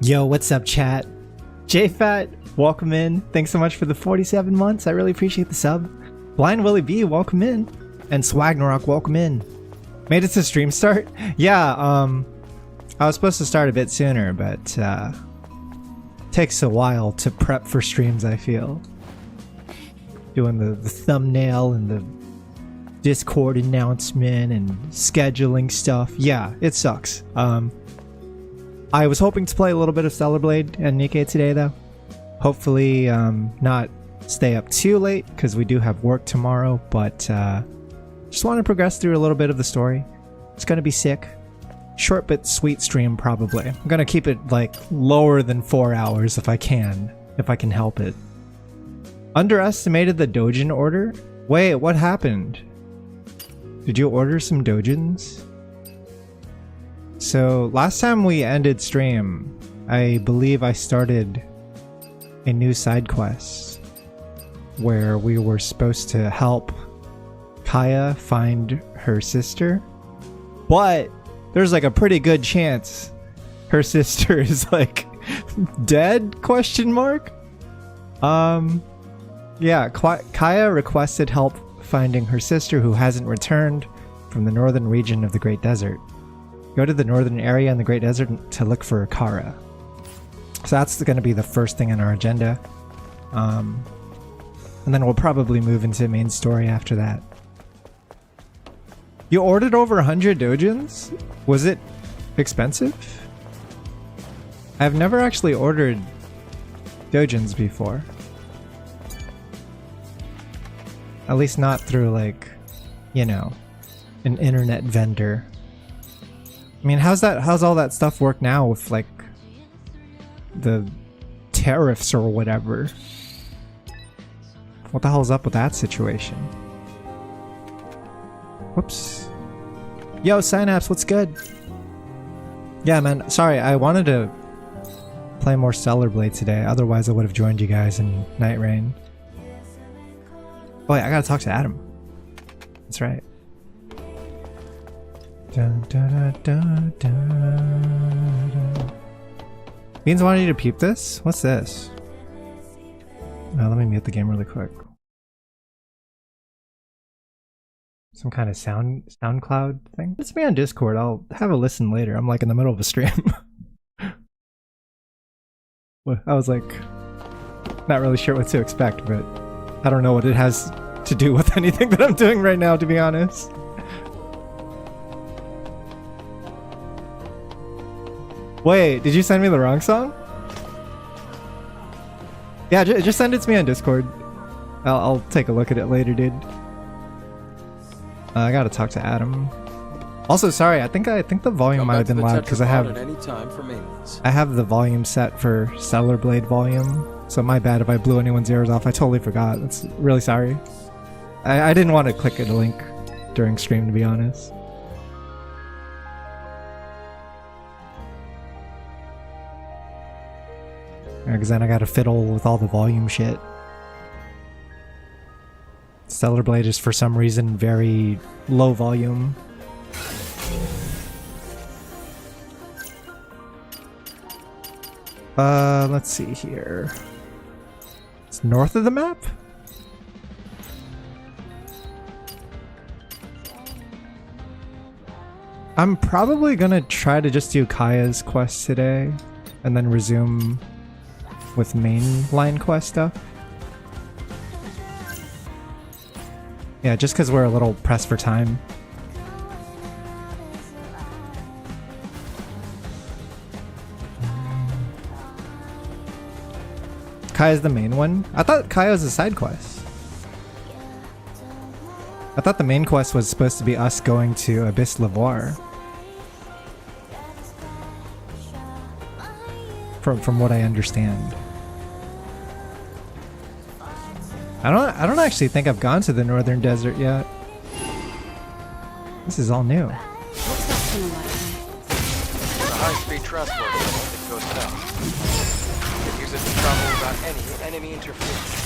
Yo, what's up, chat? JFat, welcome in. Thanks so much for the 47 months. I really appreciate the sub. Blind Willie B, welcome in. And Swagnarok, welcome in. Made it to stream start? Yeah, I was supposed to start a bit sooner, but takes a while to prep for streams, I feel. Doing the thumbnail and the Discord announcement and scheduling stuff. Yeah, it sucks. I was hoping to play a little bit of Stellar Blade and Nikke today, though. Hopefully not stay up too late, because we do have work tomorrow, but just want to progress through a little bit of the story. It's going to be sick. Short but sweet stream, probably. I'm going to keep it like lower than 4 hours if I can help it. Underestimated the Dojin order? Wait, what happened? Did you order some Dojins? So last time we ended stream, I believe I started a new side quest where we were supposed to help Kaya find her sister, but there's like a pretty good chance her sister is like dead, question mark. Yeah, Kaya requested help finding her sister who hasn't returned from the northern region of the Great Desert. Go to the northern area in the Great Desert to look for Kara. So that's going to be the first thing on our agenda. And then we'll probably move into the main story after that. You ordered over 100 Dojins? Was it expensive? I've never actually ordered Dojins before. At least not through, like, you know, an internet vendor. I mean, how's all that stuff work now with, like, the tariffs or whatever? What the hell's up with that situation? Whoops. Yo, Synapse, what's good? Yeah, man, sorry, I wanted to play more Stellar Blade today, otherwise I would have joined you guys in Night Rain. Oh yeah, I gotta talk to Adam. That's right. Dun, dun, dun, dun, dun. Beans wanted you to peep this? What's this? Let me mute the game really quick. Some kind of SoundCloud thing? It's me on Discord. I'll have a listen later. I'm like in the middle of a stream. I was like, not really sure what to expect, but I don't know what it has to do with anything that I'm doing right now, to be honest. Wait, did you send me the wrong song? Yeah, just send it to me on Discord. I'll take a look at it later, dude. I gotta talk to Adam. Also, sorry, I think the volume might have been loud because I have the volume set for Stellar Blade volume. So my bad if I blew anyone's ears off. I totally forgot. That's really sorry. I didn't want to click a link during stream, to be honest. Because then I gotta fiddle with all the volume shit. Stellar Blade is for some reason very low volume. Let's see here. It's north of the map? I'm probably gonna try to just do Kaya's quest today and then resume with mainline quest stuff. Yeah, just because we're a little pressed for time. Kaya's the main one? I thought Kaya was a side quest. I thought the main quest was supposed to be us going to Abyss Lavoir. From what I understand. I don't actually think I've gone to the Northern Desert yet. This is all new. What's that feeling like? A high-speed transport that goes south. You can use it to travel without any enemy interference.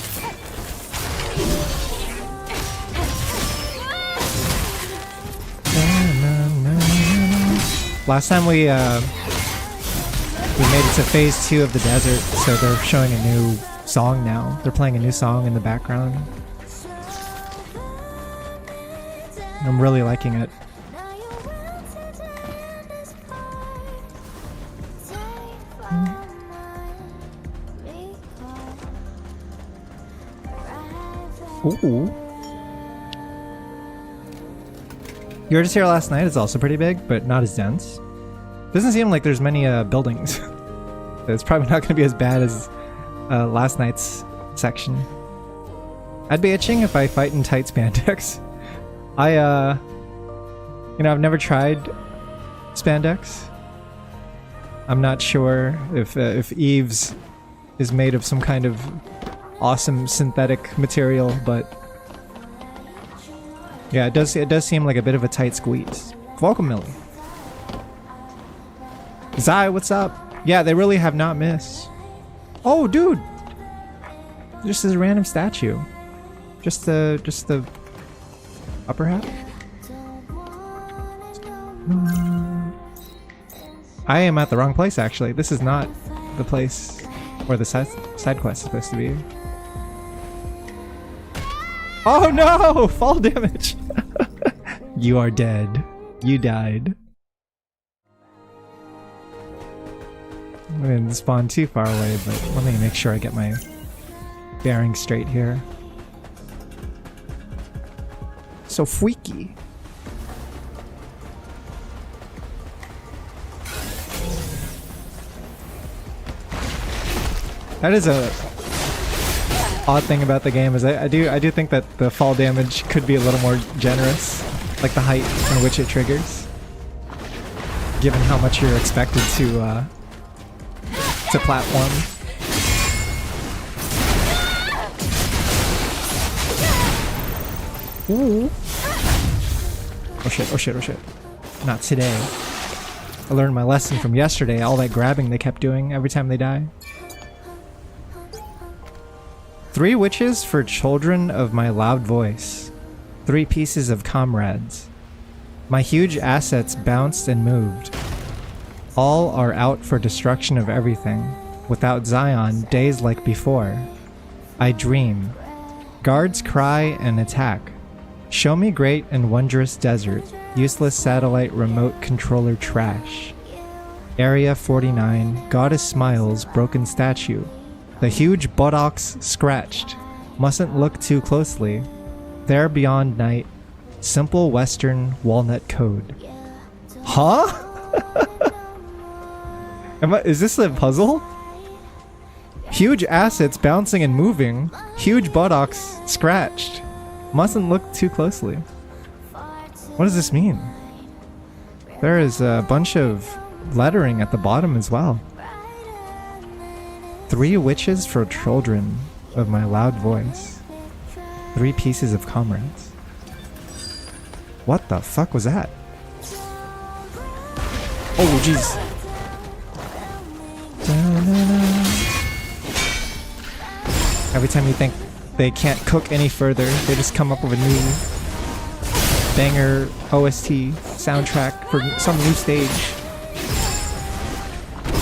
Last time we We made it to phase 2 of the desert, so they're showing a new song now. They're playing a new song in the background. I'm really liking it. Ooh. Yours Here Last Night is also pretty big, but not as dense. Doesn't seem like there's many buildings. It's probably not going to be as bad as last night's section. I'd be itching if I fight in tight spandex. I've never tried spandex. I'm not sure if Eve's is made of some kind of awesome synthetic material, but yeah, it does seem like a bit of a tight squeeze. Welcome, Millie. Zai, what's up? Yeah, they really have not missed. Oh, dude! Just as a random statue. Just the upper half? I am at the wrong place, actually. This is not the place where the side quest is supposed to be. Oh no! Fall damage! You are dead. You died. I didn't spawn too far away, but let me make sure I get my bearings straight here. So freaky. That is a odd thing about the game, is I do think that the fall damage could be a little more generous, like the height in which it triggers, given how much you're expected to platform. Ooh. Oh shit, oh shit, oh shit. Not today. I learned my lesson from yesterday, all that grabbing they kept doing every time they die. 3 witches for children of my loud voice. 3 pieces of comrades. My huge assets bounced and moved. All are out for destruction of everything. Without Zion, days like before. I dream. Guards cry and attack. Show me great and wondrous desert. Useless satellite remote controller trash. Area 49. Goddess smiles. Broken statue. The huge buttocks scratched. Mustn't look too closely. There beyond night. Simple Western walnut code. Huh? Is this a puzzle? Huge assets bouncing and moving. Huge buttocks scratched. Mustn't look too closely. What does this mean? There is a bunch of lettering at the bottom as well. 3 witches for children of my loud voice. 3 pieces of comrades. What the fuck was that? Oh jeez. Every time you think they can't cook any further, they just come up with a new banger OST soundtrack for some new stage.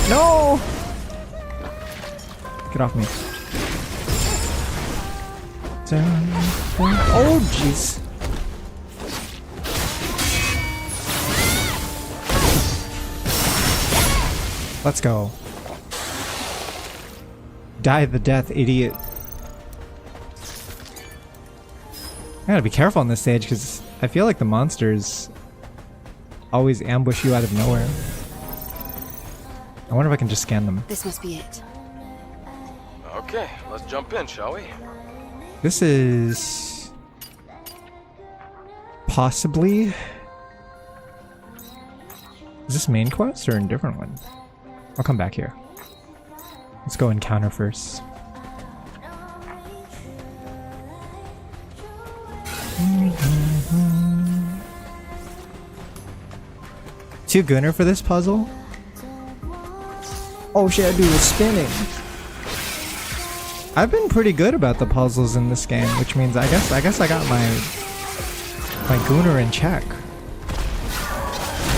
No! Get off me. Oh jeez. Let's go. Die the death, idiot. I gotta be careful on this stage because I feel like the monsters always ambush you out of nowhere. I wonder if I can just scan them. This must be it. Okay, let's jump in, shall we? This is possibly. Is this main quest or a different one? I'll come back here. Let's go encounter first. Too Gunner for this puzzle? Oh shit, dude, it's spinning. I've been pretty good about the puzzles in this game, which means I guess I got my Gunner in check.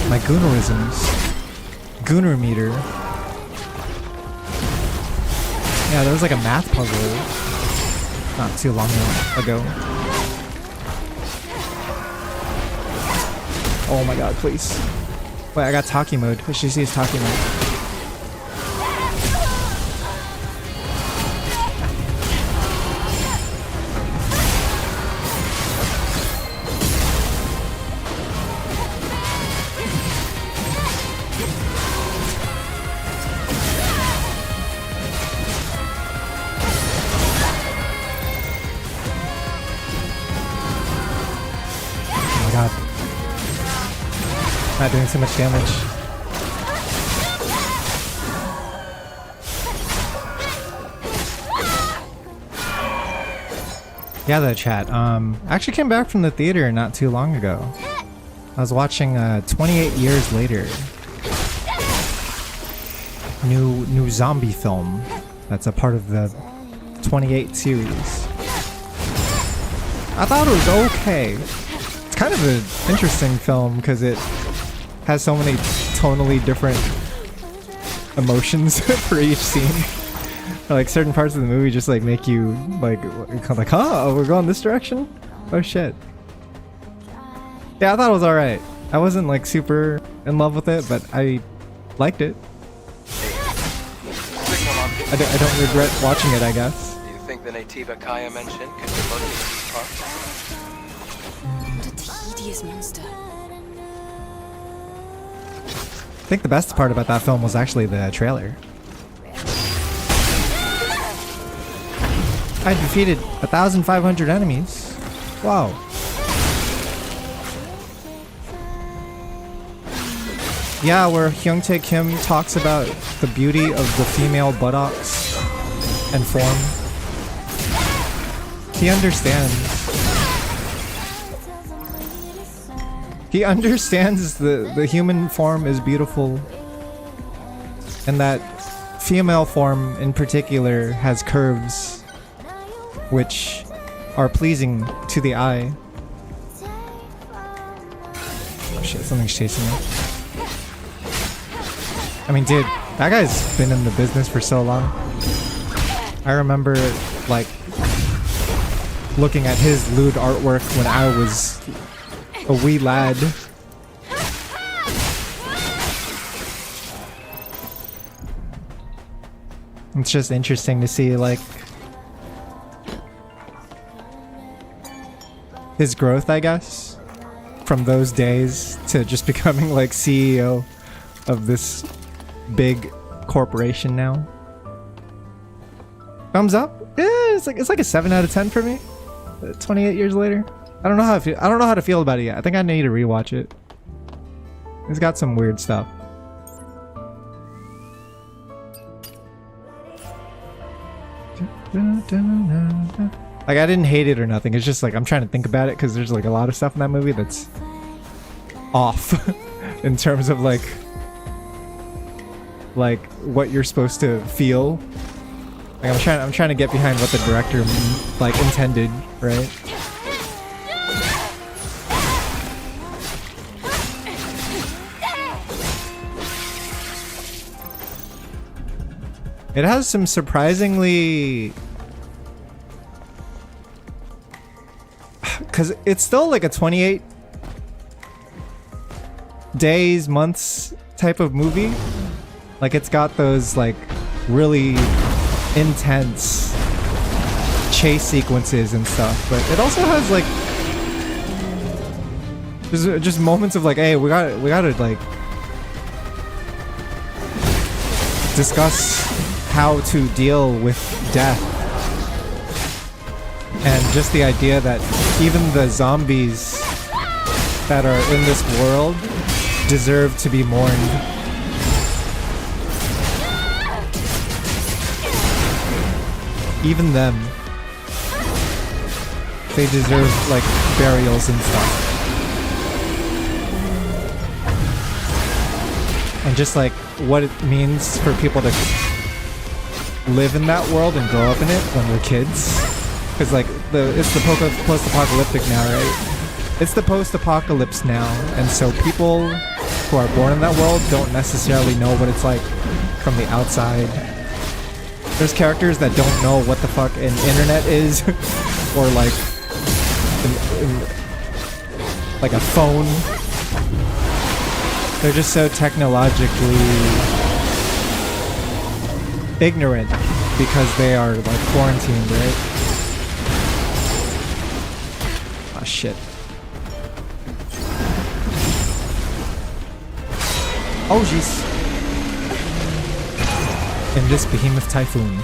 My Gunnerisms. Gunner meter. Yeah, there was like a math puzzle not too long ago. Oh my god, please. Wait, I got Taki mode. I should use Taki mode. Oh my god. Not doing so much damage. Yeah, the chat. I actually came back from the theater not too long ago. I was watching 28 Years Later. New zombie film that's a part of the 28 series. I thought it was okay. It's kind of an interesting film because it has so many tonally different emotions for each scene. Like certain parts of the movie just like make you like huh, we're going this direction? Oh shit. Yeah, I thought it was alright. I wasn't like super in love with it, but I liked it. I don't regret watching it, I guess. Do you think the Nativa Kaya mentioned could be lurking in these parts? What a hideous monster. I think the best part about that film was actually the trailer. I defeated 1,500 enemies. Wow. Yeah, where Hyungtae Kim talks about the beauty of the female buttocks and form. He understands. He understands the human form is beautiful. And that female form in particular has curves which are pleasing to the eye. Oh shit, something's chasing me. I mean, dude, that guy's been in the business for so long. I remember, like, looking at his lewd artwork when I was a wee lad. It's just interesting to see, like, his growth, I guess, from those days to just becoming, like, CEO of this big corporation now. Thumbs up? Yeah, it's like a 7 out of 10 for me. 28 years later. I don't know how to feel about it yet. I think I need to rewatch it. It's got some weird stuff. Like, I didn't hate it or nothing. It's just like I'm trying to think about it because there's like a lot of stuff in that movie that's off in terms of like what you're supposed to feel. Like I'm trying to get behind what the director like intended, right? It has some surprisingly, because it's still like a 28 days, months type of movie. Like it's got those like really intense chase sequences and stuff, but it also has like just moments of like, hey, we gotta like discuss how to deal with death, and just the idea that even the zombies that are in this world deserve to be mourned. Even them, they deserve like burials and stuff. And just like what it means for people to live in that world and grow up in it when they're kids. Because like it's the post-apocalyptic now, right? It's the post-apocalypse now, and so people who are born in that world don't necessarily know what it's like from the outside. There's characters that don't know what the fuck an internet is, or like, like a phone. They're just so technologically ignorant because they are like quarantined, right? Ah, shit. Oh, jeez. In this behemoth typhoon.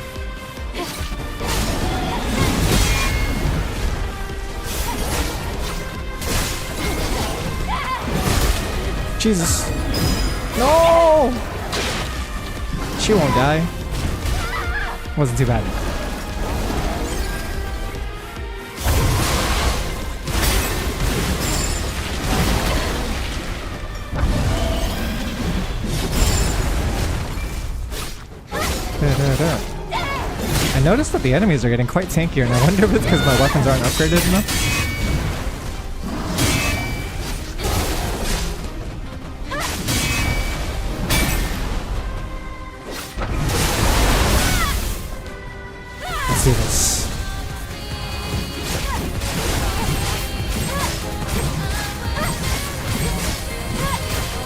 Jesus. No! She won't die. Wasn't too bad. I noticed that the enemies are getting quite tankier, and I wonder if it's because my weapons aren't upgraded enough. Let's do this.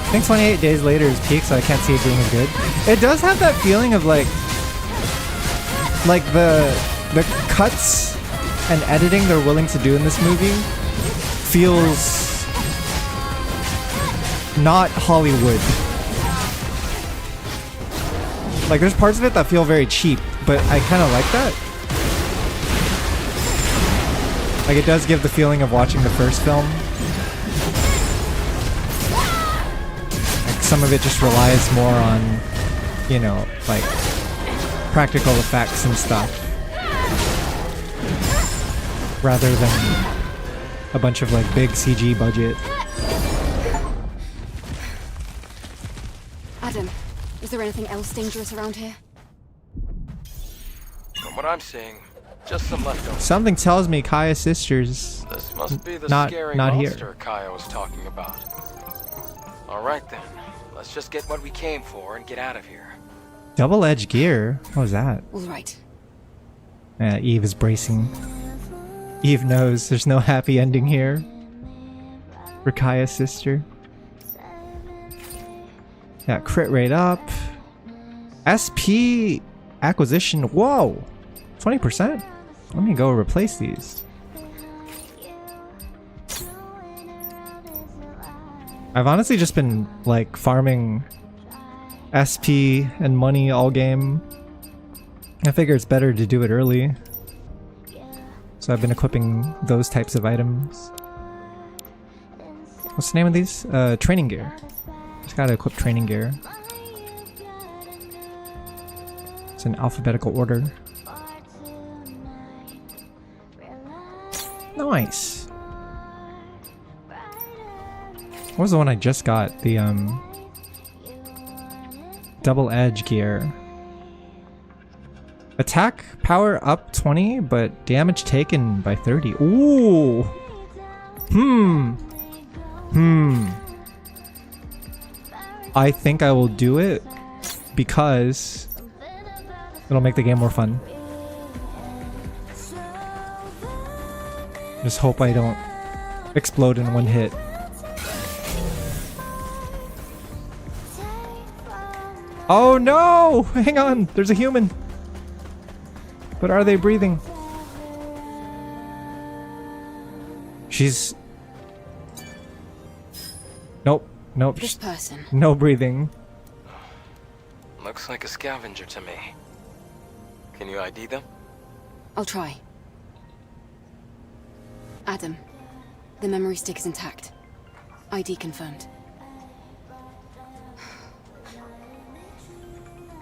I think 28 days later is peak, so I can't see it being as good. It does have that feeling of like the cuts and editing they're willing to do in this movie feels not Hollywood. Like there's parts of it that feel very cheap, but I kind of like that. Like it does give the feeling of watching the first film. Like some of it just relies more on, you know, like practical effects and stuff, rather than a bunch of like big CG budget. Adam, is there anything else dangerous around here? From what I'm seeing, just some leftovers. Something tells me Kaya's sisters This must be the not scary here. monster Kaya was talking about. Alright then, let's just get what we came for and get out of here. Double-edged gear? What was that? All right. Eve is bracing. Eve knows there's no happy ending here. For Kaya's sister. Yeah, crit rate up. SP acquisition. Whoa! 20%? Let me go replace these. I've honestly just been like farming SP and money all game. I figure it's better to do it early. So I've been equipping those types of items. What's the name of these? Training gear. Just gotta equip training gear. It's in alphabetical order. Nice. What was the one I just got? The double edge gear. Attack power up 20, but damage taken by 30. Ooh. I think I will do it because it'll make the game more fun. Just hope I don't explode in one hit. Oh no! Hang on! There's a human! But are they breathing? She's... Nope. Nope. This person. No breathing. Looks like a scavenger to me. Can you ID them? I'll try. Adam, the memory stick is intact. ID confirmed.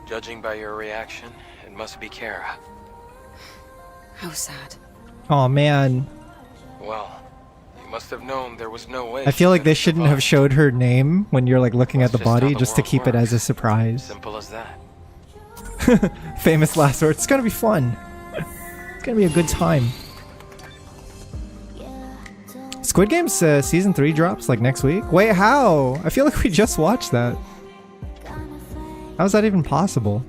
Judging by your reaction, it must be Kara. How sad. Oh man. Well, you must have known there was no way. I feel she like could they shouldn't have survived. showed her name when you're like looking at That's the just how body the just to world keep it as a works. surprise. Simple as that. Famous last words. It's gonna be fun. It's gonna be a good time. Squid Game's season 3 drops like next week. Wait, how? I feel like we just watched that. How is that even possible?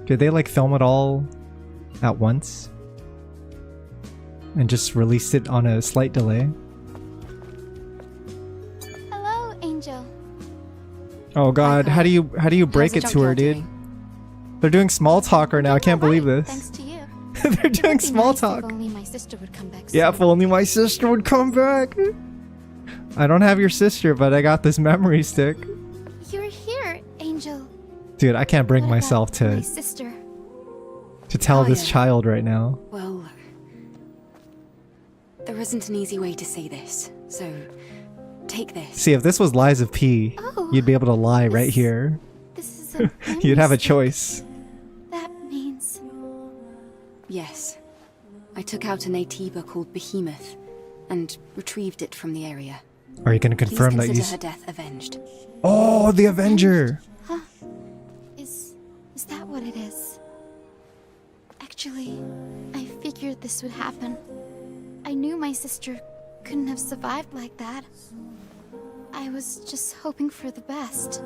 Did they like film it all at once? And just released it on a slight delay? Hello, Angel. Oh god, Hi, how do you break How's it the to her, junkyard dude? doing? They're doing small talk right now. I can't believe Alright, this. Thanks to you. They're It doing would be small nice talk. If only my sister would come back Yeah, soon. if only my sister would come back. I don't have your sister, but I got this memory stick. You're here, Angel. Dude, I can't bring What myself about my to sister. tell this Kaya. child right now. Well, there isn't an easy way to say this, so take this. See, if this was Lies of P, Oh, you'd be able to lie right this- here. This is a You'd have a mistake. choice. That means Yes. I took out an Atiba called Behemoth and retrieved it from the area. Are you gonna Please confirm that consider you... her death avenged. Oh, the Avenger! is that what it is? Actually, I figured this would happen. I knew my sister couldn't have survived like that. I was just hoping for the best.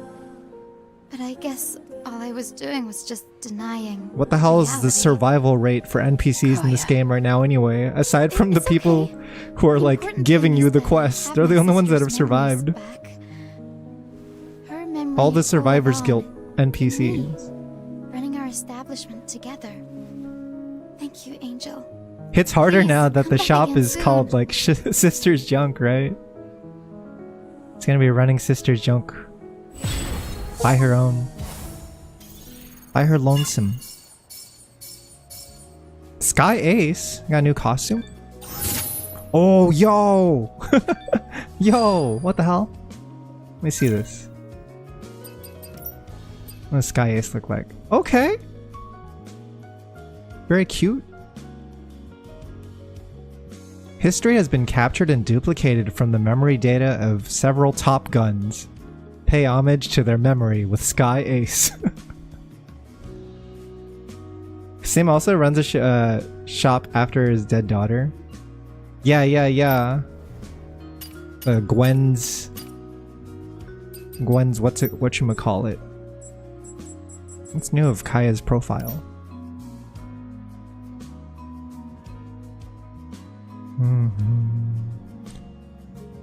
But I guess all I was doing was just denying. What the hell is the reality. survival rate for NPCs in this Kaya. game right now anyway? Aside from the It's people okay. who are The like important giving thing you is the that I quests. have They're the my only ones that have sister's memories survived. back. Her memory All the all Survivors along. Guild NPCs. Running our establishment together. Thank you, Angel. Hits harder Please, now that come the back shop again is called soon. like Sister's Junk, right? It's gonna be running Sister's Junk. By her own. By her lonesome. Sky Ace got a new costume. Oh, yo! Yo, what the hell? Let me see this. What does Sky Ace look like? Okay. Very cute. History has been captured and duplicated from the memory data of several top guns. Pay homage to their memory with Sky Ace. Sim also runs a shop after his dead daughter. Yeah. Gwen's whatchamacallit. What's new of Kaya's profile?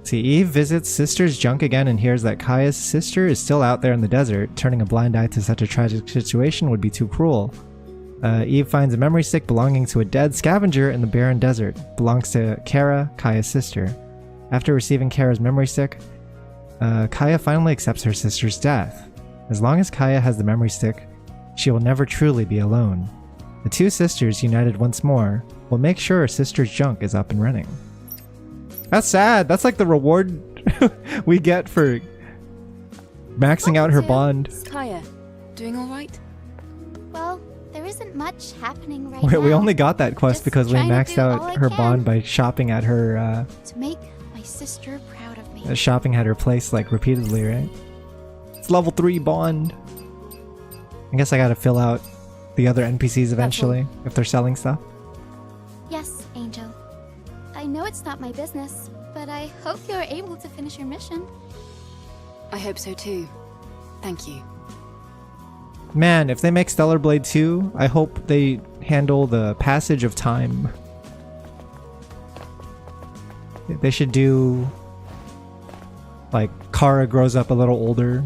See, Eve visits Sister's Junk again and hears that Kaya's sister is still out there in the desert. Turning a blind eye to such a tragic situation would be too cruel. Eve finds a memory stick belonging to a dead scavenger in the barren desert. Belongs to Kara, Kaya's sister. After receiving Kara's memory stick, Kaya finally accepts her sister's death. As long as Kaya has the memory stick, she will never truly be alone. The two sisters, united once more, will make sure Sister's Junk is up and running. That's sad. That's like the reward we get for maxing out her bond. Kaya, doing alright? Well, there isn't much happening right now. We only got that quest Just because we trying to maxed do all out I her can. bond by shopping at her to make my sister proud of me. shopping at her place like repeatedly, right? It's level 3 bond. I guess I gotta fill out the other NPCs eventually if they're selling stuff. Yes, Angel. I know it's not my business, but I hope you're able to finish your mission. I hope so too. Thank you. Man, if they make Stellar Blade 2, I hope they handle the passage of time. They should do like Kara grows up a little older.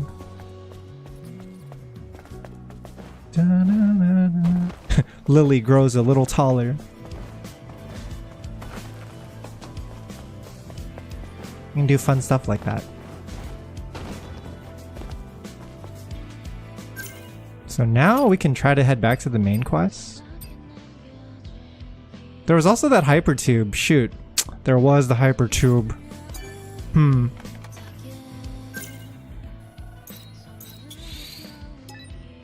Lily grows a little taller. You can do fun stuff like that. So now we can try to head back to the main quest. There was also that hypertube. Shoot. There was the hypertube.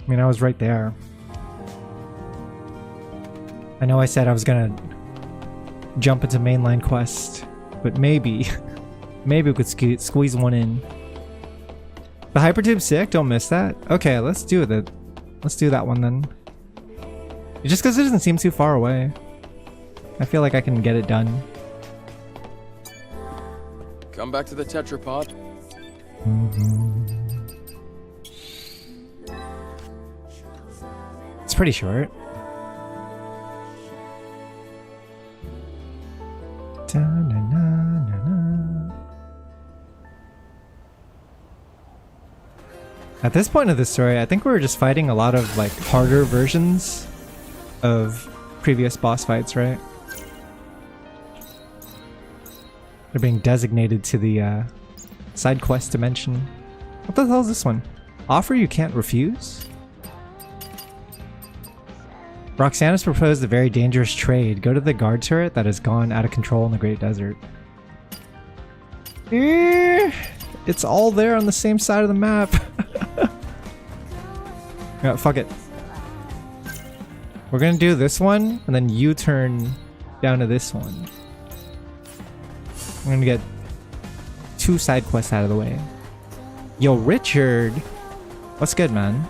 I mean, I was right there. I know I said I was gonna jump into mainline quest, but maybe we could squeeze one in. The hypertube's sick. Don't miss that. Okay, let's do it. Let's do that one then. Just because it doesn't seem too far away. I feel like I can get it done. Come back to the tetrapod. It's pretty short. Da-na-na-na-na. At this point of the story, I think we were just fighting a lot of like harder versions of previous boss fights, right? They're being designated to the side quest dimension. What the hell is this one? Offer you can't refuse? Roxanne has proposed a very dangerous trade. Go to the guard turret that has gone out of control in the Great Desert. It's all there on the same side of the map. Yeah, fuck it. We're gonna do this one, and then you turn down to this one. I'm gonna get 2 side quests out of the way. Yo, Richard! What's good, man?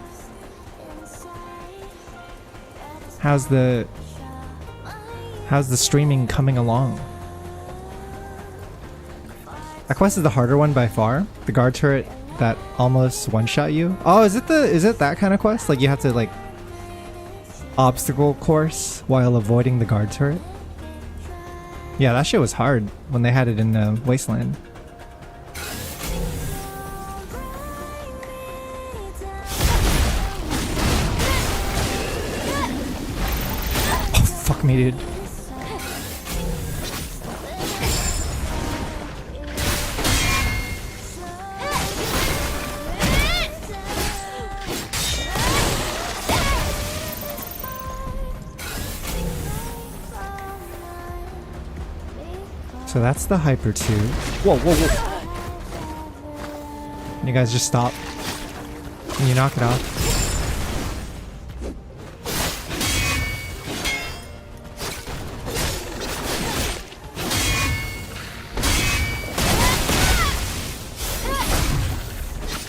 How's the streaming coming along? That quest is the harder one by far. The guard turret that almost one-shot you. Oh, is it that kind of quest? Like you have to like obstacle course while avoiding the guard turret? Yeah, that shit was hard when they had it in Wasteland. Oh, fuck me, dude. So that's the hyper tube. Whoa, whoa, whoa. You guys just stop. Can you knock it off?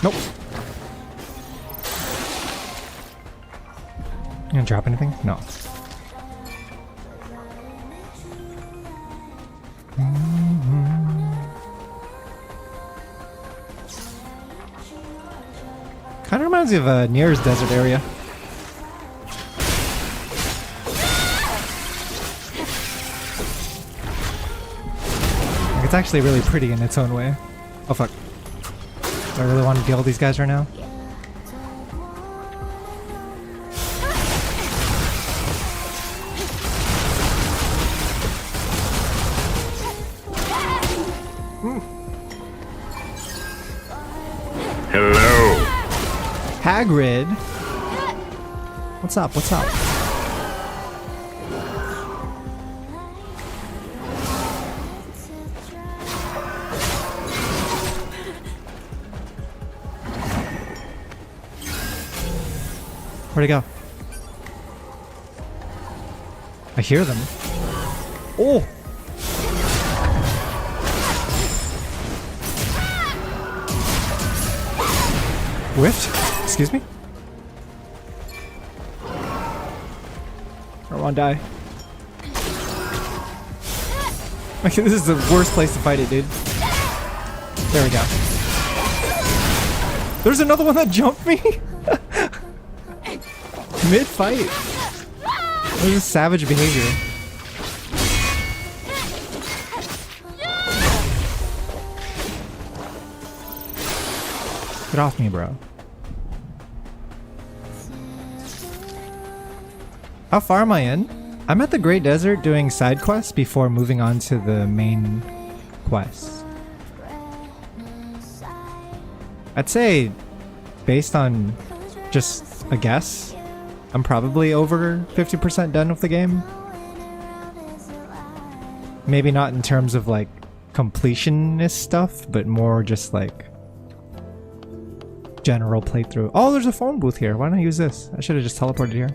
Nope. You gonna drop anything? No. Kind of reminds me of Nier's desert area. Like, it's actually really pretty in its own way. Oh fuck. Do I really want to deal with these guys right now? Hello. Hagrid? What's up? What's up? Where'd he go? I hear them. Oh! Whiffed? Excuse me? I don't want to die. Okay, this is the worst place to fight it, dude. There we go. There's another one that jumped me? Mid-fight. This is savage behavior. Get off me, bro. How far am I in? I'm at the Great Desert doing side quests before moving on to the main quest. I'd say, based on just a guess, I'm probably over 50% done with the game. Maybe not in terms of like completionist stuff, but more just like general playthrough. Oh, there's a phone booth here. Why don't I use this? I should have just teleported here.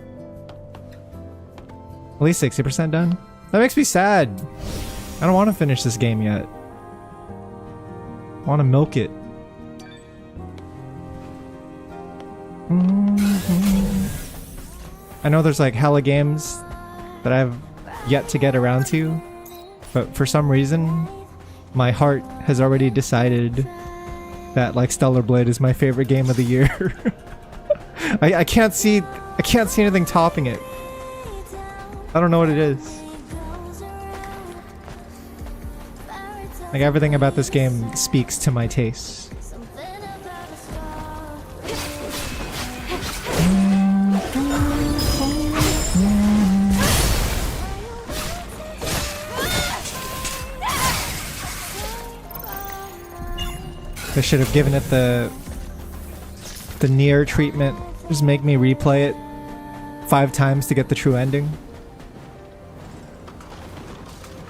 At least 60% done. That makes me sad. I don't want to finish this game yet. I want to milk it. I know there's like hella games that I've yet to get around to, but for some reason my heart has already decided that like Stellar Blade is my favorite game of the year. I can't see I can't see anything topping it. I don't know what it is. Like, everything about this game speaks to my tastes. They should have given it the Nier treatment. Just make me replay it 5 times to get the true ending.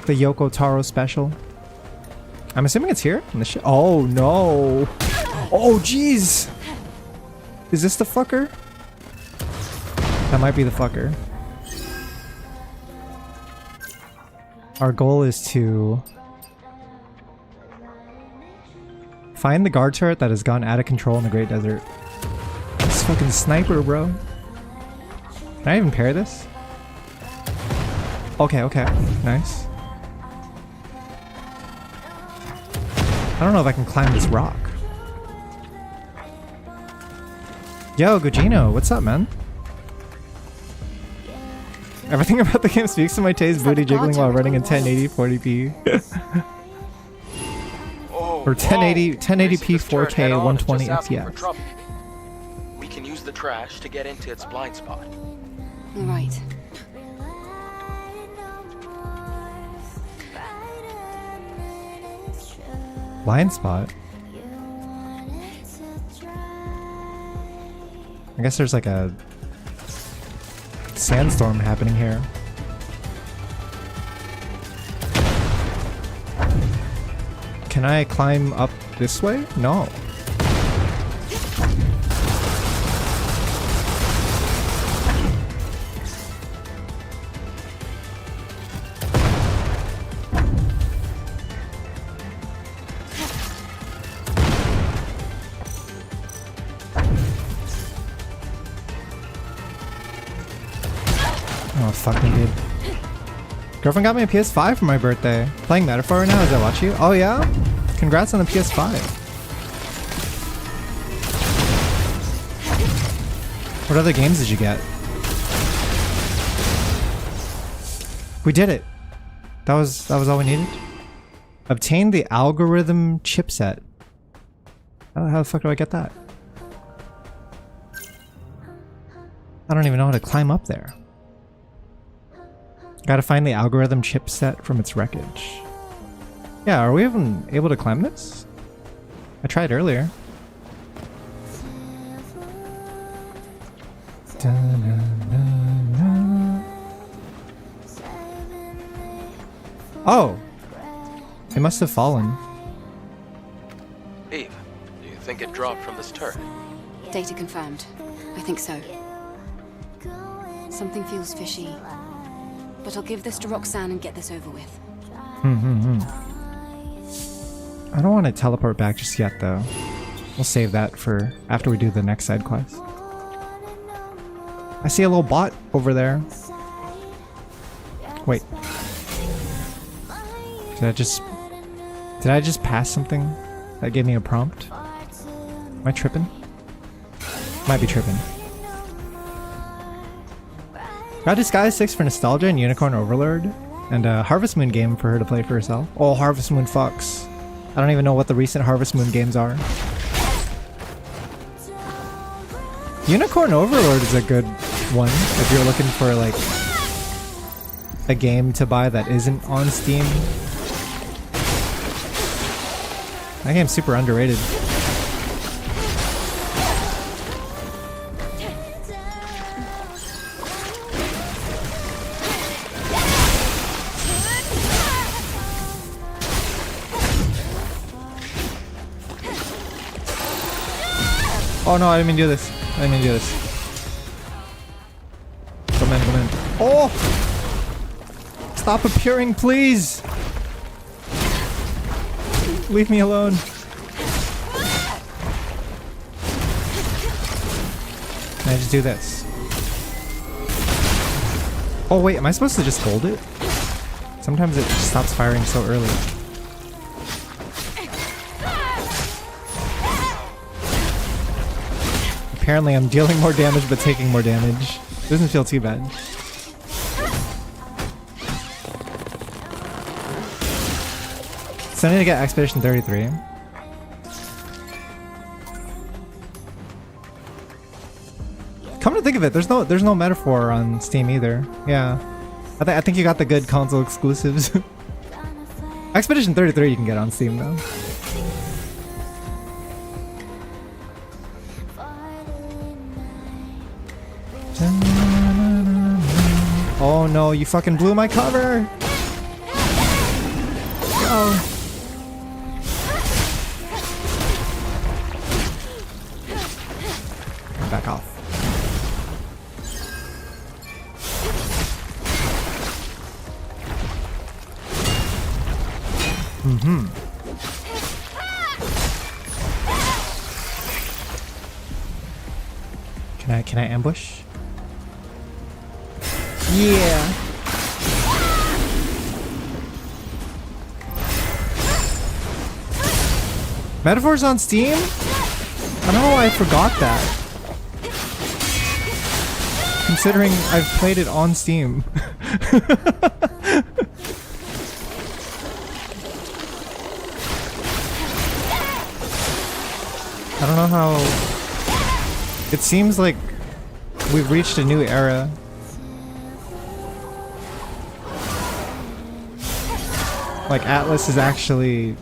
The Yoko Taro special. I'm assuming it's here in the oh no! Oh jeez! Is this the fucker? That might be the fucker. Our goal is to find the guard turret that has gone out of control in the Great Desert. This fucking sniper, bro. Can I even parry this? Okay, okay. Nice. I don't know if I can climb this rock. Yo, Gogino, what's up, man? Everything about the game speaks to my taste. Booty jiggling while running in 1080 40p. Or 1080 1080p 4K 120 FPS. We can use the trash to get into its blind spot. Right. Blind spot? I guess there's like a sandstorm happening here. Can I climb up this way? No. Oh, fuck me, dude. Girlfriend got me a PS5 for my birthday. Playing Metaphor right now as I watch you. Oh yeah? Congrats on the PS5. What other games did you get? We did it. That was all we needed. Obtain the algorithm chipset. How the fuck do I get that? I don't even know how to climb up there. Gotta find the algorithm chipset from its wreckage. Yeah, are we even able to climb this? I tried earlier. Oh! It must have fallen. Eve, do you think it dropped from this turret? Data confirmed. I think so. Something feels fishy. But I'll give this to Roxanne and get this over with. I don't want to teleport back just yet, though. We'll save that for after we do the next side quest. I see a little bot over there. Wait. Did I just pass something that gave me a prompt? Am I tripping? Might be tripping. Got Disguise 6 for nostalgia and Unicorn Overlord. And a Harvest Moon game for her to play for herself. Oh, Harvest Moon fucks. I don't even know what the recent Harvest Moon games are. Unicorn Overlord is a good one if you're looking for like a game to buy that isn't on Steam. That game's super underrated. Oh no, I didn't mean to do this. I didn't mean to do this. Come in, come in. Oh! Stop appearing, please! Leave me alone. Can I just do this? Oh wait, am I supposed to just hold it? Sometimes it just stops firing so early. apparently I'm dealing more damage but taking more damage. Doesn't feel too bad. So I need to get Expedition 33. Come to think of it, there's no metaphor on Steam either. Yeah, I think you got the good console exclusives. Expedition 33 you can get on Steam though. Oh no, you fucking blew my cover! Go! Back off. Mm-hmm. Can I ambush? Yeah. Metaphors on Steam? I don't know why I forgot that. Considering I've played it on Steam. I don't know how... It seems like we've reached a new era. Like Atlus is actually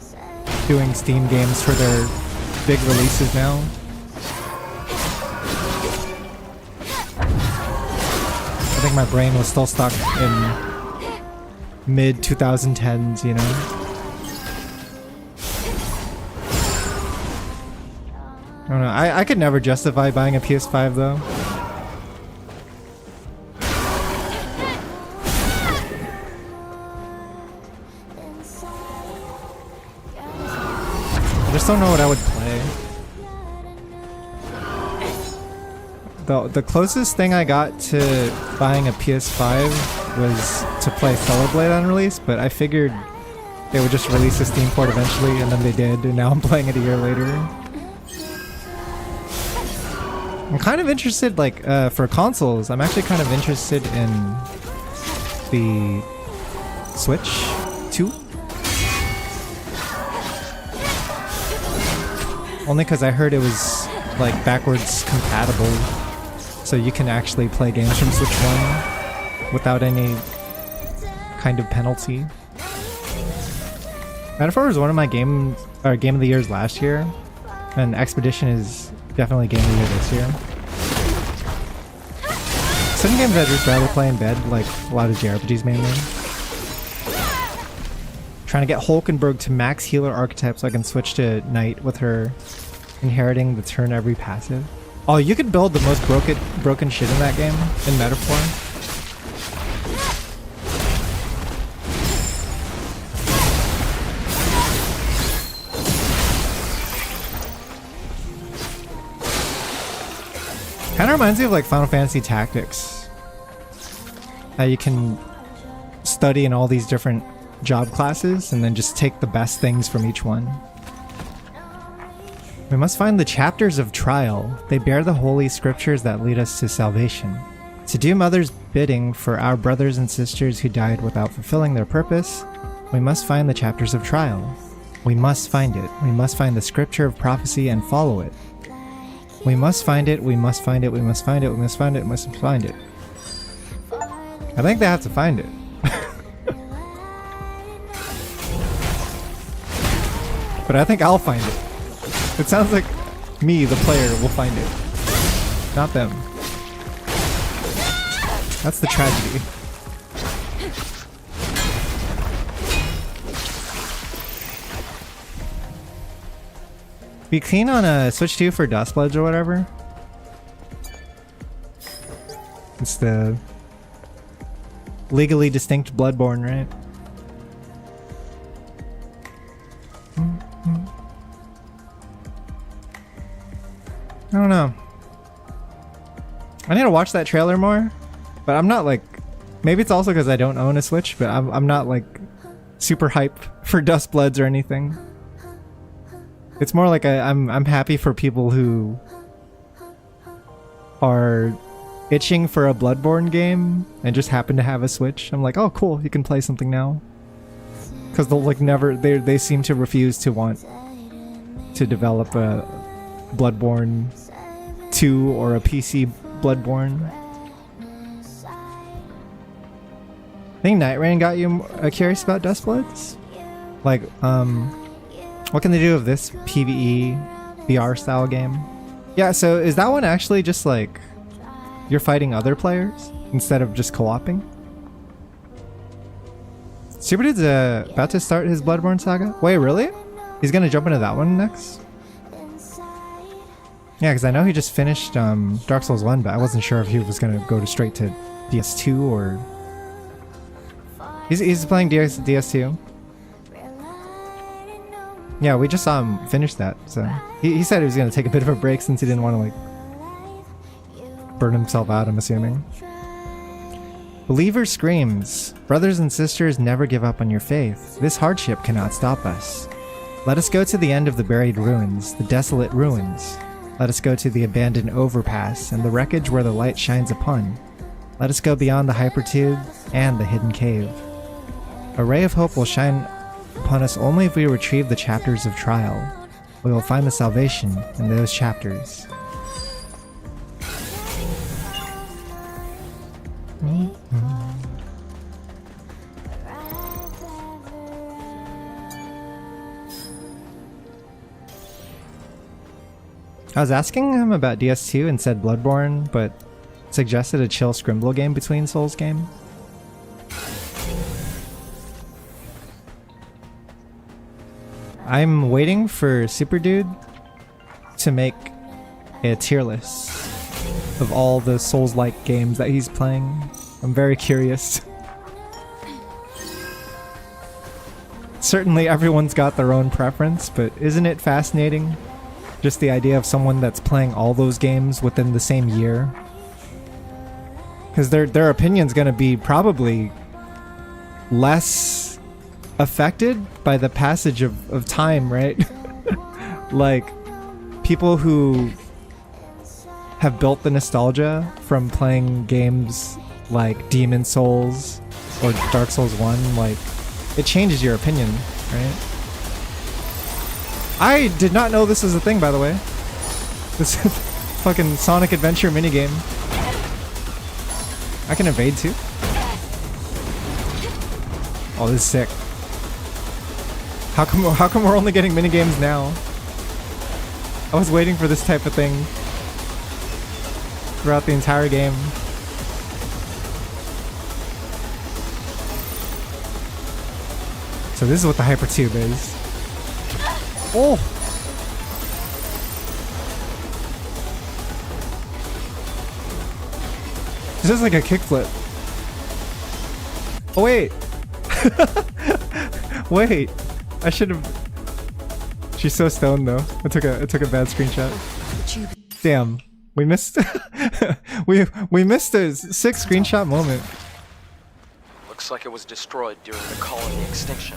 doing Steam games for their big releases now. I think my brain was still stuck in mid 2010s, you know? I don't know, I could never justify buying a PS5 though. I just don't know what I would play. The closest thing I got to buying a PS5 was to play Stellar Blade on release, but I figured they would just release a Steam port eventually, and then they did, and now I'm playing it a year later. I'm kind of interested, like, for consoles, I'm actually kind of interested in the Switch 2. Only because I heard it was, like, backwards compatible, so you can actually play games from Switch 1 without any kind of penalty. Metaphor was one of my game of the years last year, and Expedition is definitely game of the year this year. Some games I'd just rather play in bed, like a lot of JRPGs mainly. Trying to get Hulkenberg to max healer archetype so I can switch to Knight with her inheriting the turn every passive. Oh, you could build the most broken shit in that game in Metaphor. Kind of reminds me of like Final Fantasy Tactics. How you can study in all these different job classes and then just take the best things from each one. We must find the chapters of trial. They bear the holy scriptures that lead us to salvation. To do Mother's bidding for our brothers and sisters who died without fulfilling their purpose, we must find the chapters of trial. We must find it. We must find the scripture of prophecy and follow it. We must find it, we must find it, we must find it, we must find it, we must find it. I think they have to find it. But I think I'll find it. It sounds like me, the player, will find it. Not them. That's the tragedy. Be clean on a Switch 2 for Dustbloods or whatever. It's the legally distinct Bloodborne, right? I don't know. I need to watch that trailer more, but I'm not like... Maybe it's also because I don't own a Switch, but I'm not like super hyped for Dustbloods or anything. It's more like I'm happy for people who are itching for a Bloodborne game and just happen to have a Switch, I'm like, oh cool, you can play something now. Because they'll like never, they seem to refuse to want to develop a Bloodborne 2 or a PC Bloodborne. I think Night Rain got you curious about Dustbloods? Like, what can they do with this PvE VR style game? Yeah, so is that one actually just like you're fighting other players instead of just co-oping? Super Dude's about to start his Bloodborne saga? Wait, really? He's gonna jump into that one next? Yeah, because I know he just finished Dark Souls 1, but I wasn't sure if he was gonna go straight to DS2 or... He's playing DS2. Yeah, we just saw him finish that, so... He said he was gonna take a bit of a break since he didn't want to, like... burn himself out, I'm assuming. Believer screams, brothers and sisters, never give up on your faith. This hardship cannot stop us. Let us go to the end of the buried ruins, the desolate ruins. Let us go to the abandoned overpass and the wreckage where the light shines upon. Let us go beyond the hypertube and the hidden cave. A ray of hope will shine upon us only if we retrieve the chapters of trial. We will find the salvation in those chapters. I was asking him about DS2 and said Bloodborne, but suggested a chill Scrimble game between Souls game. I'm waiting for Super Dude to make a tier list of all the Souls-like games that he's playing. I'm very curious. Certainly everyone's got their own preference, but isn't it fascinating? Just the idea of someone that's playing all those games within the same year. Because their opinion's gonna be probably less affected by the passage of time, right? Like, people who have built the nostalgia from playing games like Demon Souls or Dark Souls 1, like, it changes your opinion, right? I did not know this was a thing, by the way. This fucking Sonic Adventure minigame. I can evade too. Oh, this is sick. How come we're only getting minigames now? I was waiting for this type of thing throughout the entire game. So this is what the hypertube is. Oh! This is like a kickflip. Oh wait! Wait! I should have... She's so stoned though. I took a bad screenshot. Damn. We missed... we missed a sick screenshot moment. Looks like it was destroyed during the colony extinction.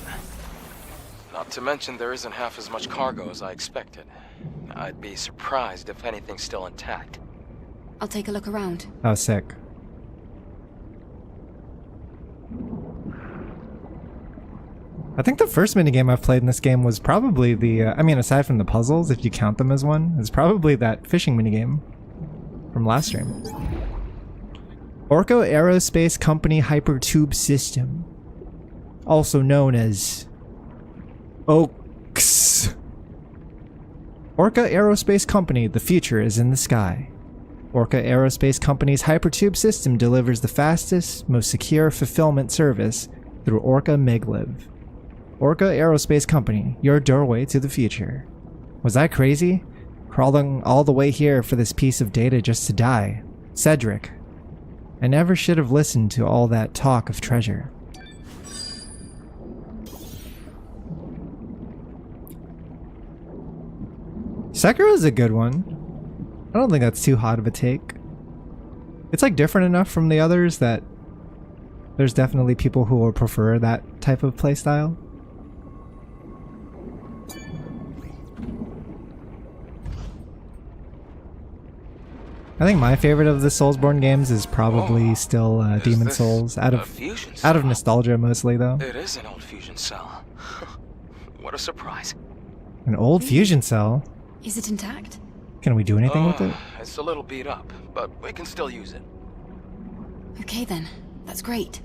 Not to mention there isn't half as much cargo as I expected. I'd be surprised if anything's still intact. I'll take a look around. That was sick. I think the first minigame I've played in this game was probably the, I mean, aside from the puzzles, if you count them as one, is probably that fishing minigame from last stream. Orca Aerospace Company Hypertube System, also known as OAKS. Orca Aerospace Company, the future is in the sky. Orca Aerospace Company's Hypertube system delivers the fastest, most secure fulfillment service through Orca Maglev. Orca Aerospace Company, your doorway to the future. Was I crazy? Crawling all the way here for this piece of data just to die. Cedric. I never should have listened to all that talk of treasure. Sekiro's a good one. I don't think that's too hot of a take. It's like different enough from the others that there's definitely people who will prefer that type of playstyle. I think my favorite of the Soulsborne games is probably still Demon this Souls. a fusion cell? Out of nostalgia mostly though. It is an old fusion cell. What a surprise. An old fusion cell. Is it intact? Can we do anything with it? It's a little beat up, but we can still use it. Okay then, that's great.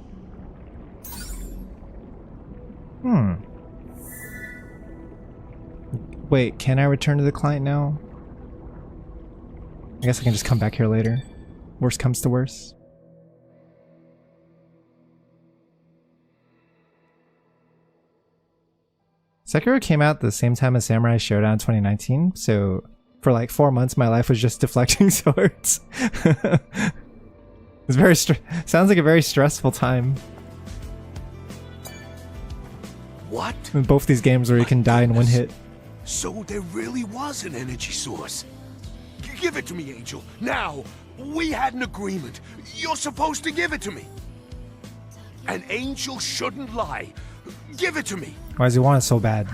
Wait, can I return to the client now? I guess I can just come back here later. Worst comes to worst. Sekiro came out the same time as Samurai Showdown 2019, so for like 4 months my life was just deflecting swords. It's very sounds like a very stressful time. What? In both these games where you can die in one hit. So there really was an energy source. Give it to me, Angel. Now! We had an agreement. You're supposed to give it to me. An angel shouldn't lie. Give it to me. Why does he want it so bad?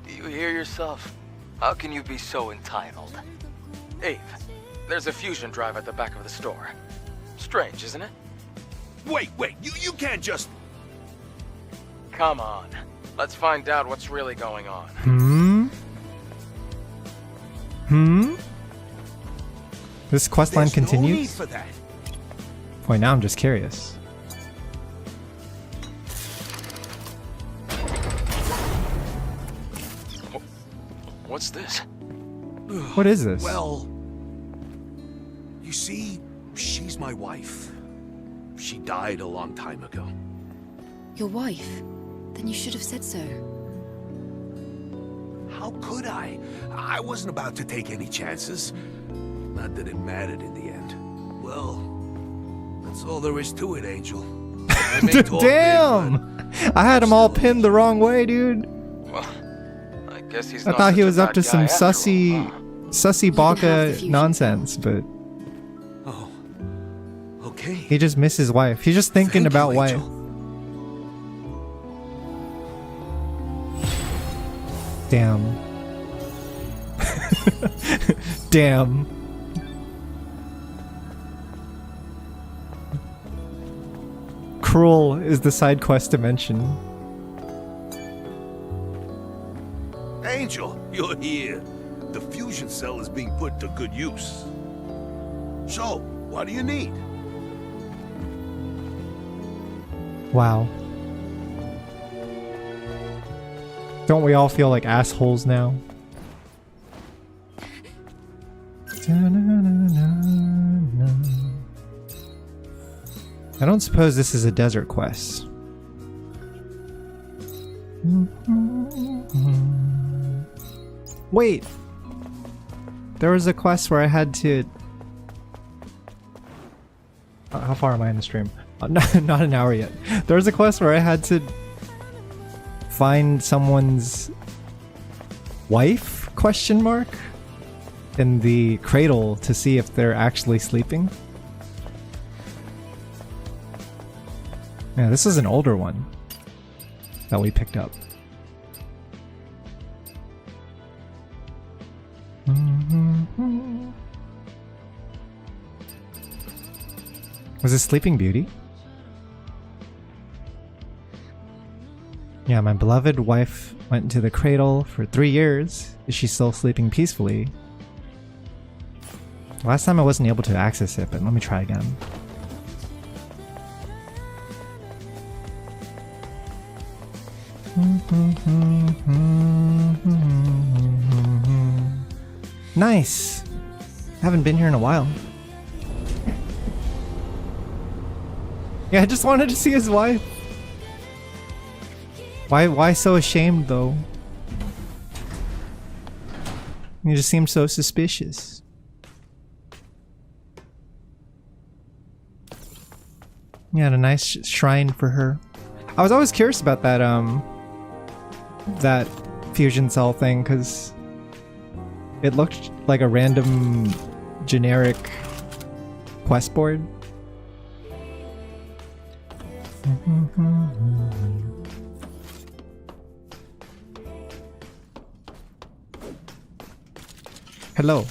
Do you hear yourself? How can you be so entitled? Eve, there's a fusion drive at the back of the store. Strange, isn't it? Wait, you can't just... Come on. Let's find out what's really going on. This questline There's continues? no need for that. Boy, now I'm just curious. What's this? What is this? Well, you see, she's my wife. She died a long time ago. Your wife? Then you should have said so. How could I? I wasn't about to take any chances. Not that it mattered in the end. Well, that's all there is to it, Angel. I may talk big, Damn! I had him all pinned the wrong way, dude. Well, I guess he's I not thought he such a was up bad to guy some after all, sussy, huh? sussy have the baka fusion nonsense, but Oh, okay. he just missed his wife. He's just thinking Thank about you, wife. Angel. Damn. Damn. Cruel is the side quest dimension. Angel, you're here. The fusion cell is being put to good use. So, what do you need? Wow. Don't we all feel like assholes now? I don't suppose this is a desert quest. Wait! There was a quest where I had to... How far am I in the stream? Not an hour yet. There was a quest where I had to find someone's wife, question mark, in the cradle to see if they're actually sleeping. Yeah, this is an older one that we picked up. Was it Sleeping Beauty? Yeah, my beloved wife went into the cradle for 3 years. Is she still sleeping peacefully? Last time I wasn't able to access it, but let me try again. Nice! Haven't been here in a while. Yeah, I just wanted to see his wife. Why so ashamed though? You just seem so suspicious. You had a nice shrine for her. I was always curious about that that fusion cell thing because it looked like a random generic quest board. Hello.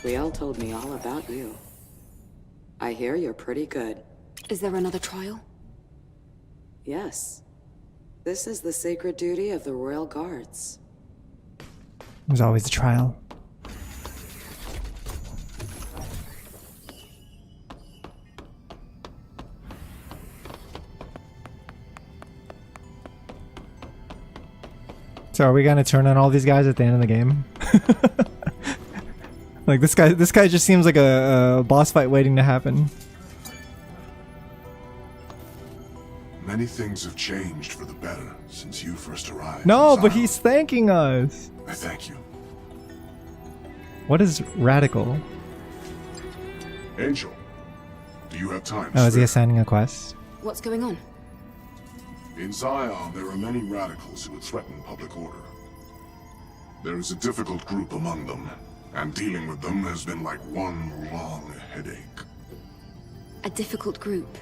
Triel told me all about you. I hear you're pretty good. Is there another trial? Yes. This is the sacred duty of the Royal Guards. There's always a trial. So are we gonna turn on all these guys at the end of the game? Like this guy just seems like a boss fight waiting to happen. Many things have changed for the better since you first arrived. No, in but Zion. he's thanking us. I thank you. What is radical? Angel, do you have time? Oh, is he spare? assigning a quest? What's going on? In Zion, there are many radicals who would threaten public order. There is a difficult group among them, and dealing with them has been like one long headache. A difficult group.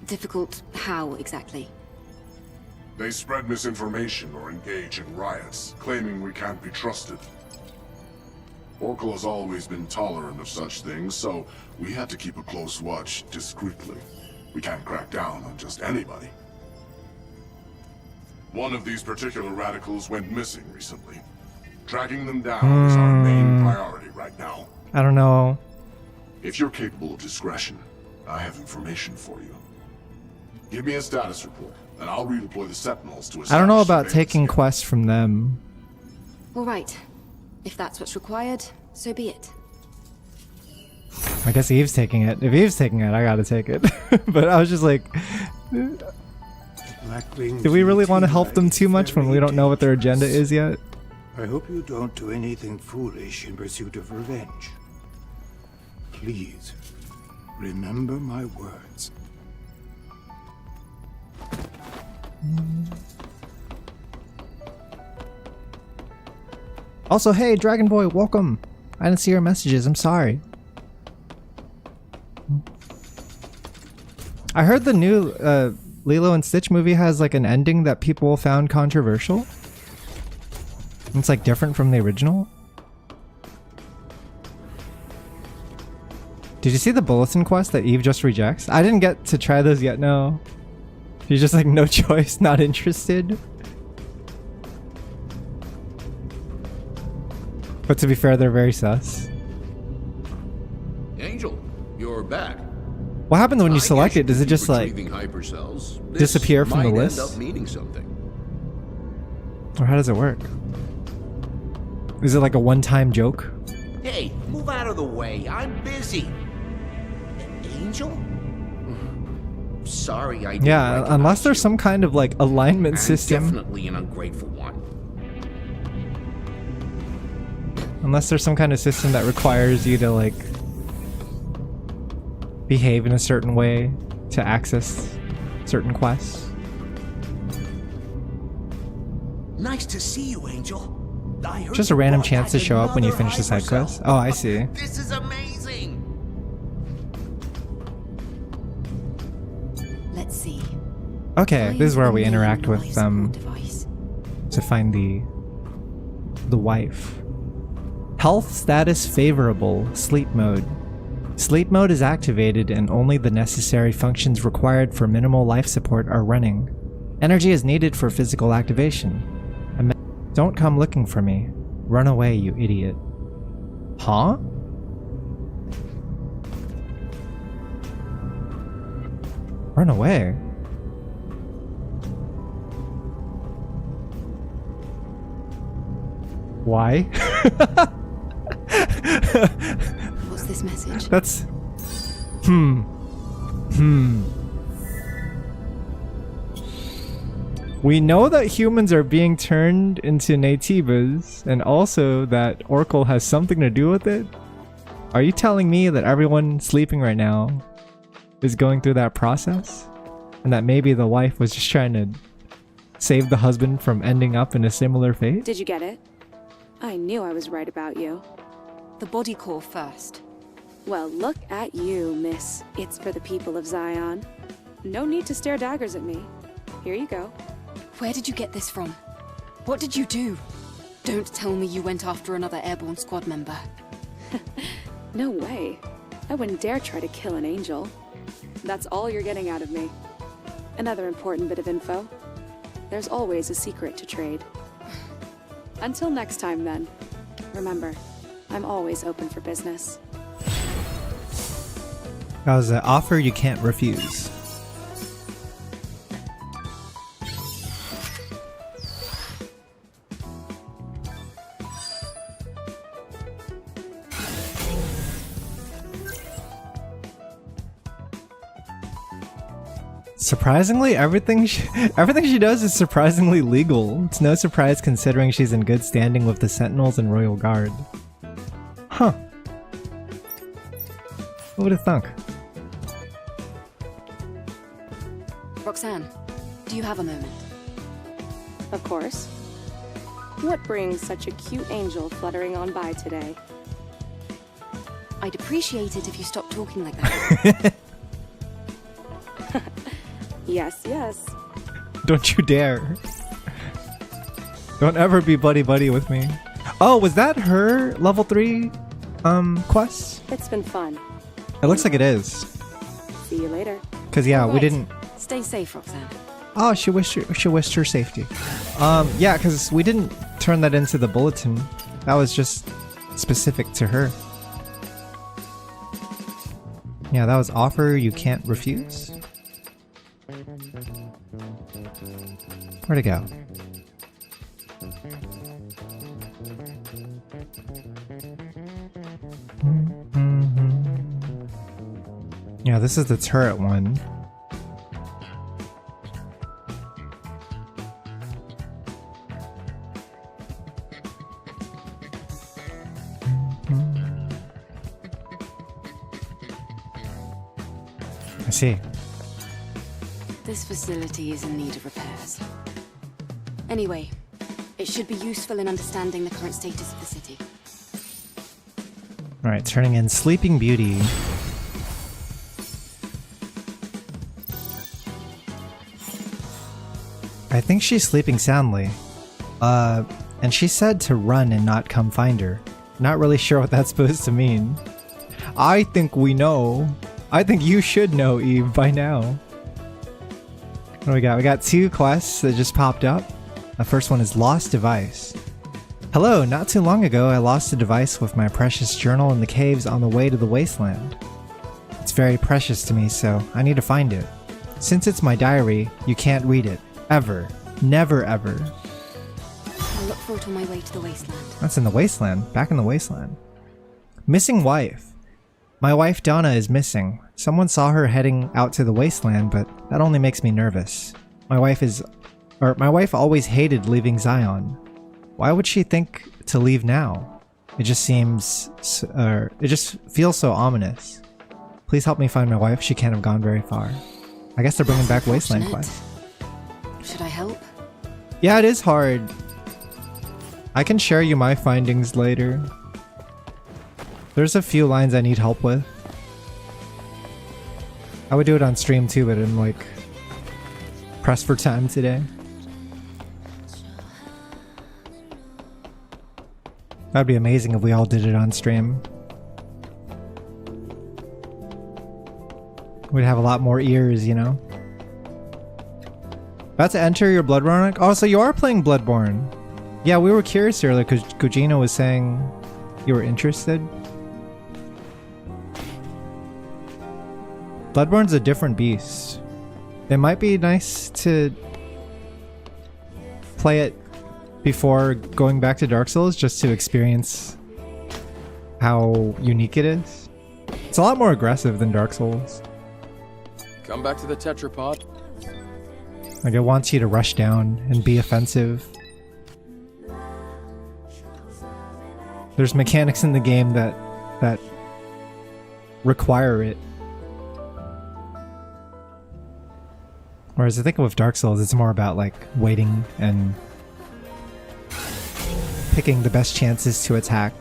Difficult how, exactly? They spread misinformation or engage in riots, claiming we can't be trusted. Oracle has always been tolerant of such things, so we had to keep a close watch discreetly. We can't crack down on just anybody. One of these particular radicals went missing recently. Tracking them down is our main priority right now. I don't know. If you're capable of discretion, I have information for you. Give me a status report, and I'll redeploy the Sentinels to I don't know establish about surveillance taking again. quests from them. All right. If that's what's required, so be it. I guess Eve's taking it. If Eve's taking it, I gotta take it. But I was just like, do we really want to help them too much when we don't know what their agenda is yet? I hope you don't do anything foolish in pursuit of revenge. Please, remember my words. Also, hey, Dragon Boy, welcome. I didn't see your messages. I'm sorry. I heard the new Lilo and Stitch movie has like an ending that people found controversial. It's like different from the original. Did you see the bulletin quest that Eve just rejects? I didn't get to try those yet, no. She's just like, no choice, not interested. But to be fair, they're very sus. Angel, you're back. What happens when you I select guess it? Does it if just like retrieving hypercells, this disappear from the might list? End up meaning something. Or how does it work? Is it like a one-time joke? Hey, move out of the way. I'm busy. Angel? Sorry, I didn't Yeah, recognize unless there's you. some kind of like alignment I'm system. definitely an ungrateful one. Unless there's some kind of system that requires you to like behave in a certain way to access certain quests. Nice to see you, Angel. I heard Just a you random brought chance to back show up when you another finish the side hypercell. quest. Oh, I see. This is amazing. Let's see. Okay, Find this is where the we main interact with life them support device. to find the wife. Health status favorable. Sleep mode. Sleep mode is activated and only the necessary functions required for minimal life support are running. Energy is needed for physical activation. Don't come looking for me. Run away, you idiot. Huh? Run away? Why? What's this message? That's... We know that humans are being turned into Naytibas, and also that Oracle has something to do with it? Are you telling me that everyone sleeping right now is going through that process? And that maybe the wife was just trying to save the husband from ending up in a similar fate? Did you get it? I knew I was right about you. The body core first. Well, look at you, miss. It's for the people of Zion. No need to stare daggers at me. Here you go. Where did you get this from? What did you do? Don't tell me you went after another airborne squad member. No way. I wouldn't dare try to kill an angel. That's all you're getting out of me. Another important bit of info. There's always a secret to trade. Until next time, then. Remember, I'm always open for business. That was an offer you can't refuse. Surprisingly, everything she does is surprisingly legal. It's no surprise considering she's in good standing with the Sentinels and Royal Guard. Huh. Who would have thunk? Roxanne, do you have a moment? Of course. What brings such a cute angel fluttering on by today? I'd appreciate it if you stopped talking like that. Yes, yes. Don't you dare. Don't ever be buddy-buddy with me. Oh, was that her level 3 quest? It's been fun. It looks like it is. See you later. Cause yeah, we Right. didn't. Stay safe, Roxanne. Oh, she wished her safety. Yeah, cause we didn't turn that into the bulletin. That was just specific to her. Yeah, that was offer you can't refuse. Where'd it go? Yeah, this is the turret one. I see. This facility is in need of repairs. Anyway, it should be useful in understanding the current status of the city. Alright, turning in Sleeping Beauty. I think she's sleeping soundly. And she said to run and not come find her. Not really sure what that's supposed to mean. I think we know. I think you should know, Eve, by now. What do we got? We got 2 quests that just popped up. The first one is Lost Device. Hello, not too long ago I lost a device with my precious journal in the caves on the way to the wasteland. It's very precious to me, so I need to find it. Since it's my diary, you can't read it. Ever. Never ever. I'll look for it on my way to the wasteland. That's in the wasteland. Back in the wasteland. Missing wife. My wife Donna is missing. Someone saw her heading out to the wasteland, but that only makes me nervous. My wife always hated leaving Zion. Why would she think to leave now? It just feels so ominous. Please help me find my wife. She can't have gone very far. I guess they're bringing back wasteland quests. Should I help? Yeah, it is hard. I can share you my findings later. There's a few lines I need help with. I would do it on stream too, but I'm like pressed for time today. That'd be amazing if we all did it on stream. We'd have a lot more ears, you know? About to enter your Bloodborne? Oh, so you are playing Bloodborne. Yeah, we were curious earlier because Gugino was saying you were interested. Bloodborne's a different beast. It might be nice to play it before going back to Dark Souls just to experience how unique it is. It's a lot more aggressive than Dark Souls. Come back to the tetrapod. Like it wants you to rush down and be offensive. There's mechanics in the game that require it. Whereas I think with Dark Souls, it's more about like waiting and picking the best chances to attack.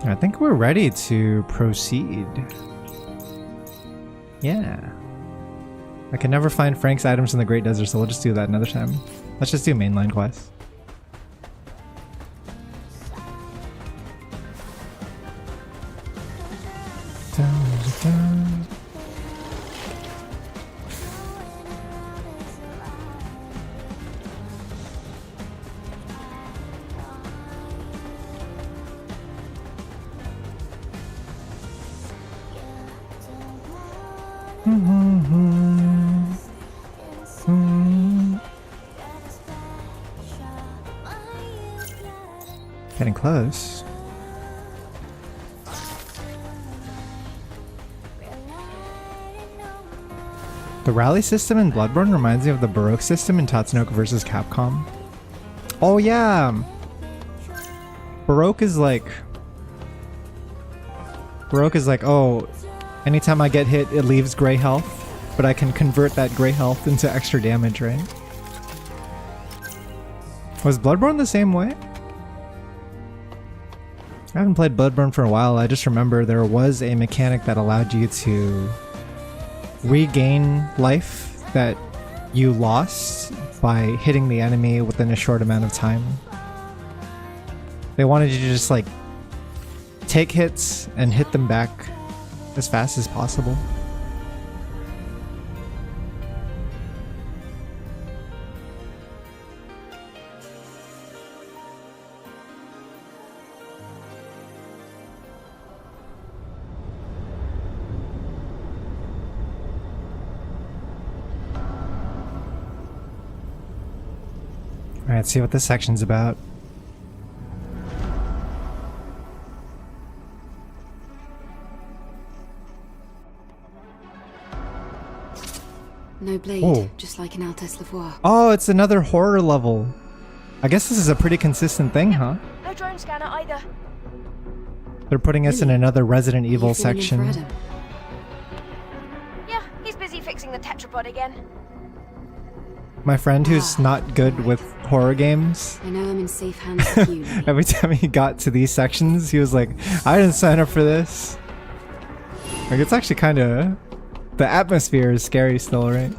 I think we're ready to proceed. Yeah. I can never find Frank's items in the Great Desert, so we'll just do that another time. Let's just do mainline quests. close. The rally system in Bloodborne reminds me of the Baroque system in Tatsunoko vs. Capcom. Oh yeah! Baroque is like, oh, anytime I get hit, it leaves gray health, but I can convert that gray health into extra damage, right? Was Bloodborne the same way? I haven't played Bloodborne for a while. I just remember there was a mechanic that allowed you to regain life that you lost by hitting the enemy within a short amount of time. They wanted you to just like take hits and hit them back as fast as possible. Alright, let's see what this section's about. No blade, Oh. just like in Altesse Lavoie. Oh, it's another horror level. I guess this is a pretty consistent thing, huh? No drone scanner either. They're putting us in another Resident Evil You filling in for section. Adam? Yeah, he's busy fixing the tetrapod again. My friend who's not good with horror games, I know I'm in safe hands with you. Louis. every time he got to these sections, he was like, I didn't sign up for this. Like, it's actually kind of... The atmosphere is scary still, right?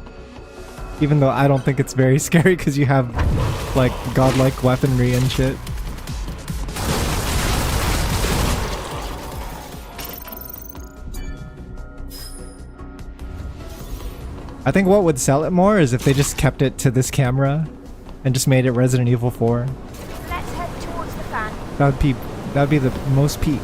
Even though I don't think it's very scary because you have, like, godlike weaponry and shit. I think what would sell it more is if they just kept it to this camera and just made it Resident Evil 4. Let's head towards the fan. That would be the most peak.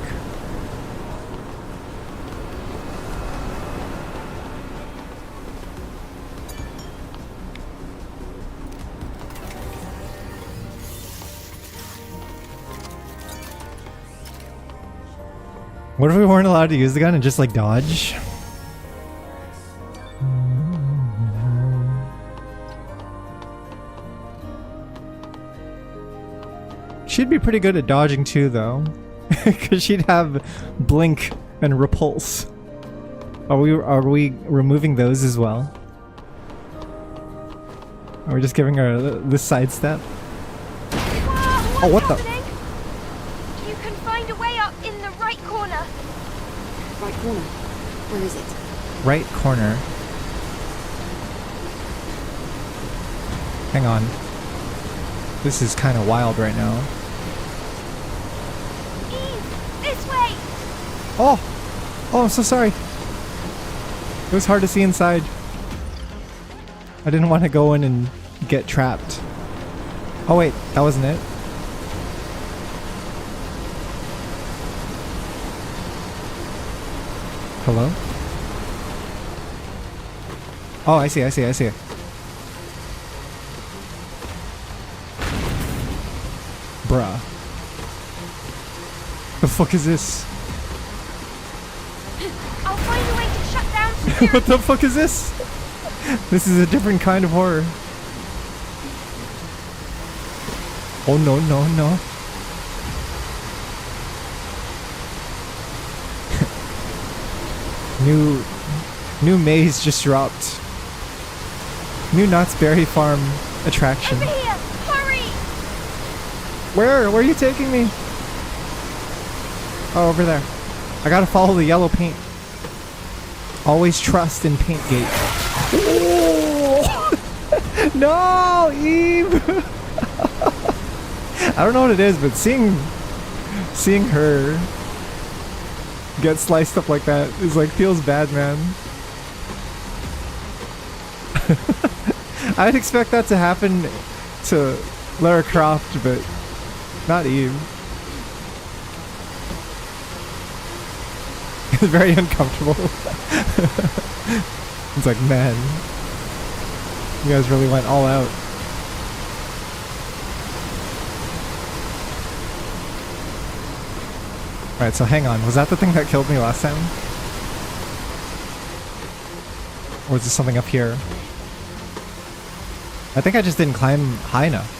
What if we weren't allowed to use the gun and just like dodge? She'd be pretty good at dodging too, though, because she'd have blink and repulse. Are we removing those as well? Are we just giving her the sidestep? Whoa, Oh, what the? happening? You can find a way up in the right corner. Right corner. Where is it? Right corner. Hang on. This is kind of wild right now. Eve, this way. Oh! Oh, I'm so sorry. It was hard to see inside. I didn't want to go in and get trapped. Oh wait, that wasn't it. Hello? Oh, I see. Bruh. The fuck is this? I'll find a way to shut down security. What the fuck is this? This is a different kind of horror. Oh no, no, no. New maze just dropped. New Knott's Berry Farm attraction. Over here, hurry! Where are you taking me? Oh, over there. I gotta follow the yellow paint. Always trust in Paintgate. Oh! No, Eve! I don't know what it is, but seeing her get sliced up like that is like feels bad, man. I'd expect that to happen to Lara Croft, but not Eve. It's very uncomfortable. It's like, man, you guys really went all out. Alright, so hang on. Was that the thing that killed me last time? Or is this something up here? I think I just didn't climb high enough.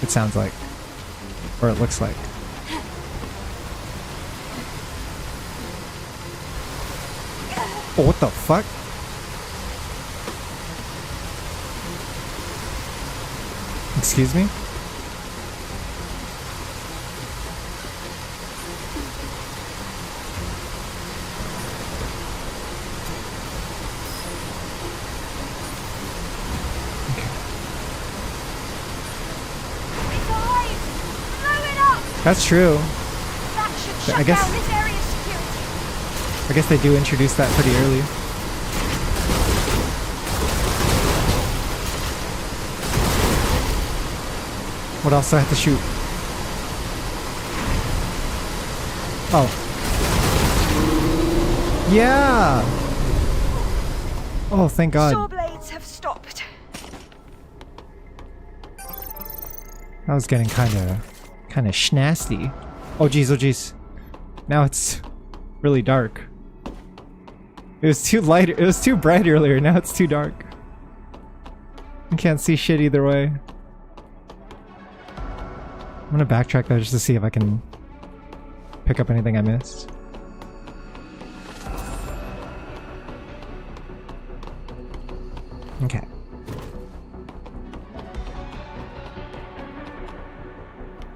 It sounds like. Or it looks like. Oh, what the fuck? Excuse me? It's alive! Blow it up! That's true. That should shut I guess- down this area's security. I guess they do introduce that pretty early. What else do I have to shoot? Oh. Yeah! Oh, thank God. Saw blades have stopped. That was getting kinda schnasty. Oh jeez, oh jeez. Now it's really dark. It was too light, it was too bright earlier, now it's too dark. I can't see shit either way. I'm gonna backtrack though just to see if I can pick up anything I missed. Okay.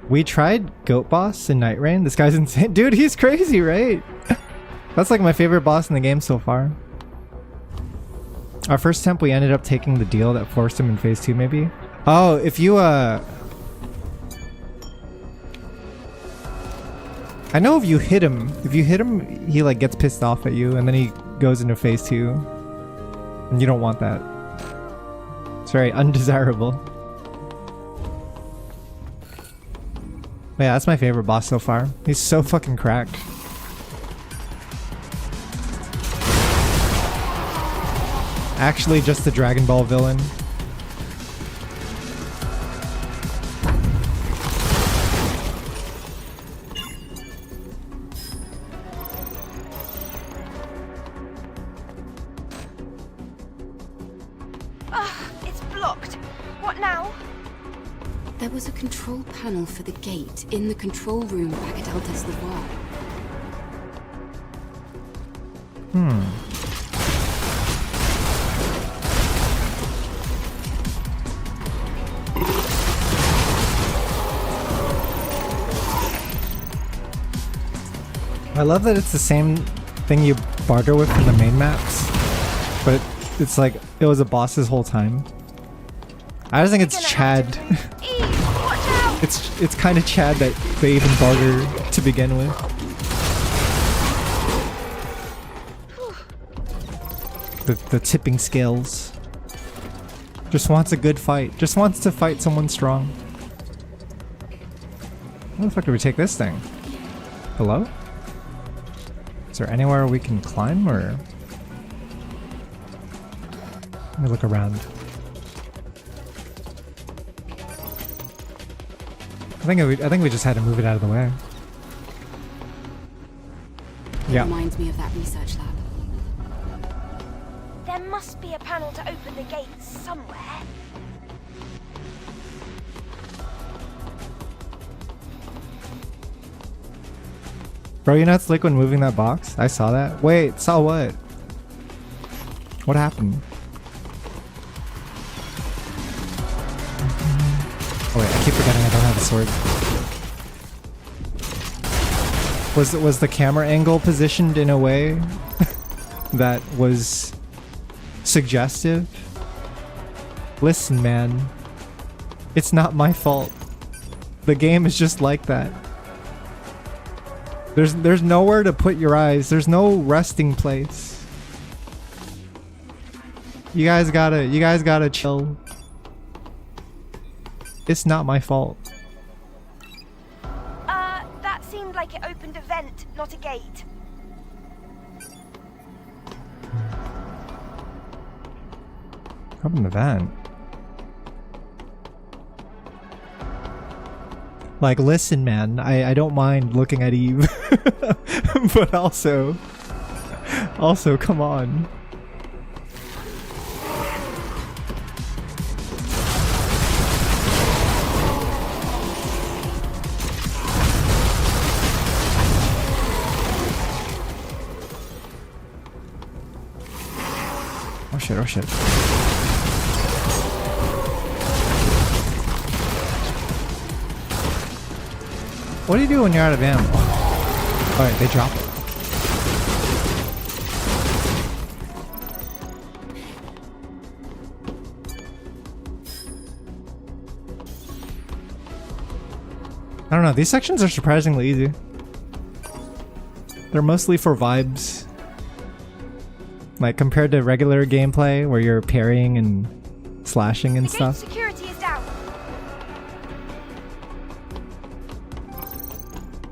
We tried Goat Boss in Night Rain. This guy's insane. Dude, he's crazy, right? That's like my favorite boss in the game so far. Our first attempt, we ended up taking the deal that forced him in phase 2, maybe? Oh, if you, I know if you hit him, he like gets pissed off at you and then he goes into phase 2. And you don't want that. It's very undesirable. But yeah, that's my favorite boss so far. He's so fucking cracked. Actually just the Dragon Ball villain. It's blocked. What now? There was a control panel for the gate in the control room back at Altus Lavoir. I love that it's the same thing you barter with in the main maps, but it's like it was a boss this whole time. I just think it's Chad. Eve, watch out! It's kind of Chad that they even barter to begin with. The tipping scales. Just wants a good fight. Just wants to fight someone strong. Where the fuck do we take this thing? Hello? Is there anywhere we can climb, or? Let me look around. I think we just had to move it out of the way. Yeah. Reminds me of that research lab. There must be a panel to open the gates somewhere. Bro, you know it's like when moving that box? I saw that. Wait, saw what? What happened? Oh wait, I keep forgetting I don't have a sword. Was the camera angle positioned in a way that was suggestive? Listen, man. It's not my fault. The game is just like that. There's nowhere to put your eyes. There's no resting place. You guys gotta chill. It's not my fault. That seemed like it opened a vent, not a gate. Open the vent. Like, listen, man, I don't mind looking at Eve, but also, come on. Oh shit, oh shit. What do you do when you're out of ammo? Alright, they drop it. I don't know, these sections are surprisingly easy. They're mostly for vibes. Like, compared to regular gameplay where you're parrying and slashing and stuff. Security is down.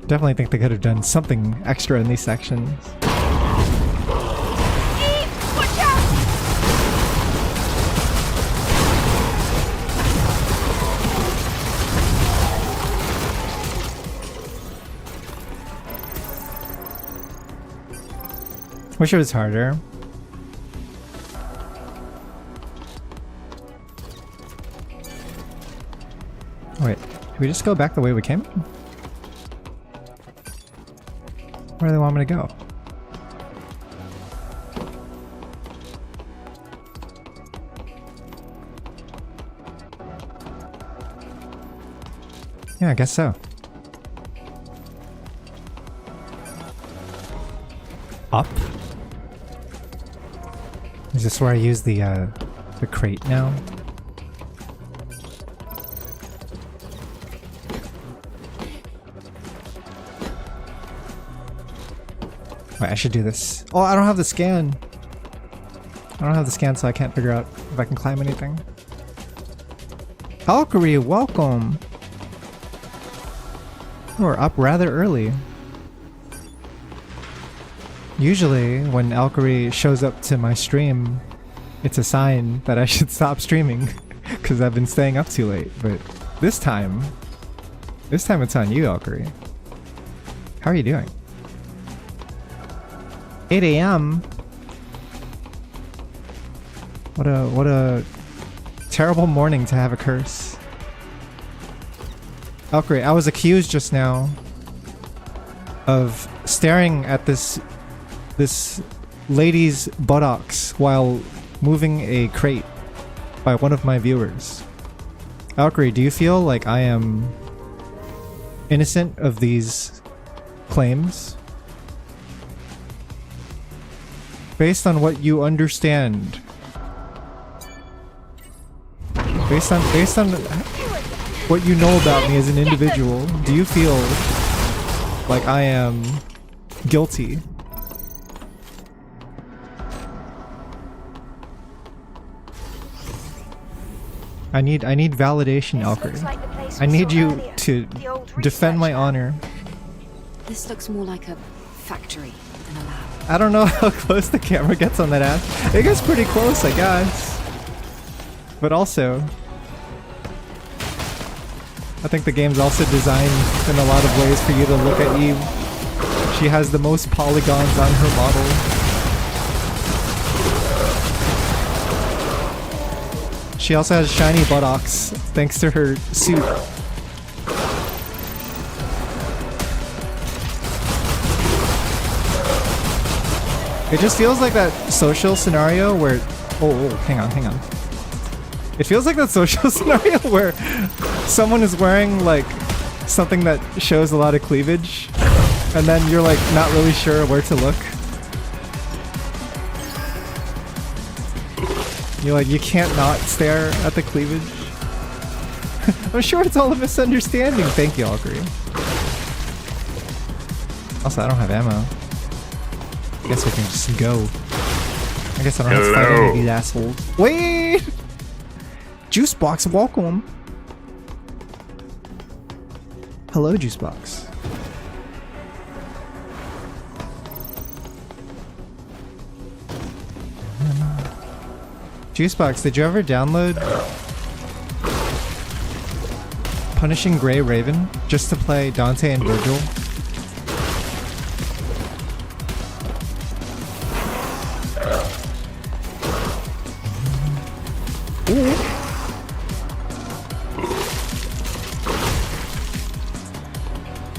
Definitely think they could have done something extra in these sections. Eve, watch out! Wish it was harder. Wait, did we just go back the way we came? Where do they want me to go? Yeah, I guess so. Up? Is this where I use the crate now? Wait, I should do this. Oh, I don't have the scan. I don't have the scan, so I can't figure out if I can climb anything. Valkyrie, welcome! We're up rather early. Usually, when Valkyrie shows up to my stream, it's a sign that I should stop streaming because I've been staying up too late. But this time it's on you, Valkyrie. How are you doing? 8 AM? What a terrible morning to have a curse. Valkyrie, I was accused just now of staring at this lady's buttocks while moving a crate by one of my viewers. Valkyrie, do you feel like I am innocent of these claims? Based on what you understand. Based on what you know about me as an individual, do you feel like I am guilty? I need validation, Valkyrie. I need you to defend my honor. This looks more like a factory than a lab. I don't know how close the camera gets on that ass. It gets pretty close, I guess. But also, I think the game's also designed in a lot of ways for you to look at Eve. She has the most polygons on her model. She also has shiny buttocks, thanks to her suit. It just feels like that social scenario where... Oh, hang on. It feels like that social scenario where someone is wearing like something that shows a lot of cleavage, and then you're like not really sure where to look. You're like, you can't not stare at the cleavage. I'm sure it's all a misunderstanding. Thank you, Valkyrie. Also, I don't have ammo. I guess we can just go. I guess I don't have to fight any of these assholes. Wait! Juicebox, welcome. Hello, Juicebox. Juicebox, did you ever download Punishing Grey Raven just to play Dante and Virgil.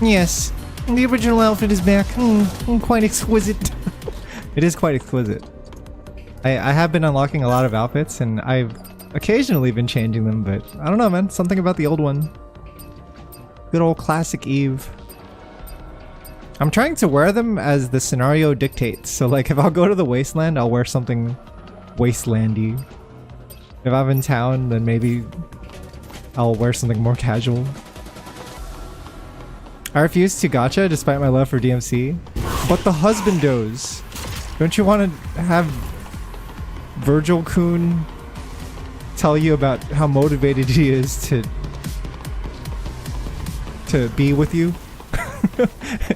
Yes, the original outfit is back. Quite exquisite. It is quite exquisite. I have been unlocking a lot of outfits, and I've occasionally been changing them, but I don't know, man. Something about the old one. Good old classic Eve. I'm trying to wear them as the scenario dictates. So like if I'll go to the wasteland, I'll wear something wastelandy. If I'm in town, then maybe I'll wear something more casual. I refuse to gacha despite my love for DMC. But the husbandos. Don't you want to have Virgil Kun tell you about how motivated he is to be with you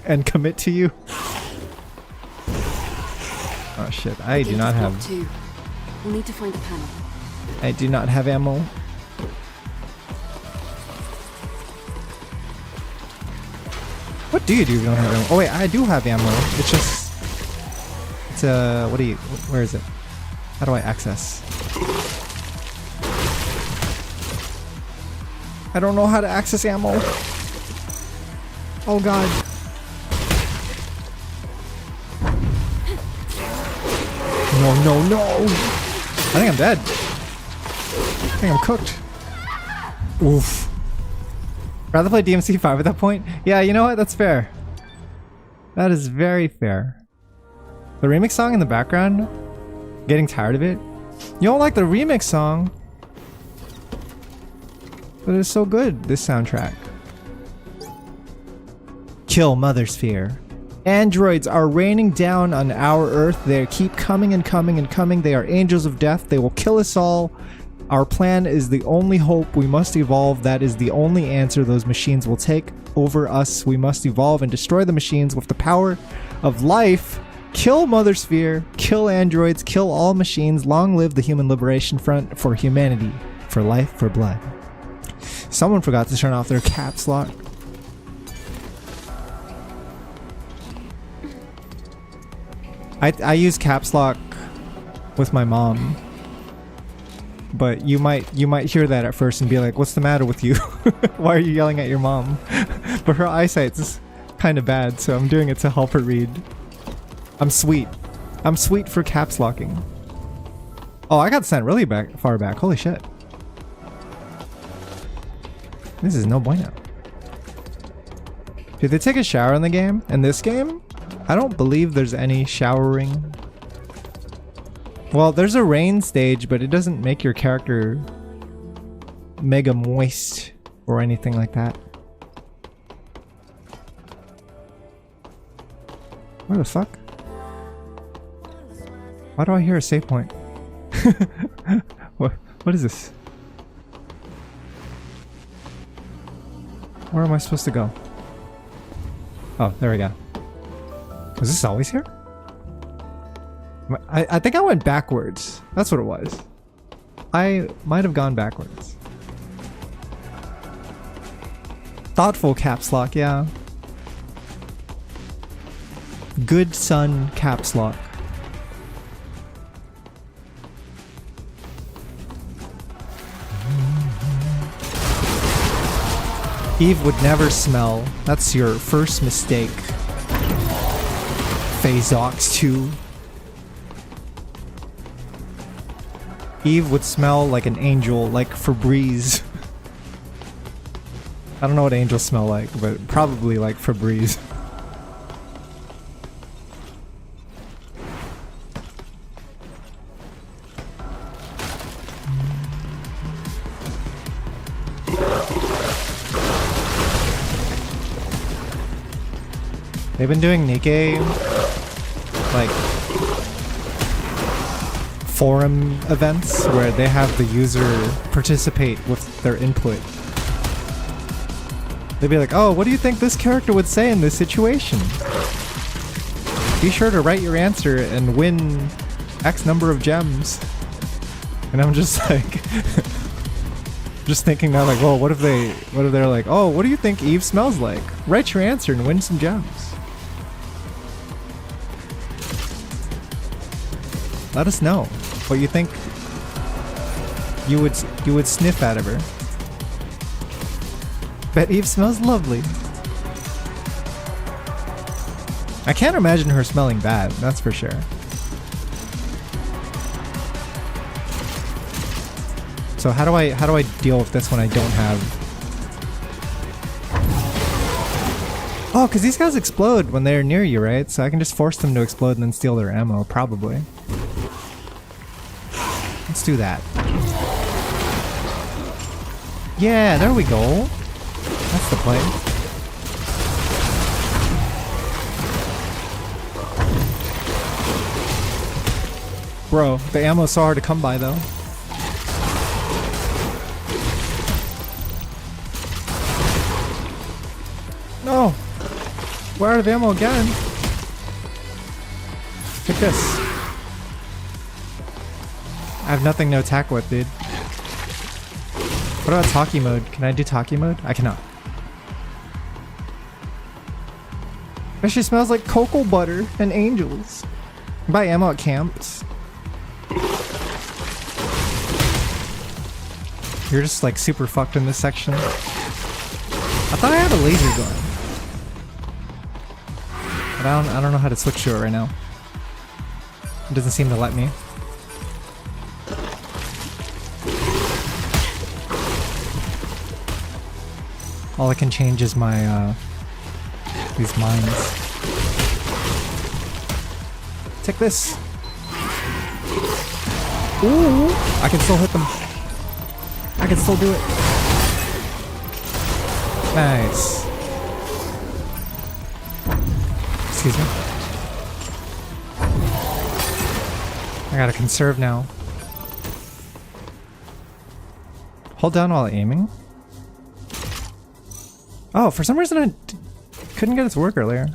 and commit to you? Oh shit, I do not have... We'll need to find a panel. I do not have ammo. What do you do if you don't have ammo? Oh wait, I do have ammo. It's just... It's what do you... Where is it? How do I access? I don't know how to access ammo. Oh god. No, no, no! I think I'm dead. I think I'm cooked. Oof. Rather play DMC5 at that point? Yeah, you know what? That's fair. That is very fair. The remix song in the background? Getting tired of it? You don't like the remix song? But it's so good, this soundtrack. Kill Mother Sphere. Androids are raining down on our Earth. They keep coming and coming and coming. They are angels of death. They will kill us all. Our plan is the only hope. We must evolve. That is the only answer. Those machines will take over us. We must evolve and destroy the machines with the power of life. Kill Mother Sphere. Kill androids. Kill all machines. Long live the Human Liberation Front for humanity. For life, for blood. Someone forgot to turn off their caps lock. I use caps lock with my mom, but you might hear that at first and be like, "What's the matter with you? Why are you yelling at your mom?" But her eyesight's kind of bad, so I'm doing it to help her read. I'm sweet. I'm sweet for caps locking. Oh, I got sent really far back. Holy shit! This is no bueno. Did they take a shower in the game? In this game? I don't believe there's any showering. Well, there's a rain stage, but it doesn't make your character mega moist or anything like that. Where the fuck? Why do I hear a save point? What is this? Where am I supposed to go? Oh, there we go. Was this always here? I think I went backwards. That's what it was. I might have gone backwards. Thoughtful caps lock, yeah. Good son caps lock. Eve would never smell. That's your first mistake. Phasox 2. Eve would smell like an angel, like Febreze. I don't know what angels smell like, but probably like Febreze. They've been doing Nikke, like, forum events where they have the user participate with their input. They'd be like, oh, what do you think this character would say in this situation? Be sure to write your answer and win X number of gems. And I'm just like, Just thinking now, like, well, what if they're like, oh, what do you think Eve smells like? Write your answer and win some gems. Let us know what you think you would sniff out of her. Bet Eve smells lovely. I can't imagine her smelling bad, that's for sure. So how do I deal with this when I don't have... Oh, because these guys explode when they're near you, right? So I can just force them to explode and then steal their ammo, probably. Let's do that. Yeah, there we go. That's the play. Bro, the ammo's so hard to come by though. No! We're out of ammo again. Take this. I have nothing to attack with, dude. What about talkie mode? Can I do talkie mode? I cannot. It actually smells like cocoa butter and angels. Buy ammo at camps. You're just like super fucked in this section. I thought I had a laser gun. But I don't know how to switch to it right now. It doesn't seem to let me. All I can change is my these mines. Take this. Ooh, I can still hit them. I can still do it. Nice. Excuse me. I gotta conserve now. Hold down while aiming. Oh, for some reason I couldn't get it to work earlier.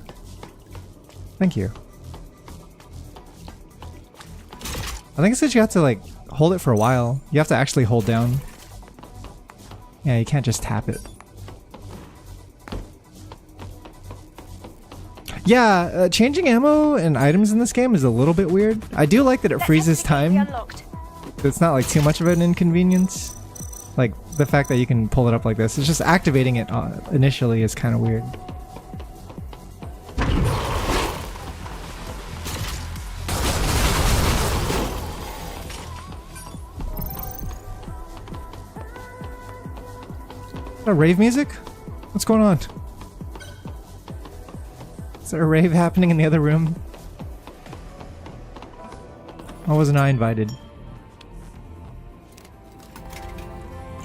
Thank you. I think it's that you have to like hold it for a while. You have to actually hold down. Yeah, you can't just tap it. Yeah, changing ammo and items in this game is a little bit weird. I do like that it freezes time. It's not like too much of an inconvenience. Like the fact that you can pull it up like this. It's just activating it initially is kind of weird. Is that rave music? What's going on? Is there a rave happening in the other room? Why wasn't I invited?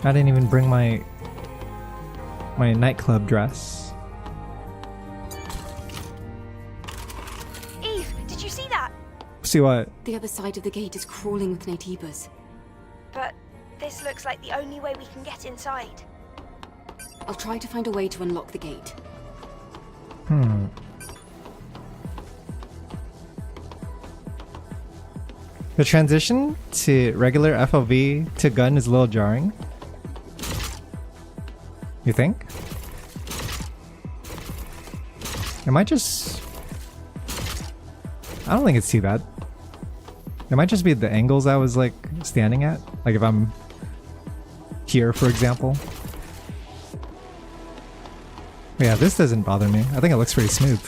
I didn't even bring my nightclub dress. Eve, did you see that? See what? The other side of the gate is crawling with Naytibas. But this looks like the only way we can get inside. I'll try to find a way to unlock the gate. The transition to regular FOV to gun is a little jarring. You think? It might just... I don't think it's too bad. It might just be the angles I was like standing at. Like if I'm here, for example. But yeah, this doesn't bother me. I think it looks pretty smooth.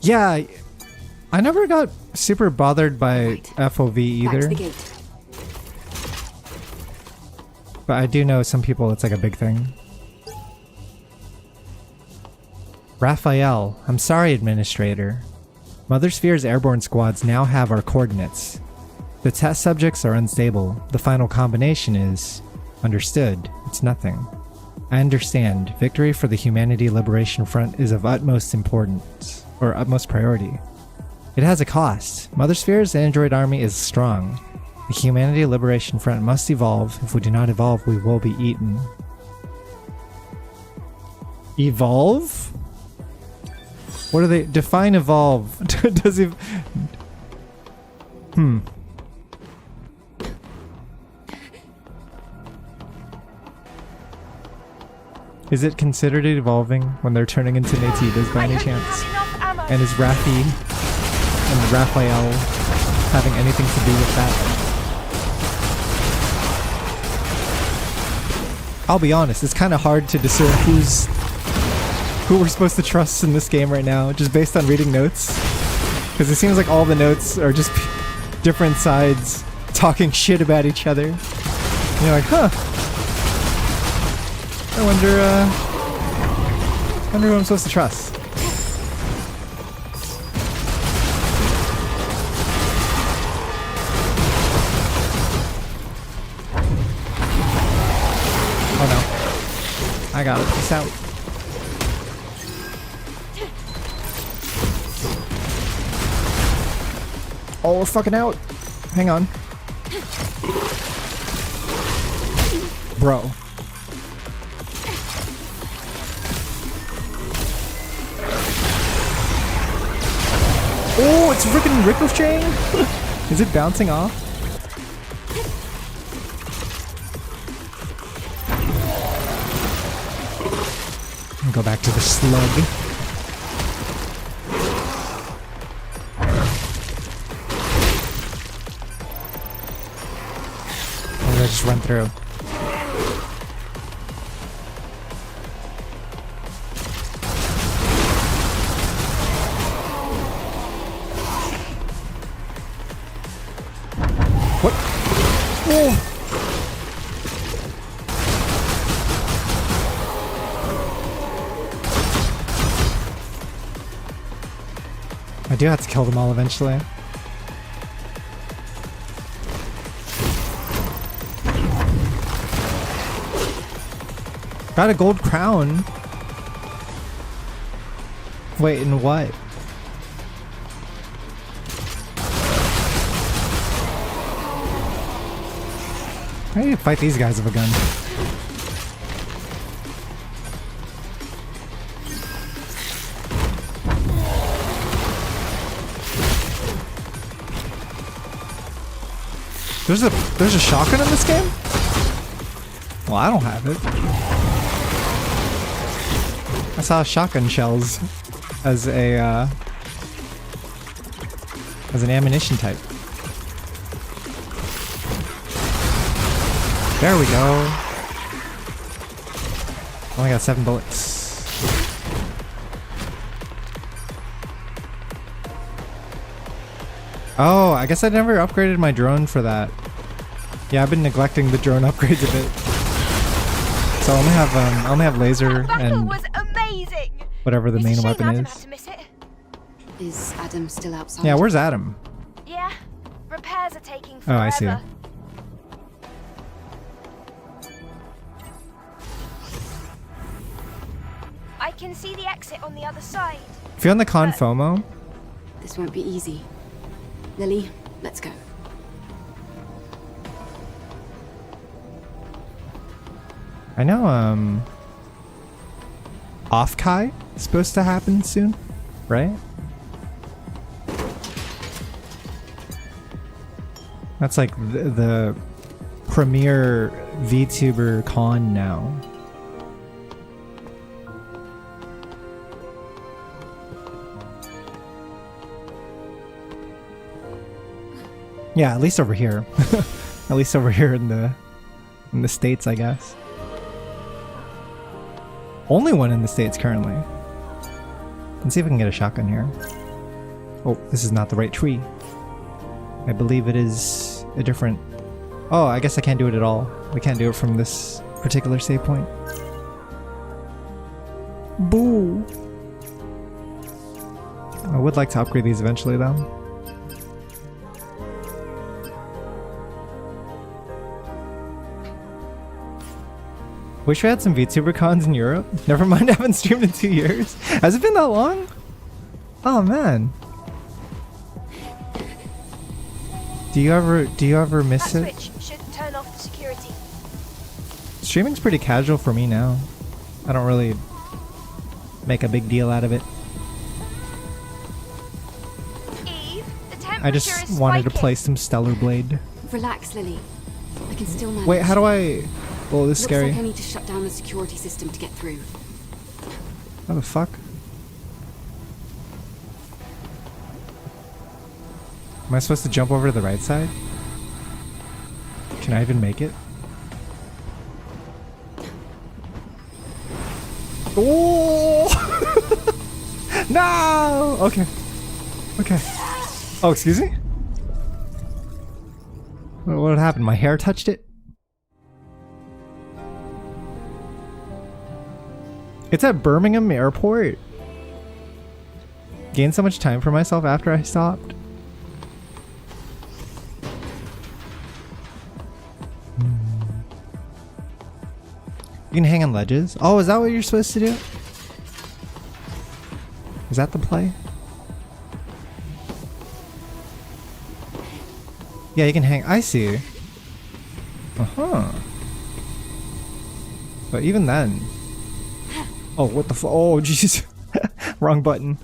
Yeah, I never got super bothered by FOV either. Back to the gate. But I do know some people it's like a big thing. Raphael, I'm sorry, Administrator. Mother Sphere's airborne squads now have our coordinates. The test subjects are unstable. The final combination is... Understood. It's nothing. I understand. Victory for the Humanity Liberation Front is of utmost importance. Or utmost priority. It has a cost. Mother Sphere's android army is strong. The Humanity Liberation Front must evolve. If we do not evolve, we will be eaten. What are they? Define evolve. Does it? Is it considered evolving when they're turning into Natidas by any chance? And is Raffi and Raphael having anything to do with that? I'll be honest, it's kind of hard to discern who we're supposed to trust in this game right now, just based on reading notes. Because it seems like all the notes are just different sides talking shit about each other. And you're like, huh. I wonder who I'm supposed to trust. Oh no. I got it. Peace out. Oh, we're fucking out. Hang on. Bro. Oh, it's freaking ricocheting? Is it bouncing off? I'll go back to the slug. Or just run through. What? Oh. I do have to kill them all eventually. Got a gold crown. Wait, in what? I need to fight these guys with a gun. There's a shotgun in this game? Well, I don't have it. I saw shotgun shells as an ammunition type. There we go. Only got 7 bullets. Oh, I guess I never upgraded my drone for that. Yeah, I've been neglecting the drone upgrades a bit. So I only have laser and whatever the main weapon is. Is Adam still outside? Yeah, where's Adam? Yeah, repairs are taking forever. Oh, I see. I can see the exit on the other side. If you're on the Confomo, This won't be easy. Lily, let's go. I know Off-Kai is supposed to happen soon, right? That's like the premier VTuber con now. Yeah, at least over here. At least over here in the States, I guess. Only one in the States currently. Let's see if I can get a shotgun here. Oh, this is not the right tree. I believe it is a different... Oh, I guess I can't do it at all. We can't do it from this particular save point. Boo! I would like to upgrade these eventually though. Wish we had some VTuber cons in Europe. Never mind, I haven't streamed in 2 years. Has it been that long? Oh man. Do you ever miss it? Switch should turn off the security. Streaming's pretty casual for me now. I don't really make a big deal out of it. I just temperature is wanted to spiking. play some Stellar Blade. Relax, Lily. I can still manage. Wait, how do I... Oh, this is Looks scary. like I need to shut down the security system to get through. How the fuck? Am I supposed to jump over to the right side? Can I even make it? Oh! No! Okay. Okay. Oh, excuse me? What happened? My hair touched it? It's at Birmingham Airport. Gained so much time for myself after I stopped. You can hang on ledges. Oh, is that what you're supposed to do? Is that the play? Yeah, you can hang. I see. Uh-huh. But even then. Oh, what the f- oh, jeez. Wrong button.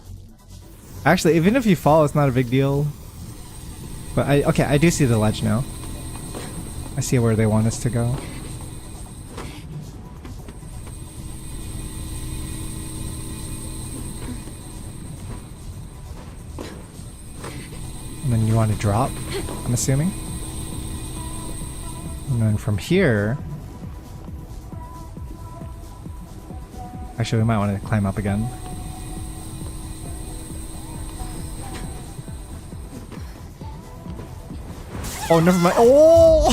Actually, even if you fall, it's not a big deal. But okay, I do see the ledge now. I see where they want us to go. And then you want to drop, I'm assuming. And then from here... Actually, we might want to climb up again. Oh, never mind. Oh!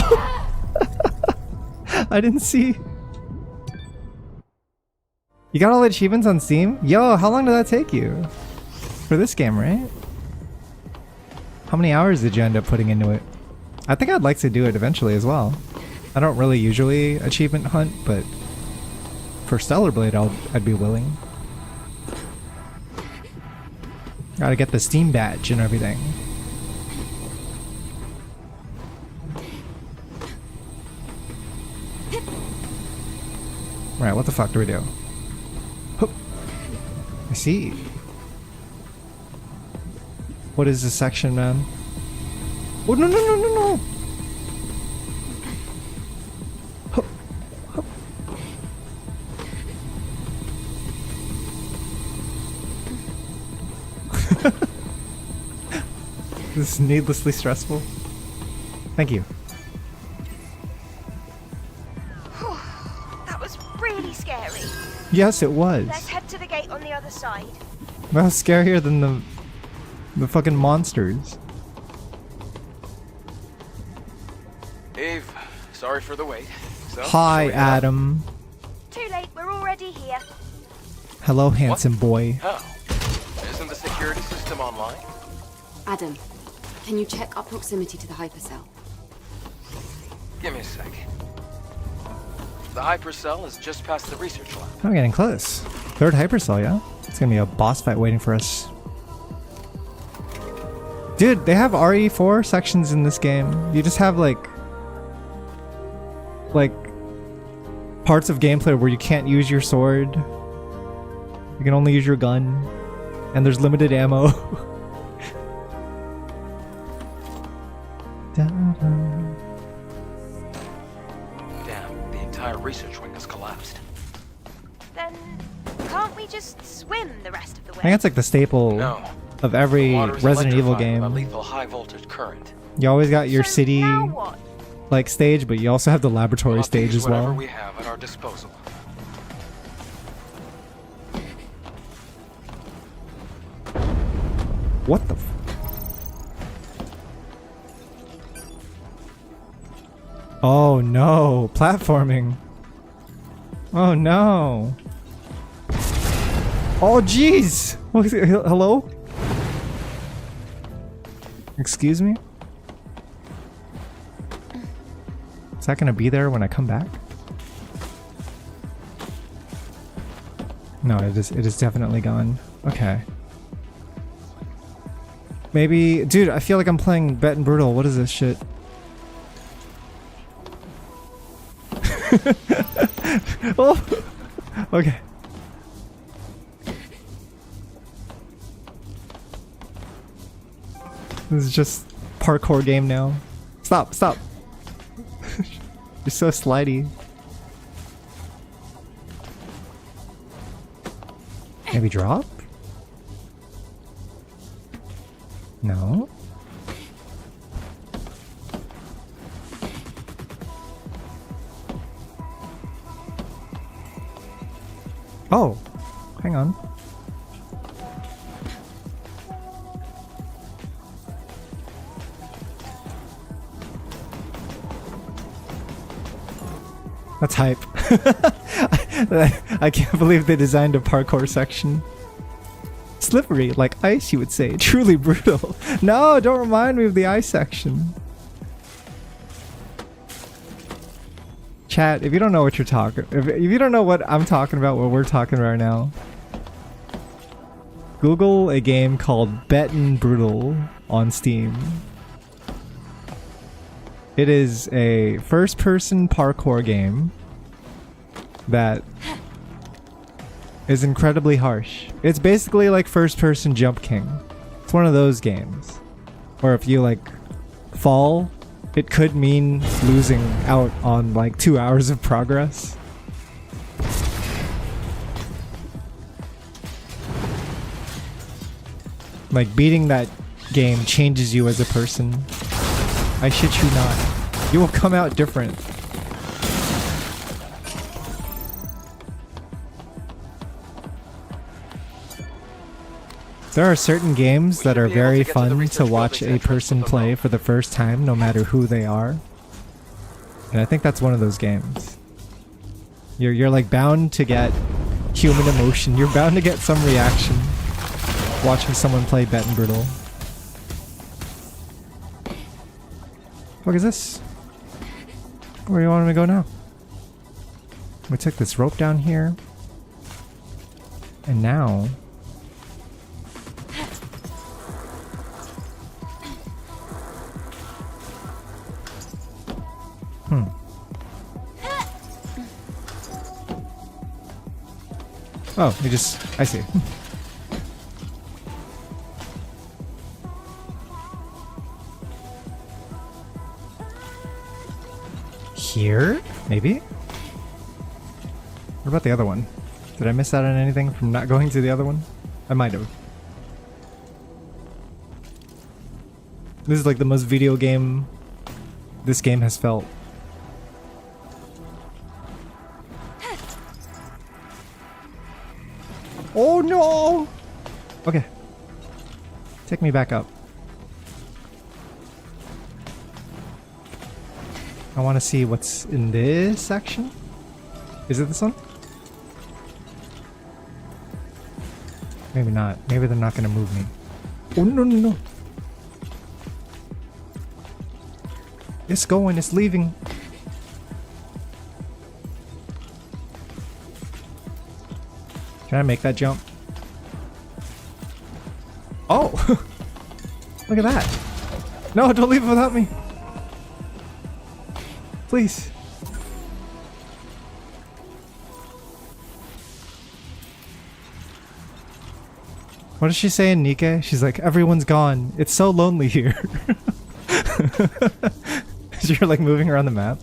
I didn't see. You got all the achievements on Steam? Yo, how long did that take you? For this game, right? How many hours did you end up putting into it? I think I'd like to do it eventually as well. I don't really usually achievement hunt, but for Stellar Blade I'd be willing. Gotta get the Steam badge and everything. Right, what the fuck do we do? Hup. I see. What is this section, man? Oh, no, no, no, no, no! Hup. Hup. This is needlessly stressful. Thank you. That was really scary. Yes, it was. Let's head to the gate on the other side. That was scarier than the fucking monsters. Eve, sorry for the wait. So, Hi, shall we head up? Adam. Too late, we're already here. Hello, handsome boy. Oh, isn't the security system online? Adam, can you check our proximity to the hypercell? Give me a sec. The hypercell is just past the research lab. I'm getting close. Third hypercell, yeah? It's gonna be a boss fight waiting for us. Dude, they have RE4 sections in this game. You just have like parts of gameplay where you can't use your sword. You can only use your gun. And there's limited ammo. Damn, the entire research wing has collapsed. Then can't we just swim the rest of the I way? think it's like the staple No. of every The water is Resident Evil electrified game. with a lethal high voltage current. You always got your So city now what? like stage, but you also have the laboratory We'll have to stage use as whatever well. we have at our disposal. What the f- Oh no, platforming. Oh no. Oh jeez. Hello? Excuse me? Is that gonna be there when I come back? No, it is definitely gone. Okay. Maybe, dude, I feel like I'm playing Bet and Brutal. What is this shit? Oh, okay. This is just parkour game now. Stop, stop. You're so slidey. Maybe drop? No? Oh, hang on. That's hype. I can't believe they designed a parkour section. Slippery, like ice, you would say. Truly brutal. No, don't remind me of the ice section. Chat, if you don't know what you're talking, if you don't know what I'm talking about, what we're talking about right now, Google a game called Bettin' Brutal on Steam. It is a first-person parkour game that is incredibly harsh. It's basically like first-person Jump King. It's one of those games where if you like fall, it could mean losing out on like 2 hours of progress. Like beating that game changes you as a person. I shit you not. You will come out different. There are certain games that are very fun to watch a person play for the first time, no matter who they are. And I think that's one of those games. You're like bound to get human emotion. You're bound to get some reaction watching someone play Bettin' Brutal. What is this? Where do you want me to go now? We took this rope down here. And now... Oh, you just... I see. Here? Maybe? What about the other one? Did I miss out on anything from not going to the other one? I might have. This is like the most video game this game has felt. Oh no! Okay. Take me back up. I want to see what's in this section. Is it this one? Maybe not. Maybe they're not going to move me. Oh no no no! It's going, it's leaving. Can I make that jump? Oh! Look at that! No, don't leave it without me! Please. What does she say in Nikke? She's like, everyone's gone. It's so lonely here. You're like moving around the map.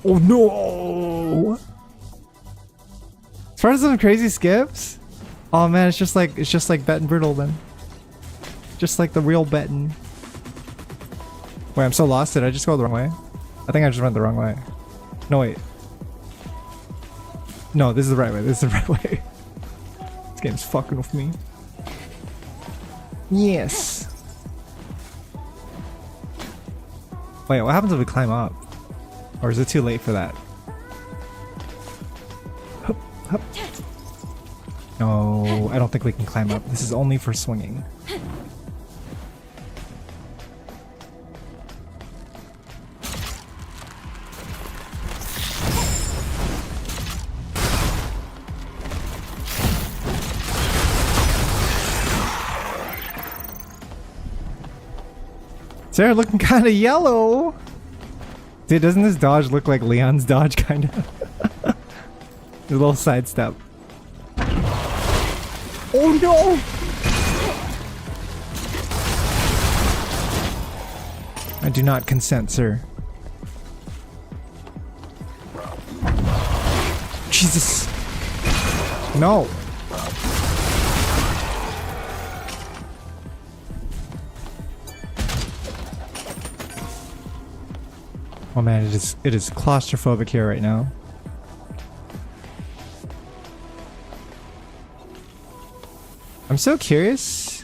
Oh no! As far as some crazy skips? Oh man, it's just like Bettin' Brutal then. Just like the real Bettin'. Wait, I'm so lost. Did I just go the wrong way? I think I just went the wrong way. No wait. No, this is the right way. This is the right way. This game's fucking with me. Yes. Wait, what happens if we climb up? Or is it too late for that? Hup, hup. No, I don't think we can climb up. This is only for swinging. Sarah looking kind of yellow. Dude, doesn't this dodge look like Leon's dodge, kind of? A little sidestep. Oh no! I do not consent, sir. Jesus. No. Oh man, it is claustrophobic here right now. I'm so curious,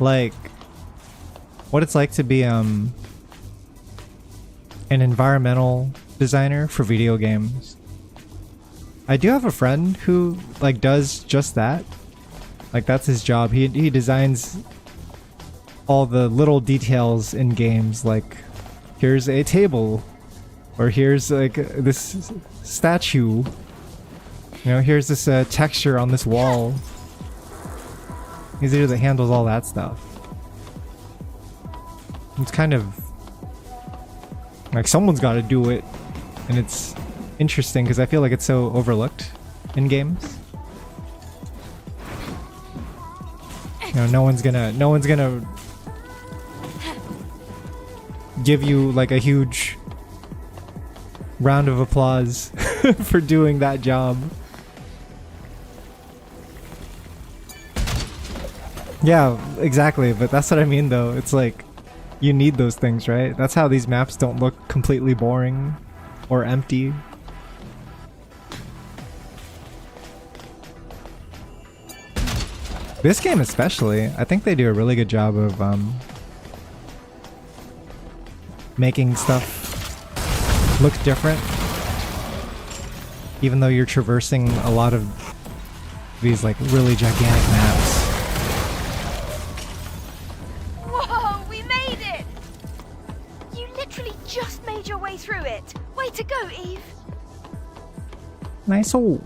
like, what it's like to be an environmental designer for video games. I do have a friend who like does just that. Like that's his job. He designs all the little details in games, like here's a table, or here's like this statue. You know, here's this texture on this wall. He's the dude that handles all that stuff. It's kind of like someone's got to do it, and it's interesting because I feel like it's so overlooked in games. You know, no one's gonna give you like a huge round of applause for doing that job. Yeah, exactly, but that's what I mean though. It's like you need those things, right? That's how these maps don't look completely boring or empty. This game especially, I think they do a really good job of making stuff look different, even though you're traversing a lot of these like really gigantic maps. Whoa, we made it! You literally just made your way through it. Way to go, Eve. Nice. Oh.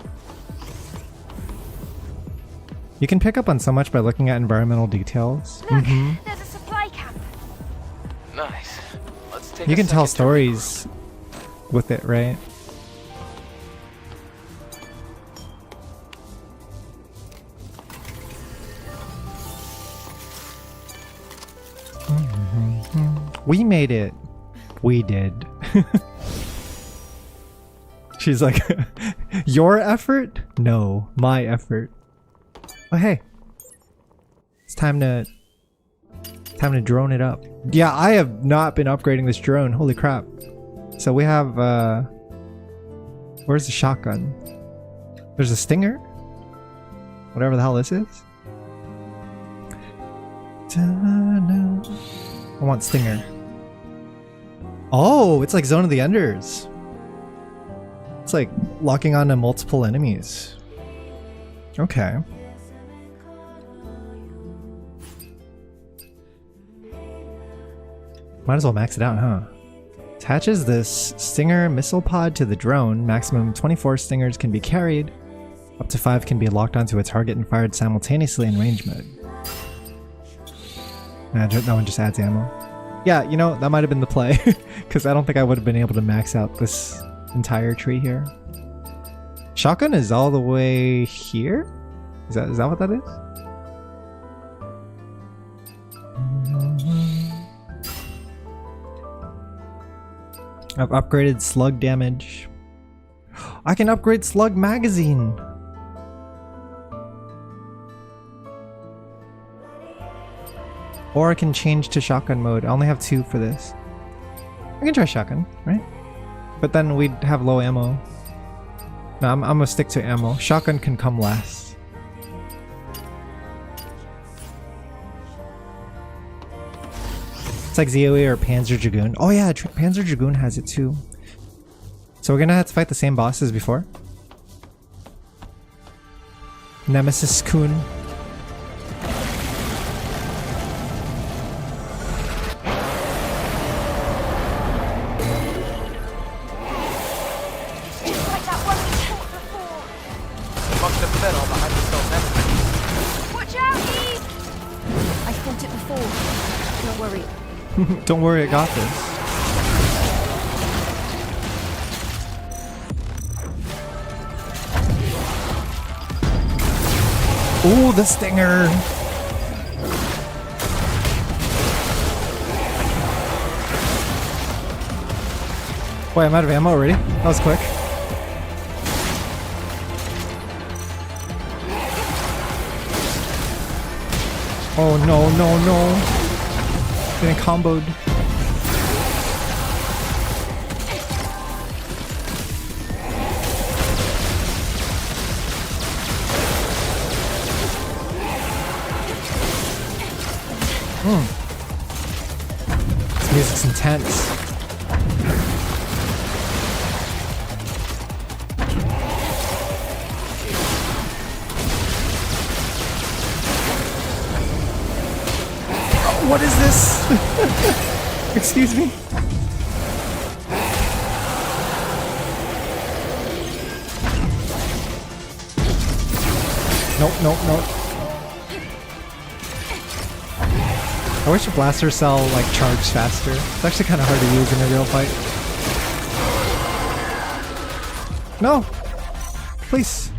You can pick up on so much by looking at environmental details. Look, there's a supply camp. Nice. Let's take You a can tell second to regroup. stories with it, right? We made it. We did. She's like, your effort? No, my effort. Oh hey, it's time to drone it up. Yeah, I have not been upgrading this drone. Holy crap! So we have where's the shotgun? There's a Stinger. Whatever the hell this is. I want Stinger. Oh, it's like Zone of the Enders. It's like locking onto multiple enemies. Okay. Might as well max it out, huh? Attaches this Stinger missile pod to the drone. Maximum 24 Stingers can be carried. Up to 5 can be locked onto a target and fired simultaneously in range mode. Nah, that one just adds ammo. Yeah, you know, that might have been the play. Because I don't think I would have been able to max out this entire tree here. Shotgun is all the way here? Is that what that is? I've upgraded slug damage. I can upgrade slug magazine. Or I can change to shotgun mode. I only have 2 for this. I can try shotgun, right? But then we'd have low ammo. No, I'm gonna stick to ammo. Shotgun can come last. It's like ZOE or Panzer Dragoon. Oh yeah, Panzer Dragoon has it too. So we're gonna have to fight the same boss as before. Nemesis Kun. Just like that one we fought before. Must have been all behind the cell. Watch out, Eve! I fought it before. Don't worry. Don't worry, I got this. Ooh, the stinger. Wait, I'm out of ammo already? That was quick. Oh no, no, no. Getting comboed. This music's intense. What is this? Excuse me? Nope, nope, nope. I wish a blaster cell like charged faster. It's actually kind of hard to use in a real fight. No! Please.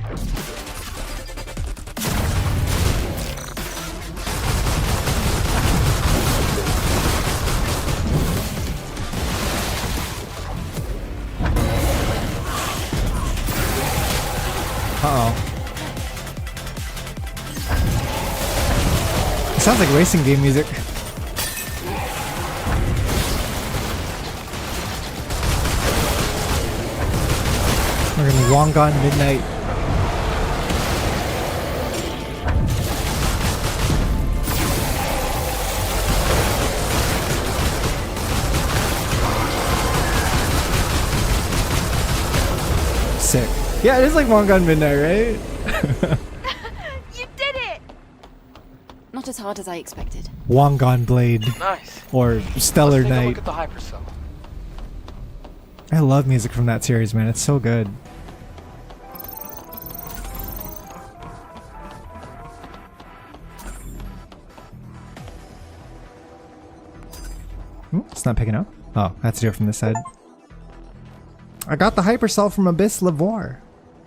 Uh-oh. It sounds like racing game music. We're gonna be Wongon Midnight. Sick. Yeah, it is like Wongon Midnight, right? You did it! Not as hard as I expected. Wongon Blade. Nice. Or Stellar Let's take a Knight. look at the hypercell. I love music from that series, man. It's so good. It's not picking up. Oh, that's here from this side. I got the hypercell from Abyss Lavore.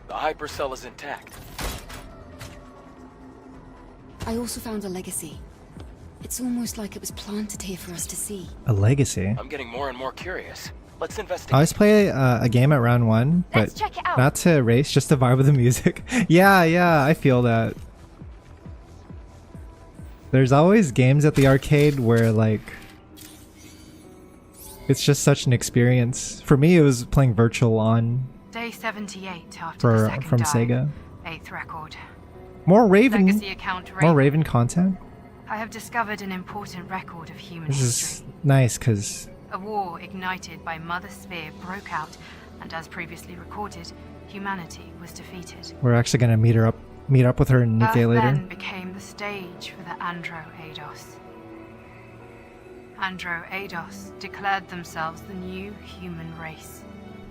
The hypercell is intact. I also found a legacy. It's almost like it was planted here for us to see. A legacy. I'm getting more and more curious. Let's I investigate. always play a game at round 1, Let's but check it out. not to race, just to vibe with the music. Yeah, I feel that. There's always games at the arcade where like it's just such an experience. For me, it was playing Virtual On Day 78 after the second from dive. Sega. 8th record. More Raven, Legacy account more Raven content. I have discovered an important record of human This history. is nice because A war ignited by Mother Sphere broke out, and as previously recorded, humanity was defeated. we're actually gonna meet up with her in Nikkei Earth later. then became the stage for the Andro Eidos. Andro Eidos declared themselves the new human race.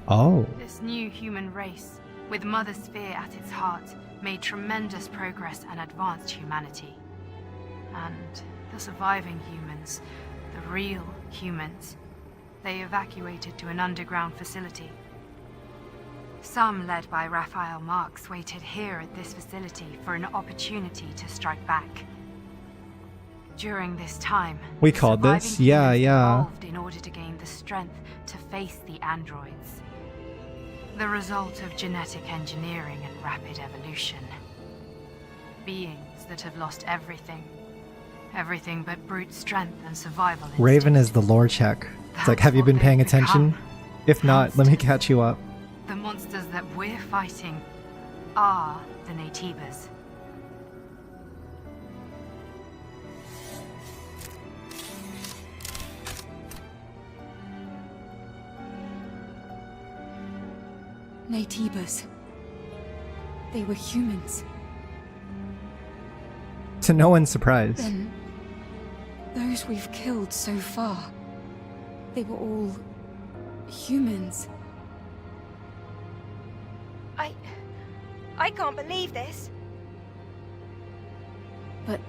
Oh, This new human race, with Mother Sphere at its heart, made tremendous progress and advanced humanity. And the surviving humans, the real humans, they evacuated to an underground facility. Some, led by Raphael Marx, waited here at this facility for an opportunity to strike back. During this time, we called this. surviving Yeah, humans yeah. evolved in order to gain the strength to face the androids. The result of genetic engineering and rapid evolution. Beings that have lost everything. Everything but brute strength and survival instinct. Raven is the lore check. It's like, have you been paying attention? If not, let me catch you up. The monsters that we're fighting are the Naytibas. Naytibas. They were humans. To no one's surprise. Then, those we've killed so far, they were all humans. I can't believe this. But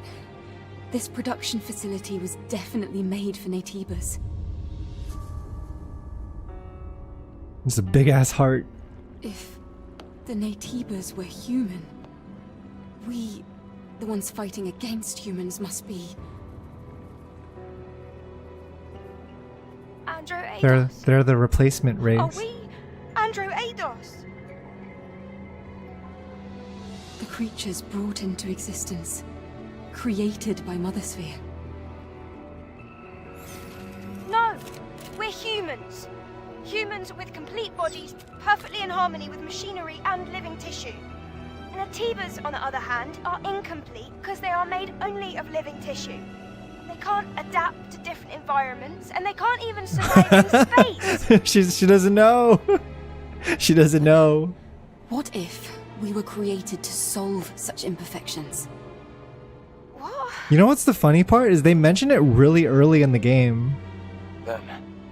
this production facility was definitely made for Naytibas. It's a big ass heart. If the Naytibas were human, we The ones fighting against humans must be... Andro Eidos. They're the replacement race. Are we Andro Eidos? The creatures brought into existence. Created by Mother Sphere. No! We're humans. Humans with complete bodies, perfectly in harmony with machinery and living tissue. Natibas, on the other hand, are incomplete because they are made only of living tissue. They can't adapt to different environments, and they can't even survive in space. She doesn't know. She doesn't know. What if we were created to solve such imperfections? What? You know what's the funny part is they mention it really early in the game. Then,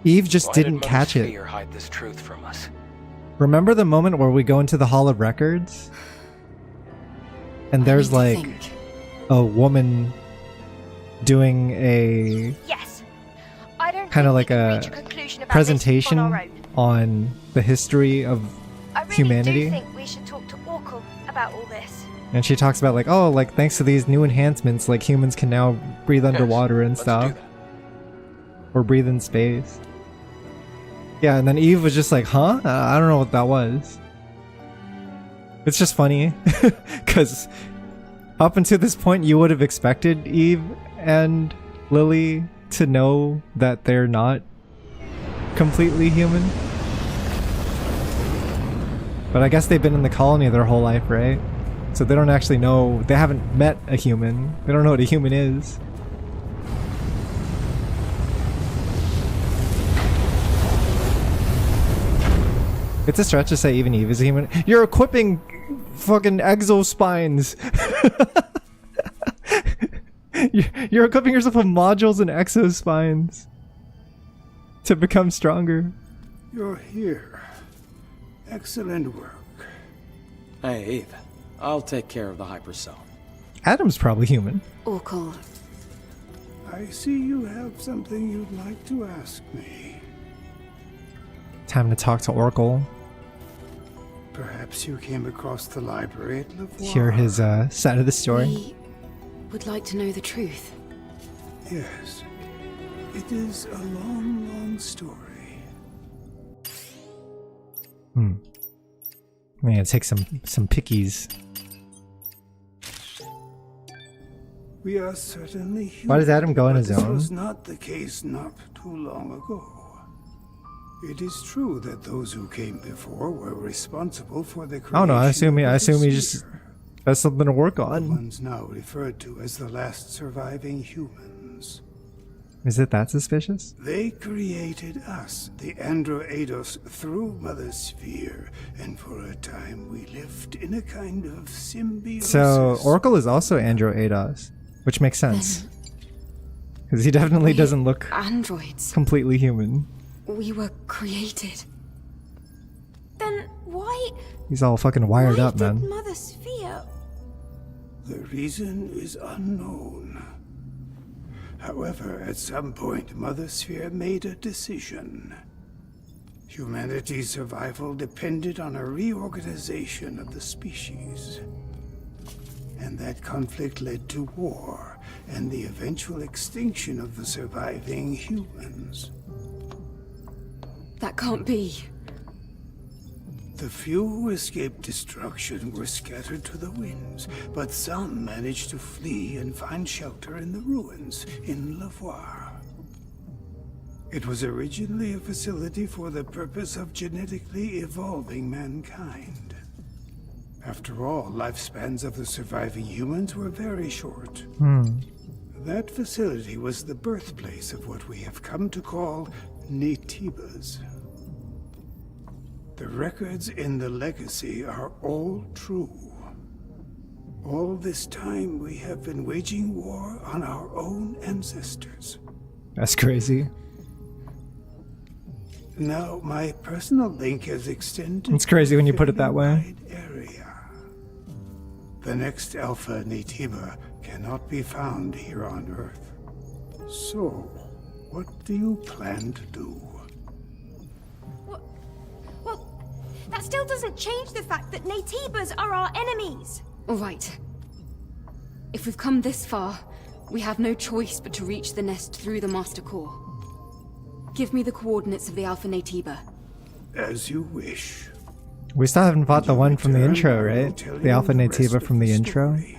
Eve just why didn't did catch Mother it. Sphere hide this truth from us? Remember the moment where we go into the Hall of Records? And there's like a woman doing a Yes. I don't kind of think like we can a reach conclusion about presentation this on our own. on the history of I really humanity. do think we should talk to Orkul about all this. And she talks about like, oh, like thanks to these new enhancements, like humans can now breathe underwater and Let's stuff. do that. Or breathe in space. Yeah, and then Eve was just like, huh? I don't know what that was. It's just funny. Because up until this point, you would have expected Eve and Lily to know that they're not completely human. But I guess they've been in the colony their whole life, right? So they don't actually know, they haven't met a human. They don't know what a human is. It's a stretch to say even Eve is a human. You're equipping fucking exospines. You're equipping yourself with modules and exospines to become stronger. You're here. Excellent work. Hey, Eve. I'll take care of the hypersome. Adam's probably human. Orkul. I see you have something you'd like to ask me. Time to talk to Orkul. Perhaps you came across the library at Lavoir. Hear his side of the story. We would like to know the truth. Yes. It is a long, long story. I'm gonna take some pickies. We are certainly human. Why does Adam go on his This own? was not the case not too long ago. It is true that those who came before were responsible for the creation I don't know. I assume he of the just sphere. has something to work The on. ones now referred to as the last surviving humans. Is it that suspicious? They created us, the Andro Eidos, through Mother Sphere, and for a time we lived in a kind of symbiosis. So Orkul is also Andro Eidos, which makes sense because he definitely doesn't look Androids. completely human. We were created. Then why... He's all fucking wired why up, did man. Mother Sphere... The reason is unknown. However, at some point, Mother Sphere made a decision. Humanity's survival depended on a reorganization of the species. And that conflict led to war, and the eventual extinction of the surviving humans. That can't be. The few who escaped destruction were scattered to the winds, but some managed to flee and find shelter in the ruins in Lavoir. It was originally a facility for the purpose of genetically evolving mankind. After all, lifespans of the surviving humans were very short. That facility was the birthplace of what we have come to call Natibas. The records in the legacy are all true. All this time we have been waging war on our own ancestors. That's crazy. Now, my personal link has extended. It's crazy when you to a put it that way. wide area. The next Alpha Natiba cannot be found here on Earth. So, what do you plan to do? Well, that still doesn't change the fact that Natibas are our enemies. Right. If we've come this far, we have no choice but to reach the nest through the Master Core. Give me the coordinates of the Alpha Naytiba. As you wish. We still haven't fought the one from the intro, right? Tell The you Alpha the rest Naytiba of from the the intro. story.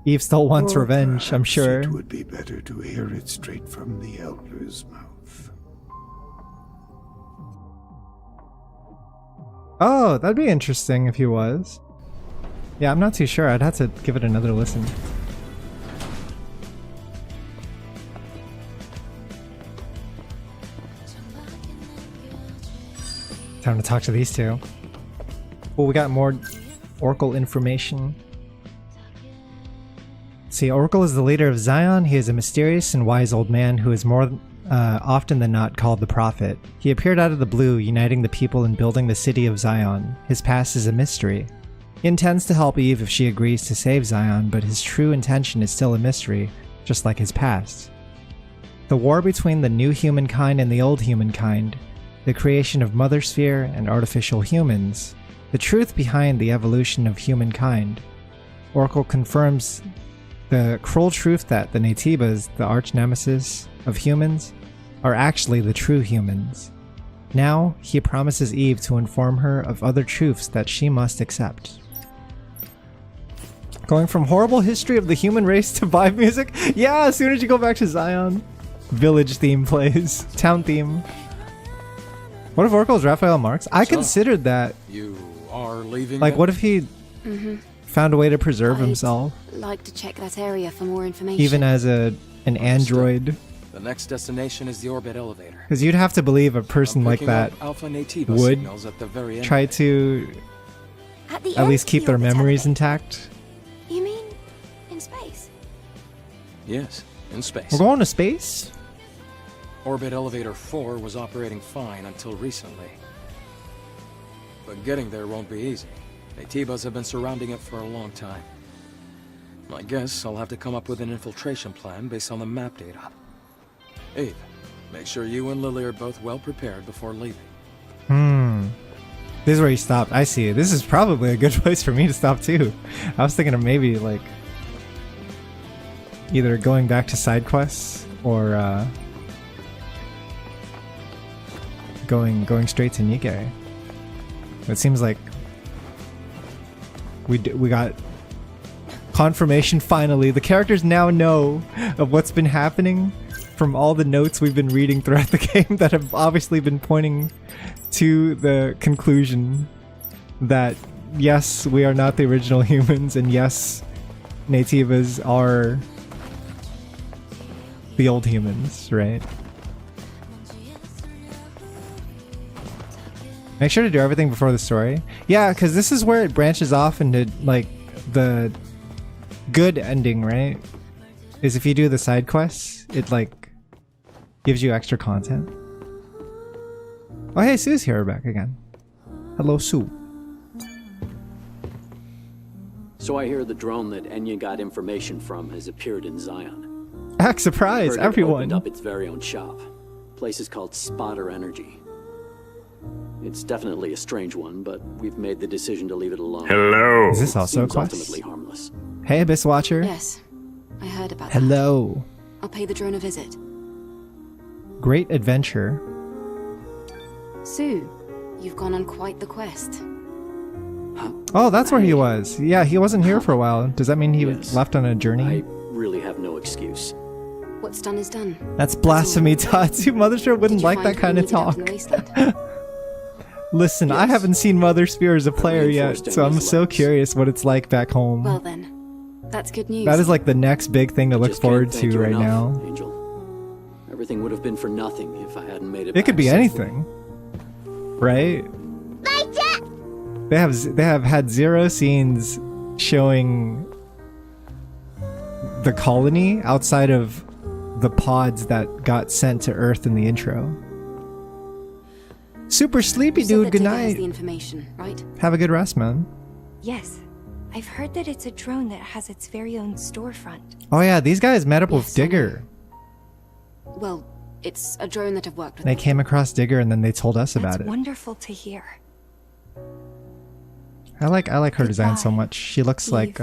Eve still wants Or revenge, I'm perhaps sure. It would be better to hear it straight from the Elder's mouth. Oh, that'd be interesting if he was. Yeah, I'm not too sure. I'd have to give it another listen. Time to talk to these two. Well, we got more Oracle information. See, Oracle is the leader of Zion. He is a mysterious and wise old man who is more often than not called the Prophet. He appeared out of the blue, uniting the people and building the city of Zion. His past is a mystery. He intends to help Eve if she agrees to save Zion, but his true intention is still a mystery, just like his past. The war between the new humankind and the old humankind, the creation of Mother Sphere and artificial humans, the truth behind the evolution of humankind. Oracle confirms the cruel truth that the Naytibas, the arch nemesis of humans, are actually the true humans. Now, he promises Eve to inform her of other truths that she must accept. Going from horrible history of the human race to vibe music? Yeah, as soon as you go back to Zion. Village theme plays. Town theme. What if Oracle's Raphael Marx? I considered that. You are leaving? Like, what if he found a way to preserve I'd himself? Like to check that area for more information. Even as an android? The next destination is the orbit elevator. Because you'd have to believe a person like Picking that up Alpha Naytiba would signals at the very end. try to at least keep their memories intact. You mean in space? Yes, in space. We're going to space? Orbit Elevator 4 was operating fine until recently. But getting there won't be easy. Naytibas have been surrounding it for a long time. I guess I'll have to come up with an infiltration plan based on the map data. Eve, make sure you and Lily are both well prepared before leaving. This is where you stopped. I see. This is probably a good place for me to stop too. I was thinking of maybe like either going back to side quests or going straight to Nikke. It seems like we got confirmation finally. The characters now know of what's been happening from all the notes we've been reading throughout the game that have obviously been pointing to the conclusion that yes, we are not the original humans, and yes, Naytibas are the old humans, right? Make sure to do everything before the story. Yeah, because this is where it branches off into like the good ending, right? Is if you do the side quests, it like gives you extra content. Oh hey, Sue's here back again. Hello, Sue. So I hear the drone that Enya got information from has appeared in Zion. Act surprise, Heard it everyone. opened up its very own shop. Place is called Spotter Energy. It's definitely a strange one, but we've made the decision to leave it alone. Hello. Is this It also a seems quest? ultimately harmless. Hey, Abyss Watcher. Yes, I heard about Hello. that. I'll pay the drone a visit. Great adventure. Sue, you've gone on quite the quest. Oh, that's where he was. Yeah, he wasn't here for a while. Does that mean he left on a journey? I really have no excuse. What's done is done. That's blasphemy, Tatsu. Mothership wouldn't like that kind of talk. Listen, I haven't seen Mother Sphere as a player yet, so I'm so curious what it's like back home. Well then, that's good news. That is like the next big thing to look Just can't forward thank to you right enough, now. Angel. Everything would have been for nothing if I hadn't made it. It could back be safely. anything, right? They have had 0 scenes showing the colony outside of the pods that got sent to Earth in the intro. Super sleepy, You said dude. that Good Digger has night. the information, right? Have a good rest, man. Yes. I've heard that it's a drone that has its very own storefront. Oh yeah, these guys met up with Digger. Well, it's a drone that I've worked with. They came across Digger and then they told us about That's it. wonderful to hear. I like her design so much. She looks like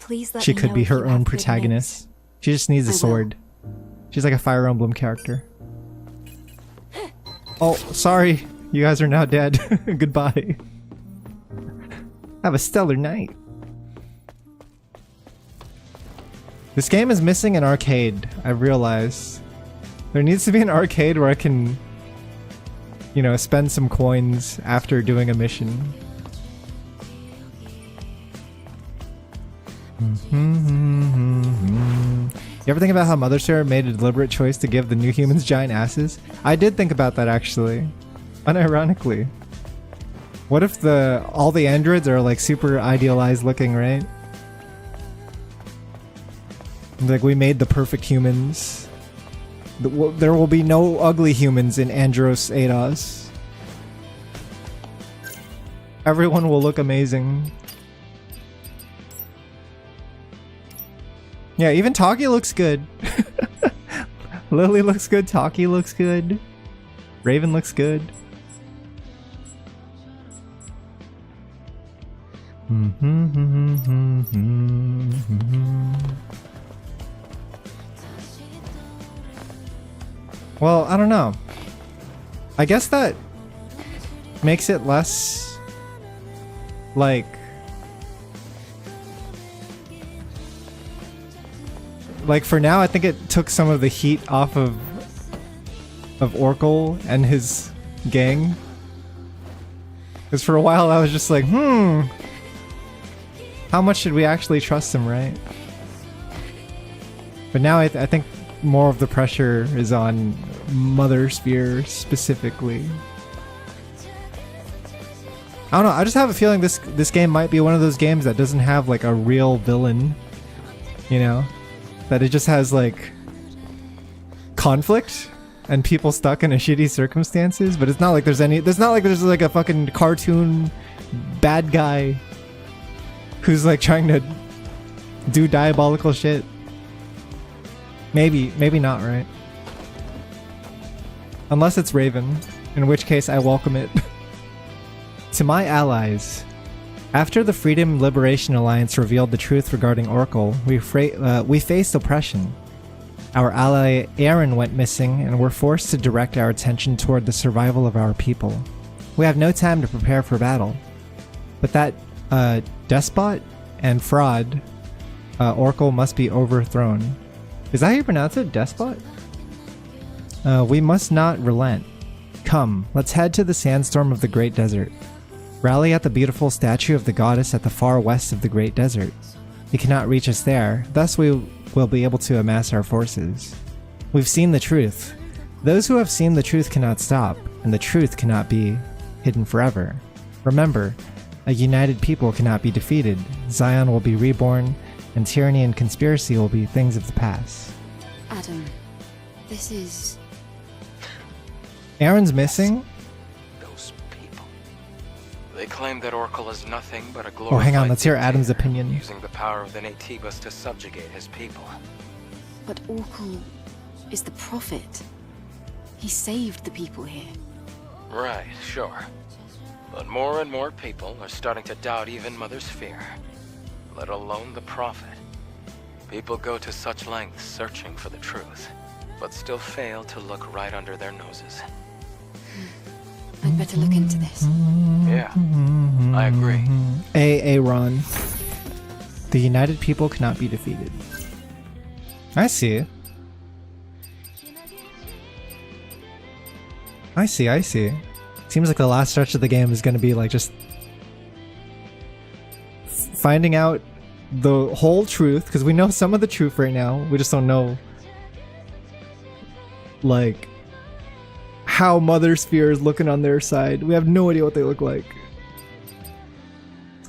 Please let she me could know be if you her own have good protagonist. She just needs a I will. sword. She's like a Fire Emblem character. Oh, sorry. You guys are now dead. Goodbye. Have a stellar night. This game is missing an arcade, I realized. There needs to be an arcade where I can, you know, spend some coins after doing a mission. You ever think about how Mother Sphere made a deliberate choice to give the new humans giant asses? I did think about that actually. Unironically. What if all the androids are like super idealized looking, right? Like we made the perfect humans. There will be no ugly humans in Andros Eidos. Everyone will look amazing. Yeah, even Taki looks good. Lily looks good, Taki looks good. Raven looks good. Well, I don't know. I guess that makes it less like for now I think it took some of the heat off of Oracle and his gang. Because for a while I was just like, how much should we actually trust him, right? But now I think more of the pressure is on Mother Sphere specifically. I don't know, I just have a feeling this game might be one of those games that doesn't have like a real villain, you know? That it just has like conflict and people stuck in a shitty circumstances, but it's not like there's like a fucking cartoon bad guy who's like trying to do diabolical shit. Maybe not, right? Unless it's Raven, in which case I welcome it. To my allies, after the Freedom Liberation Alliance revealed the truth regarding Oracle, we faced oppression. Our ally Aaron went missing and were forced to direct our attention toward the survival of our people. We have no time to prepare for battle. But that despot and fraud, Oracle must be overthrown. Is that how you pronounce it? Despot? We must not relent. Come, let's head to the sandstorm of the Great Desert. Rally at the beautiful statue of the goddess at the far west of the Great Desert. He cannot reach us there, thus we will be able to amass our forces. We've seen the truth. Those who have seen the truth cannot stop, and the truth cannot be hidden forever. Remember, a united people cannot be defeated. Zion will be reborn, and tyranny and conspiracy will be things of the past. Adam, this is... Aaron's missing? Those people. They claim that Oracle is nothing but a glorified... Oh, hang on, let's hear Adam's opinion. Using the power of the Naytibas to subjugate his people. But Oracle is the prophet. He saved the people here. Right, sure. But more and more people are starting to doubt even Mother Sphere, let alone the prophet. People go to such lengths searching for the truth, but still fail to look right under their noses. I'd better look into this. Yeah, I agree. Aaron. The united people cannot be defeated. I see. I see. Seems like the last stretch of the game is going to be like just finding out the whole truth, because we know some of the truth right now. We just don't know like how Mother Sphere is looking on their side. We have no idea what they look like.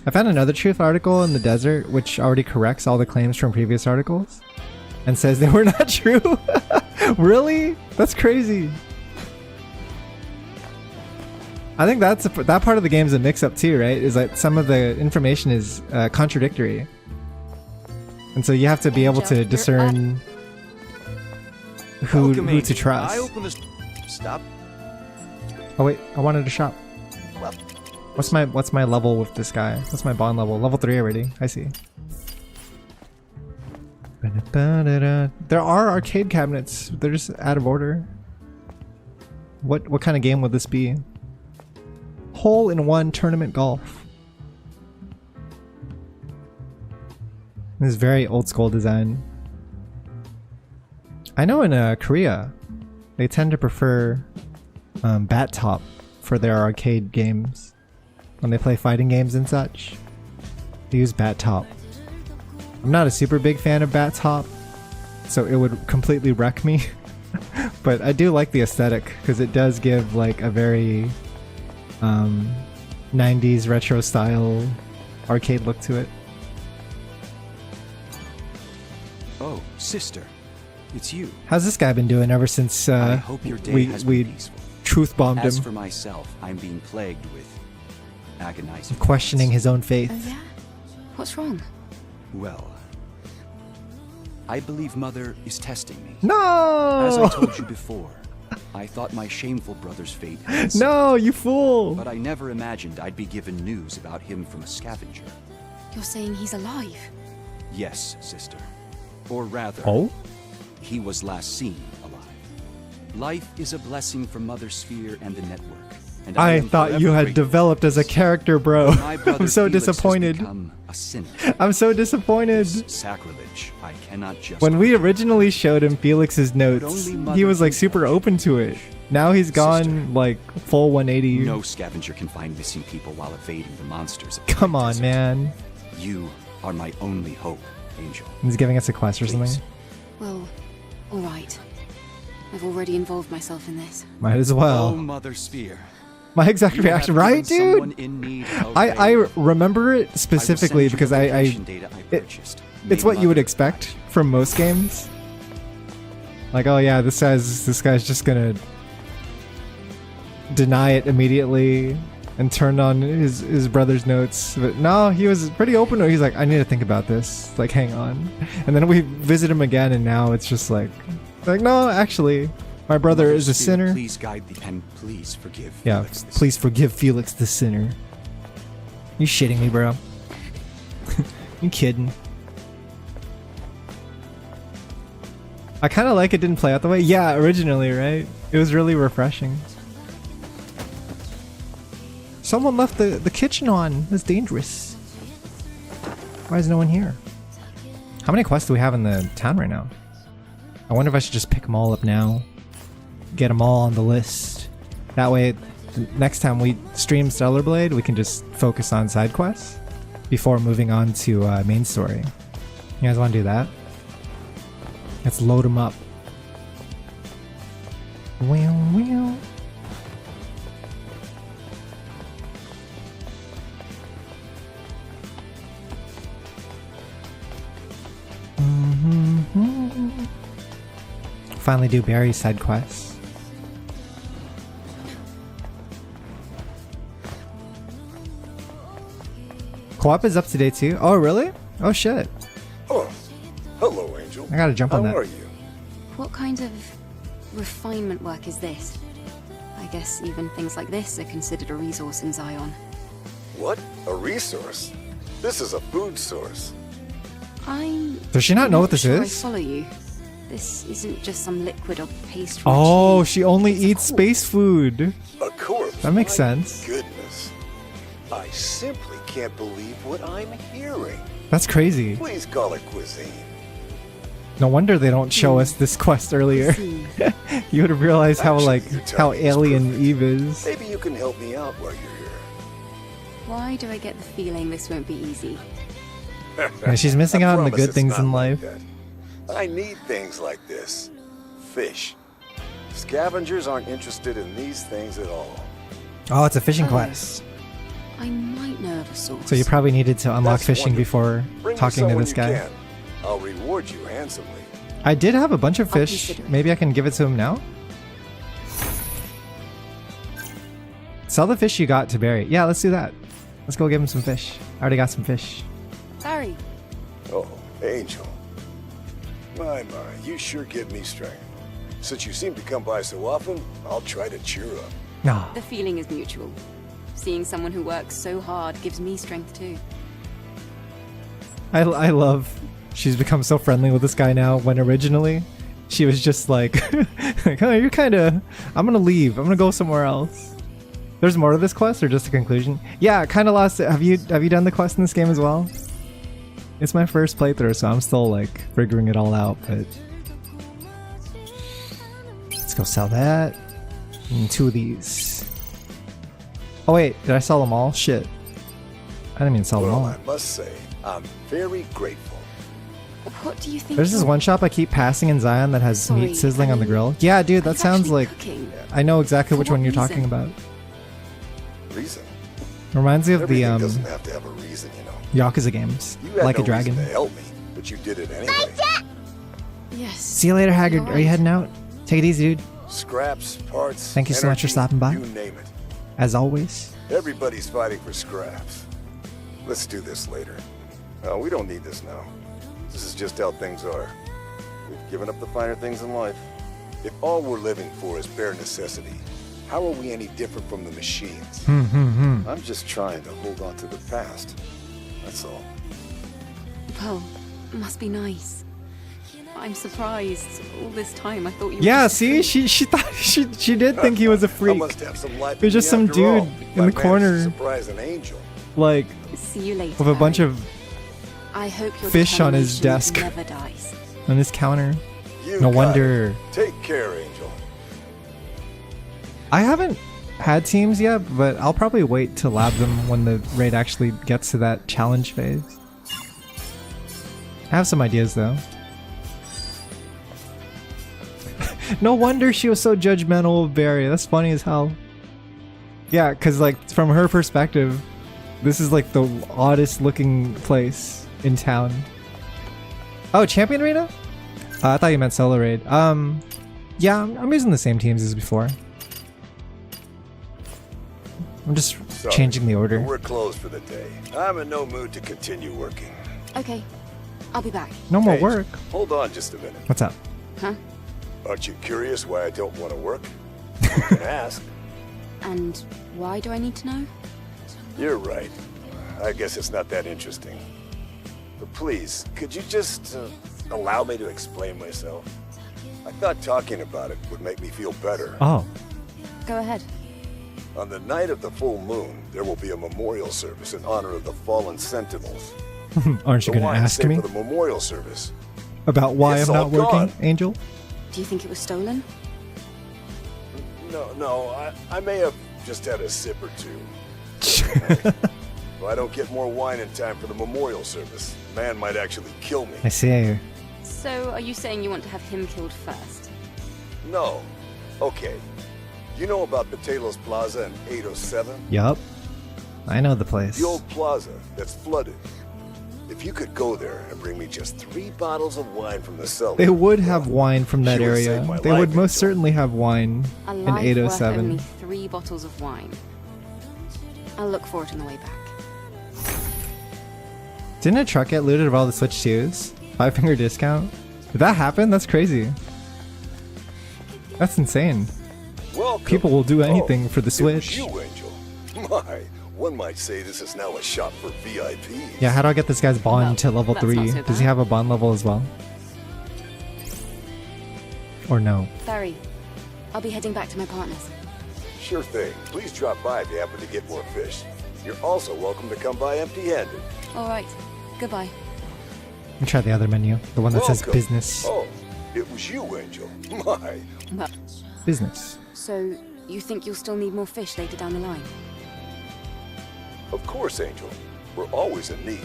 I found another truth article in the desert which already corrects all the claims from previous articles and says they were not true. Really? That's crazy. I think that part of the game is a mix-up too, right? Is like some of the information is contradictory, and so you have to be able to discern who to trust. I open this. Stop. Oh wait, I wanted to shop. What's my level with this guy? What's my bond level? Level 3 already. I see. There are arcade cabinets. They're just out of order. What kind of game would this be? Hole-in-one tournament golf. This is very old school design. I know in Korea, they tend to prefer bat top for their arcade games. When they play fighting games and such, they use bat top. I'm not a super big fan of bat top, so it would completely wreck me. But I do like the aesthetic because it does give like a very 90s retro style arcade look to it. Oh, sister, it's you. How's this guy been doing ever since I hope your day has been we peaceful. truth bombed As him, for myself, I'm being plagued with agonizing questioning his own faith? Oh yeah? What's wrong? Well, I believe Mother is testing me. No! As I told you before, I thought my shameful brother's fate had No, you fool! But I never imagined I'd be given news about him from a scavenger. You're saying he's alive? Yes, sister. Or rather, Oh? he was last seen alive. Life is a blessing from Mother Sphere and the network. And I am thought you forever had grateful. developed as a character, bro. My brother I'm so Felix has disappointed. become a sinner. I'm so disappointed. This sacrilege I cannot justify. When we originally showed him Felix's notes, only he Mother was like can super open to it. Now he's gone Sister. like full 180. No scavenger can find missing people while evading the monsters. Of the Come Great on, Desert. man. You are my only hope, Angel. He's giving us a quest or something. Well, alright. I've already involved myself in this. Might as Oh, well. Mother Sphere. My exact You reaction, have right, given someone dude? in need of I aid. remember it specifically I will send you because the I location data I it, purchased. it's May what you would Mother expect from most games. Like, oh yeah, this guy's just gonna deny it immediately and turn on his brother's notes. But no, he was pretty open to it. He's like, I need to think about this. Like, hang on. And then we visit him again, and now it's just like no, actually, my brother Mother is a Sphere, sinner. Please guide the and please forgive. Yeah, Felix this please forgive Felix the sinner. You shitting me, bro? You kidding? I kind of like it didn't play out the way. Yeah, originally, right? It was really refreshing. Someone left the kitchen on. That's dangerous. Why is no one here? How many quests do we have in the town right now? I wonder if I should just pick them all up now. Get them all on the list. That way, next time we stream Stellar Blade, we can just focus on side quests before moving on to main story. You guys want to do that? Let's load them up. Well, well. Finally do Barry's side quests. Co-op is up to day 2. Oh, really? Oh, shit. Oh, hello, Angel. I gotta jump on How that. are you? What kind of refinement work is this? I guess even things like this are considered a resource in Zion. What? A resource? This is a food source. Does she not know what this sure is? I follow you. This isn't just some liquid or paste. Oh, she only eats space food. A corpse? That makes My sense. Goodness. I simply can't believe what I'm hearing. That's crazy. Please call it cuisine. No wonder they don't show us this quest earlier. You would have realized how Actually, like your how timing is alien perfect. Eve is. Maybe you can help me out while you're here. Why do I get the feeling this won't be easy? Yeah, she's missing I out on the promise good it's things not in like life. that. I need things like this. Fish. Scavengers aren't interested in these things at all. Oh, it's a fishing Oh. quest. I might know of a source. So you probably needed to unlock That's fishing wonderful. before Bring me talking to someone this you guy. can. I'll reward you handsomely. I did have a bunch of I'll fish. consider it. Maybe I can give it to him now. Sell the fish you got to Barry. Yeah, let's do that. Let's go give him some fish. I already got some fish. Sorry. Oh, Angel. My, you sure give me strength. Since you seem to come by so often, I'll try to cheer up. No. The feeling is mutual. Seeing someone who works so hard gives me strength too. I love she's become so friendly with this guy now when originally she was just like, like, oh, you're kind of, I'm gonna leave. I'm gonna go somewhere else. There's more to this quest or just a conclusion? Yeah, kind of lost it. Have you done the quest in this game as well? It's my first playthrough, so I'm still like figuring it all out, but let's go sell that. And 2 of these. Oh wait, did I sell them all? Shit. I didn't mean sell them all. I must say, I'm very grateful. What do you think? There's this one shop I keep passing in Zion that has meat sizzling on the grill. Yeah, dude, that sounds like... I know exactly which one you're talking about. Reason? Reminds me of the doesn't have to have a reason, you know. Yakuza games. You had Like no a Dragon. reason to help me, but you did it anyway. Yes. See you later, Haggard. Are you heading out? Take it easy, dude. Scraps, parts, Thank you so much for energy, stopping by. You name it. As always. Everybody's fighting for scraps. Let's do this later. No, we don't need this now. This is just how things are. We've given up the finer things in life. If all we're living for is bare necessity, how are we any different from the machines? I'm just trying to hold on to the past. That's all. Well, must be nice. I'm surprised. All this time I thought you Yeah, were see? She thought she did think he was a freak. I must have some life It was just in me some after all. dude If in I the managed to corner, surprise an angel. like, See you later. with a bunch of I hope your fish on his determination desk. never dies. on his counter. You No got wonder. it. Take care, Angel. I haven't had teams yet, but I'll probably wait to lab them when the raid actually gets to that challenge phase. I have some ideas though. No wonder she was so judgmental of Barry. That's funny as hell. Yeah, because like from her perspective, this is like the oddest looking place in town. Oh, Champion Arena? I thought you meant solo raid. Yeah, I'm using the same teams as before. I'm just Sorry, changing the order. We're closed for the day. I'm in no mood to continue working. Okay, I'll be back. No more Angel, work. Hold on just a minute. What's up? Huh? Aren't you curious why I don't want to work? You can ask. And why do I need to know? You're right. I guess it's not that interesting. But please, could you just allow me to explain myself? I thought talking about it would make me feel better. Oh. Go ahead. On the night of the full moon, there will be a memorial service in honor of the fallen Sentinels. Aren't you The gonna wine ask saved me for the memorial service. about why It's I'm not all working, gone. Angel? Do you think it was stolen? No, I may have just had a sip or two. If I don't get more wine in time for the memorial service, man might actually kill me. I see. So, are you saying you want to have him killed first? No. Okay. You know about Patelos Plaza in 807? Yup. I know the place. The old plaza that's flooded. If you could go there and bring me just 3 bottles of wine from the cellar. They would have wine from that You would area. save my They life, would most Angel. certainly have wine A in life worth 807. only 3 bottles of wine. I'll look for it on the way back. Didn't a truck get looted of all the Switch 2s? 5-finger discount? Did that happen? That's crazy. That's insane. Welcome. People will do anything for the It was Switch. you, Angel. My, one might say this is now a shop for VIPs. Yeah, how do I get this guy's bond to level that's 3? not so Does he bad. have a bond level as well? Or no? Barry, I'll be heading back to my partners. Sure thing. Please drop by if you happen to get more fish. You're also welcome to come by empty-handed. All right. Goodbye. Let me try the other menu. The one that says Welcome. business. Oh, it was you, Angel. My. Well, Business. so, you think you'll still need more fish later down the line? Of course, Angel. We're always in need.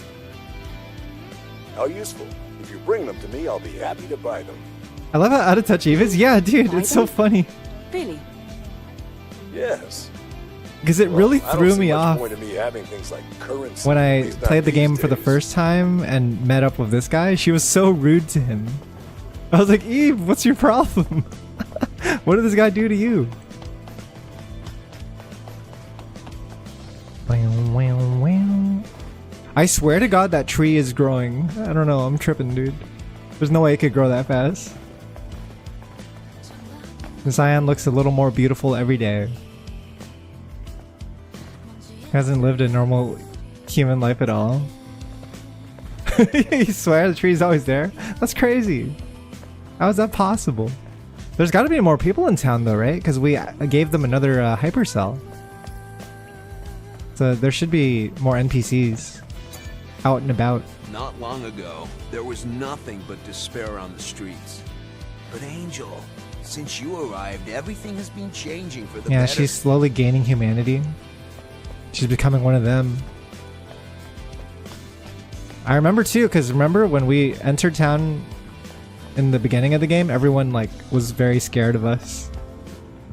How useful. If you bring them to me, I'll be happy to buy them. I love how out of touch Eve is. Yeah, dude, Buy it's so them? funny. Really? Yes. Because it really I don't threw see me much off point in me having things like currency, when at I least not played the these game for the days. first time and met up with this guy. She was so rude to him. I was like, Eve, what's your problem? What did this guy do to you? I swear to God that tree is growing. I don't know, I'm tripping, dude. There's no way it could grow that fast. Zion looks a little more beautiful every day. Hasn't lived a normal human life at all. You swear the tree's always there? That's crazy. How is that possible? There's got to be more people in town though, right? Because we gave them another hypercell. So there should be more NPCs out and about. Not long ago, there was nothing but despair on the streets. But Angel, since you arrived, everything has been changing for the Yeah, better. she's slowly gaining humanity. She's becoming one of them. I remember too, because remember when we entered town in the beginning of the game, everyone like was very scared of us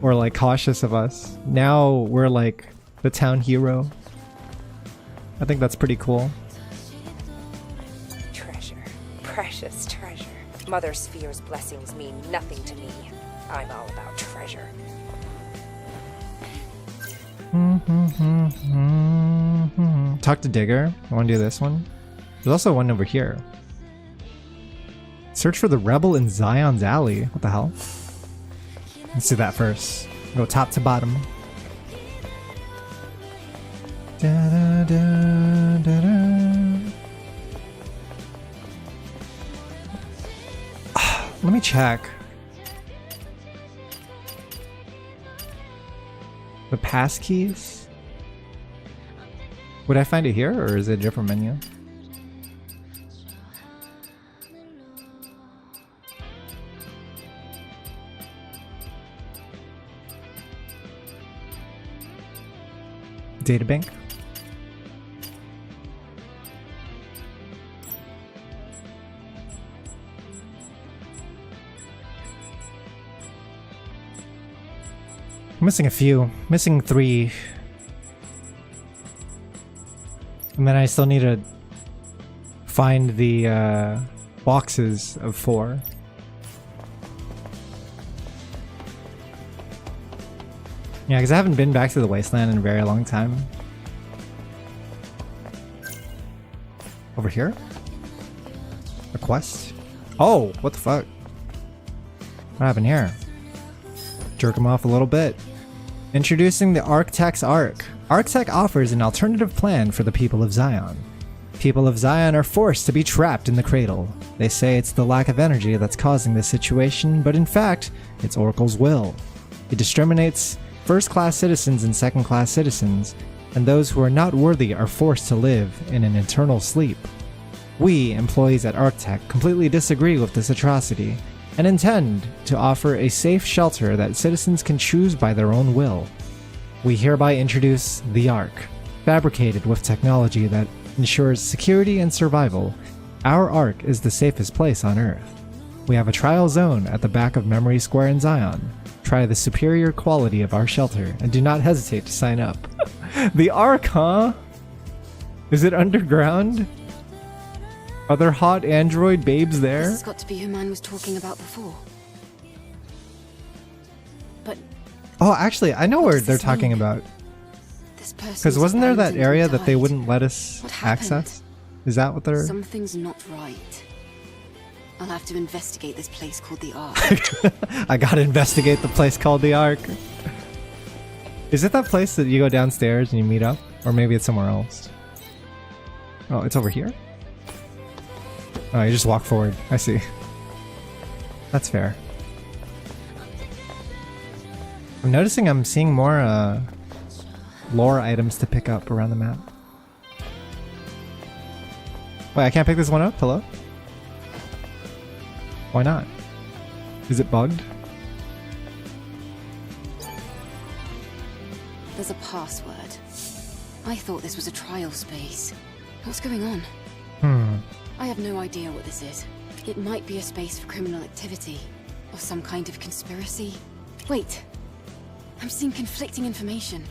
or like cautious of us. Now we're like the town hero. I think that's pretty cool. Treasure. Precious treasure. Mother Sphere's blessings mean nothing to me. I'm all about treasure. Talk to Digger. I want to do this one. There's also one over here. Search for the rebel in Zion's Alley. What the hell? Let's do that first. Go top to bottom. Da, da, da, da, da. Let me check. The passkeys? Would I find it here, or is it a different menu? Databank. I'm missing a few. Missing 3. And then I still need to find the boxes of 4. Yeah, because I haven't been back to the Wasteland in a very long time. Over here? A quest? Oh, what the fuck? What happened here? Jerk him off a little bit. Introducing the Architect's Ark. Architect offers an alternative plan for the people of Zion. People of Zion are forced to be trapped in the cradle. They say it's the lack of energy that's causing this situation, but in fact, it's Oracle's will. It discriminates first-class citizens and second-class citizens, and those who are not worthy are forced to live in an eternal sleep. We, employees at Architect, completely disagree with this atrocity, and intend to offer a safe shelter that citizens can choose by their own will. We hereby introduce the Ark, fabricated with technology that ensures security and survival. Our Ark is the safest place on Earth. We have a trial zone at the back of Memory Square in Zion. Try the superior quality of our shelter and do not hesitate to sign up. The Ark, huh? Is it underground? Are there hot android babes there? This has got to be who man was talking about before. But Oh, actually, I know where they're talking about. Because wasn't there that area that they wouldn't let us access? Is that what they're... Something's not right. I'll have to investigate this place called the Ark. I gotta investigate the place called the Ark. Is it that place that you go downstairs and you meet up? Or maybe it's somewhere else. Oh, it's over here? Oh, you just walk forward. I see. That's fair. I'm noticing I'm seeing more lore items to pick up around the map. Wait, I can't pick this one up? Hello? Why not? Is it bugged? There's a password. I thought this was a trial space. What's going on? I have no idea what this is. It might be a space for criminal activity, or some kind of conspiracy. Wait, I'm seeing conflicting information.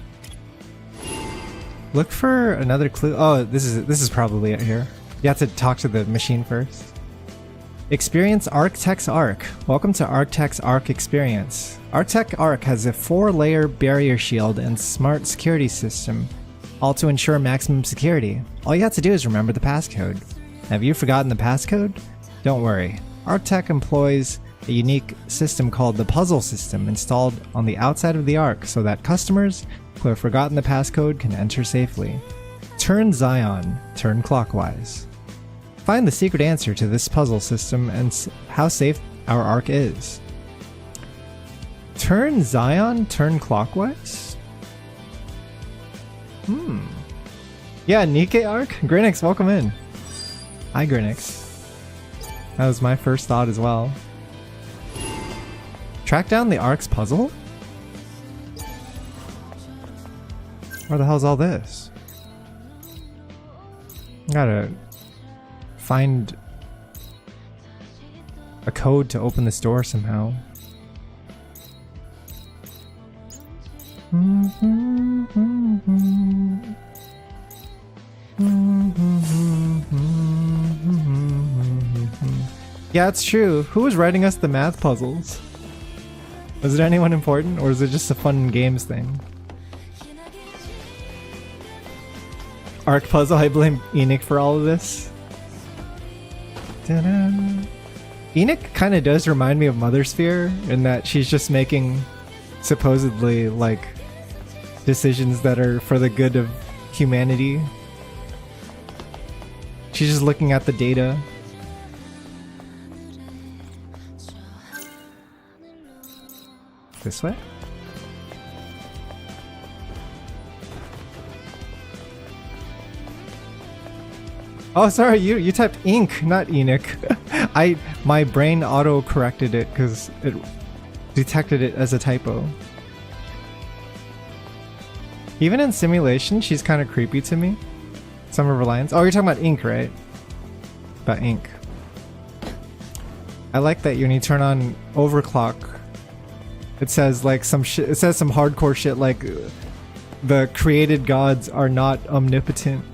Look for another clue. Oh, this is probably it here. You have to talk to the machine first. Experience Architect's Ark. Welcome to Architect's Ark Experience. Architect Ark has a 4-layer barrier shield and smart security system, all to ensure maximum security. All you have to do is remember the passcode. Have you forgotten the passcode? Don't worry. Architect employs a unique system called the Puzzle System installed on the outside of the Ark so that customers who have forgotten the passcode can enter safely. Turn Zion, turn clockwise. find the secret answer to this puzzle system and how safe our ark is. Turn Zion, turn clockwise? Yeah, Nikke arc? Grinix, welcome in. Hi, Grinix. That was my first thought as well. Track down the ark's puzzle? Where the hell's all this? Gotta find a code to open this door somehow. Yeah, it's true. Who was writing us the math puzzles? Was it anyone important, or is it just a fun games thing? Arc puzzle, I blame Enoch for all of this. Ta-da. Enoch kind of does remind me of Mother Sphere in that she's just making supposedly like decisions that are for the good of humanity. She's just looking at the data. This way? Oh, sorry, you typed ink, not Enoch. My brain auto corrected it because it detected it as a typo. Even in simulation, she's kind of creepy to me. Some of her lines. Oh, you're talking about ink, right? About ink. I like that when you turn on overclock, it says like some shit. It says some hardcore shit like the created gods are not omnipotent.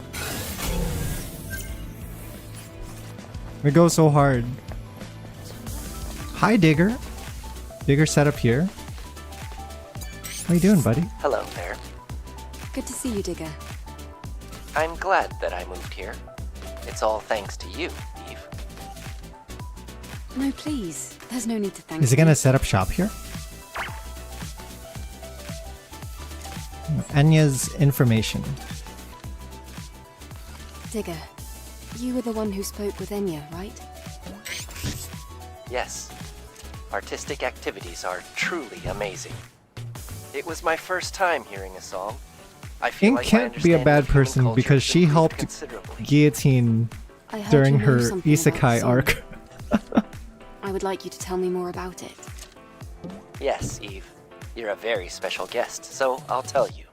It goes so hard. Hi, Digger. Digger set up here. How you doing, buddy? Hello there. Good to see you, Digger. I'm glad that I moved here. It's all thanks to you, Eve. No, please. There's no need to thank Is he me. gonna set up shop here? Enya's information. Digger, you were the one who spoke with Enya, right? Yes. Artistic activities are truly amazing. It was my first time hearing a song. I feel Ink like can't be a bad person because she helped Guillotine I heard during you know her something about the isekai song. arc. I would like you to tell me more about it. Yes, Eve. You're a very special guest, so I'll tell you.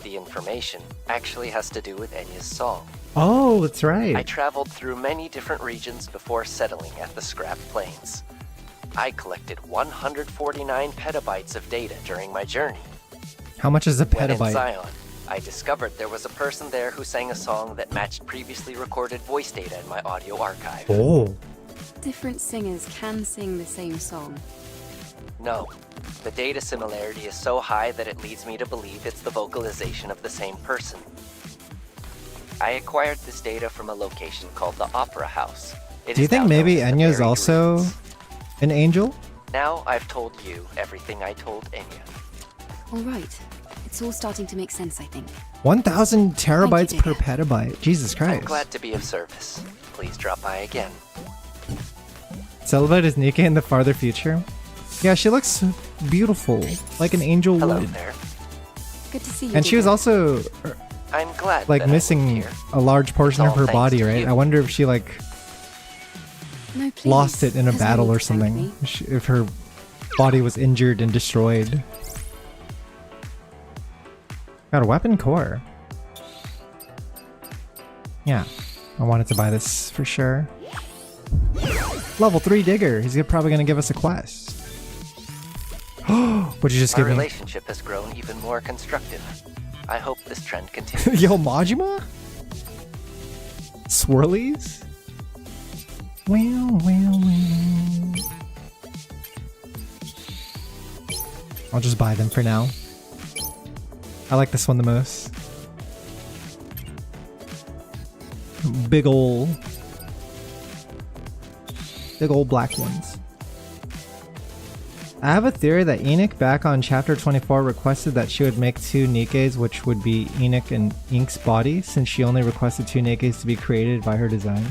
The information actually has to do with Enya's song. Oh, that's right. I traveled through many different regions before settling at the Scrap Plains. I collected 149 petabytes of data during my journey. How much is a When in petabyte? Zion, I discovered there was a person there who sang a song that matched previously recorded voice data in my audio archive. Oh. Different singers can sing the same song. No, the data similarity is so high that it leads me to believe it's the vocalization of the same person. I acquired this data from a location called the Opera House. It Do you is think now maybe known as the Enya's Buried also Ruins. an angel? Now I've told you everything I told Enya. All right. It's all starting to make sense, I think. 1,000 terabytes Thank per you, petabyte. Jesus I'm Christ. glad to be of service. Please drop by again. Celebrate as Nikke in the farther future. Yeah, she looks beautiful, like an angel Hello would. there. Good to see you. And she was Digger. also I'm glad like that I missing moved here. a large portion It's of all her thanks body, to right? you. I wonder if she like No, please. lost it in a There's no battle need or to thank something. me. If her body was injured and destroyed. Got a weapon core. Yeah, I wanted to buy this for sure. Level 3 Digger. He's probably gonna give us a quest. What'd you just Our give me? relationship has grown even more constructive. I hope this trend continues. Yo, Majima? Swirlies? Well. I'll just buy them for now. I like this one the most. Big ol' black ones. I have a theory that Enoch back on chapter 24 requested that she would make 2 Nikkes, which would be Enoch and Ink's body, since she only requested 2 Nikkes to be created by her design.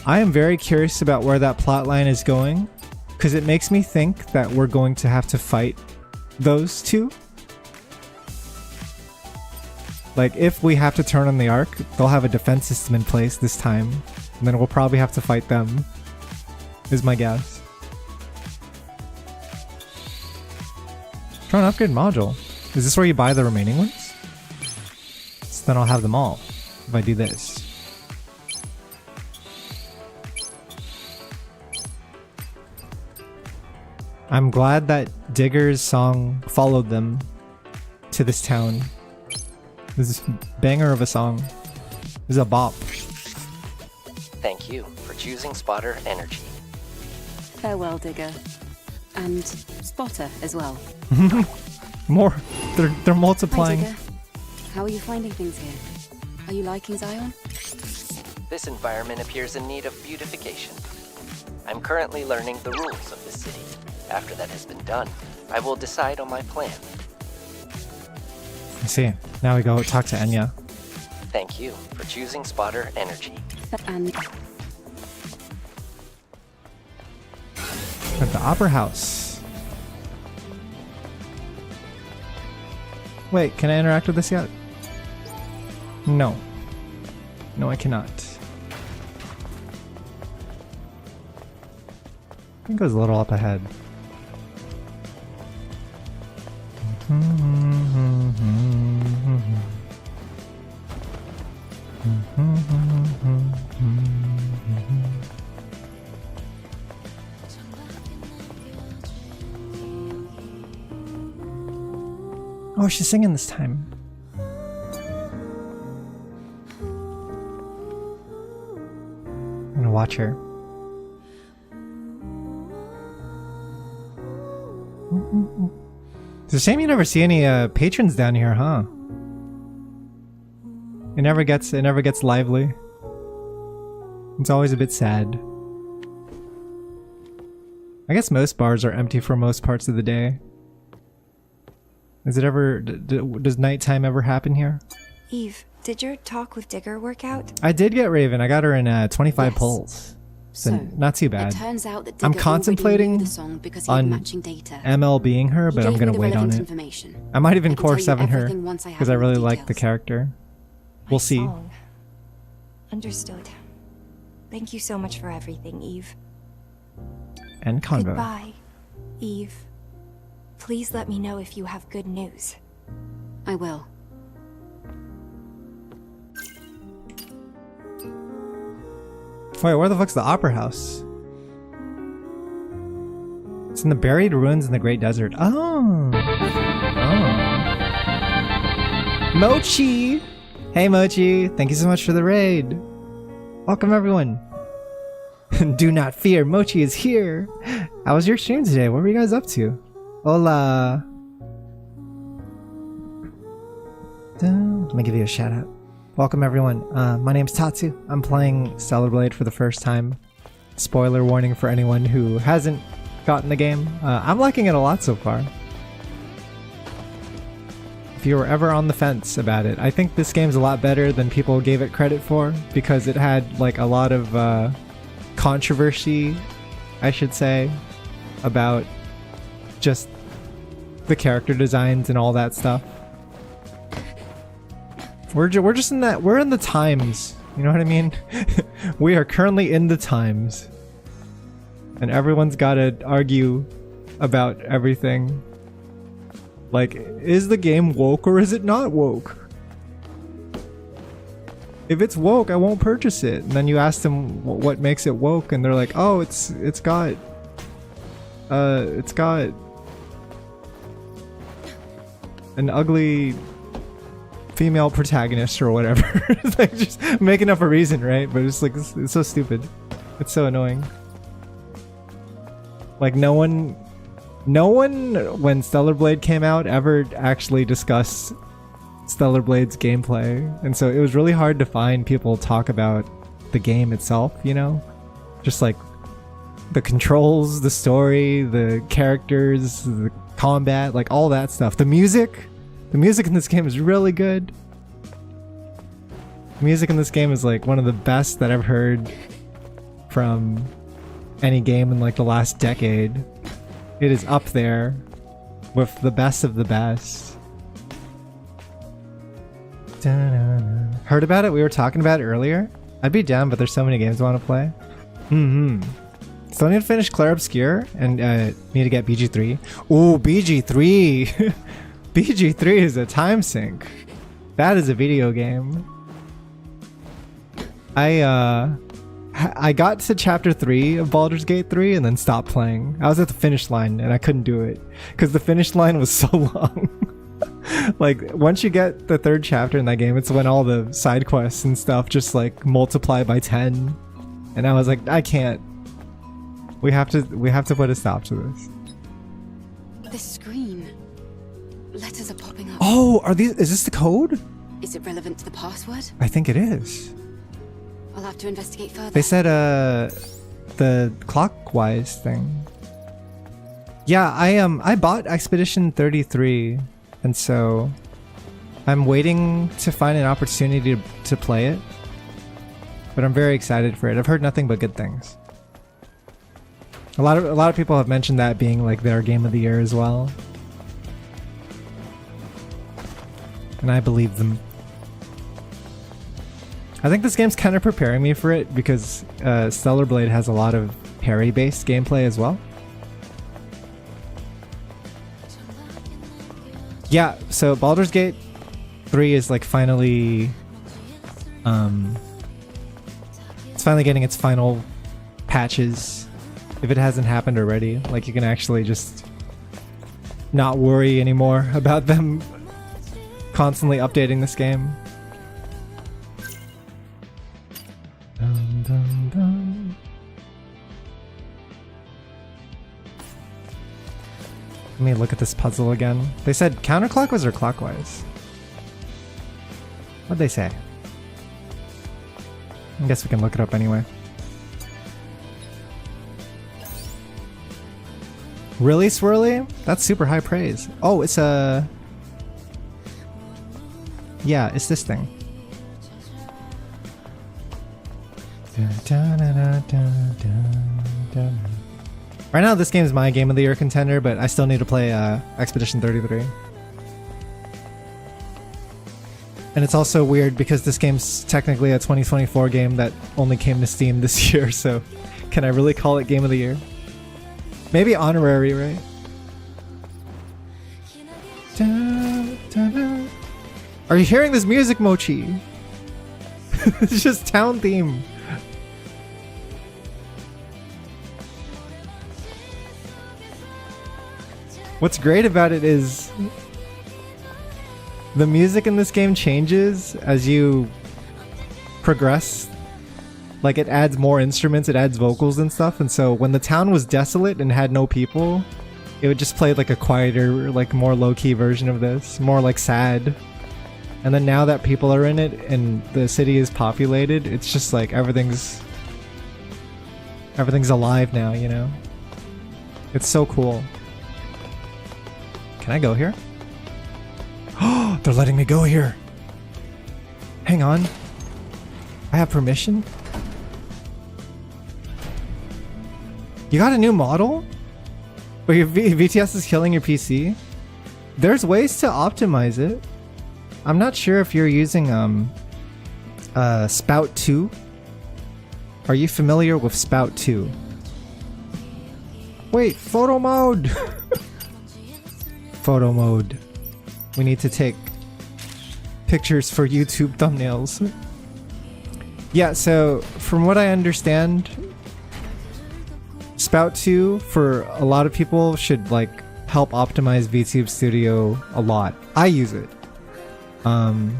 I am very curious about where that plotline is going, because it makes me think that we're going to have to fight those 2. Like, if we have to turn on the Ark, they'll have a defense system in place this time, and then we'll probably have to fight them. Is my guess. Try an upgrade module. Is this where you buy the remaining ones? So then I'll have them all if I do this. I'm glad that Digger's song followed them to this town. This is a banger of a song. This is a bop. Thank you for choosing Spotter Energy. Farewell, Digger. And Spotter as well. More. They're multiplying. Hi, Digger. How are you finding things here? Are you liking Zion? This environment appears in need of beautification. I'm currently learning the rules of the city. After that has been done, I will decide on my plan. I see. Now we go talk to Enya. Thank you for choosing Spotter Energy. And at the Opera House. Wait, can I interact with this yet? No. No, I cannot. I think it was a little up ahead. Oh, she's singing this time. I'm gonna watch her. It's a shame you never see any patrons down here, huh? It never gets lively. It's always a bit sad. I guess most bars are empty for most parts of the day. Is it ever... does nighttime ever happen here? Eve, did your talk with Digger work out? I did get Raven. I got her in 25 polls. So not too bad. It turns out that I'm Digger contemplating already knew the song because he had on matching data. ML being her, but He I'm gave gonna me the wait on relevant it. information. I might even I can core tell you 7 her everything once I have because I all the really like the details. character. We'll see. Song. Understood. Thank you so much for everything, Eve. And Convo. Goodbye, Eve. Please let me know if you have good news. I will. Wait, where the fuck's the Opera House? It's in the buried ruins in the Great Desert. Oh. Mochi! Hey Mochi, thank you so much for the raid. Welcome everyone. Do not fear, Mochi is here. How was your stream today? What were you guys up to? Hola. Let me give you a shout out. Welcome everyone. My name's Tatsu. I'm playing Stellar Blade for the first time. Spoiler warning for anyone who hasn't gotten the game. I'm liking it a lot so far. If you were ever on the fence about it, I think this game's a lot better than people gave it credit for because it had like a lot of controversy, I should say, about just the character designs and all that stuff. We're just in that, we're in the times, you know what I mean? We are currently in the times. And everyone's gotta argue about everything. Like, is the game woke or is it not woke? If it's woke, I won't purchase it. And then you ask them what makes it woke, and they're like, oh, it's got an ugly female protagonist or whatever. It's like just making up a reason, right? But it's like, it's so stupid. It's so annoying. Like no one when Stellar Blade came out ever actually discussed Stellar Blade's gameplay, and so it was really hard to find people talk about the game itself, you know, just like the controls, the story, the characters, the combat, like all that stuff. The music in this game is really good. The music in this game is like one of the best that I've heard from any game in like the last decade. It is up there with the best of the best. Heard about it? We were talking about it earlier. I'd be down, but there's so many games I want to play. So I need to finish Clair Obscur and need to get BG3. Ooh, BG3! BG3 is a time sink. That is a video game. I got to chapter 3 of Baldur's Gate 3 and then stopped playing. I was at the finish line and I couldn't do it because the finish line was so long. Like, once you get the 3rd chapter in that game, it's when all the side quests and stuff just like multiply by 10. And I was like, I can't. We have to put a stop to this. This screen. Letters are popping up. Oh, is this the code? Is it relevant to the password? I think it is. I'll have to investigate further. They said the clockwise thing. Yeah, I bought Expedition 33, and so I'm waiting to find an opportunity to play it. But I'm very excited for it. I've heard nothing but good things. A lot of people have mentioned that being like their game of the year as well. And I believe them. I think this game's kind of preparing me for it because Stellar Blade has a lot of parry-based gameplay as well. Yeah, so Baldur's Gate 3 is like finally... it's finally getting its final patches. If it hasn't happened already, like you can actually just not worry anymore about them constantly updating this game. Dun, dun, dun. Let me look at this puzzle again. They said counterclockwise or clockwise? What'd they say? I guess we can look it up anyway. Really, Swirly? That's super high praise. Oh, it's a... Yeah, it's this thing. Right now, this game is my game of the year contender, but I still need to play Expedition 33. And it's also weird because this game's technically a 2024 game that only came to Steam this year, so can I really call it game of the year? Maybe honorary, right? Are you hearing this music, Mochi? It's just town theme. What's great about it is the music in this game changes as you progress. Like, it adds more instruments, it adds vocals and stuff, and so when the town was desolate and had no people, it would just play like a quieter, like more low-key version of this, more like sad. And then now that people are in it and the city is populated, it's just like everything's alive now, you know? It's so cool. Can I go here? Oh, they're letting me go here. Hang on. I have permission? You got a new model? But your VTS is killing your PC? There's ways to optimize it. I'm not sure if you're using Spout 2. Are you familiar with Spout 2? Wait, photo mode! Photo mode. We need to take pictures for YouTube thumbnails. Yeah, so from what I understand, Spout 2 for a lot of people should like help optimize VTube Studio a lot. I use it. And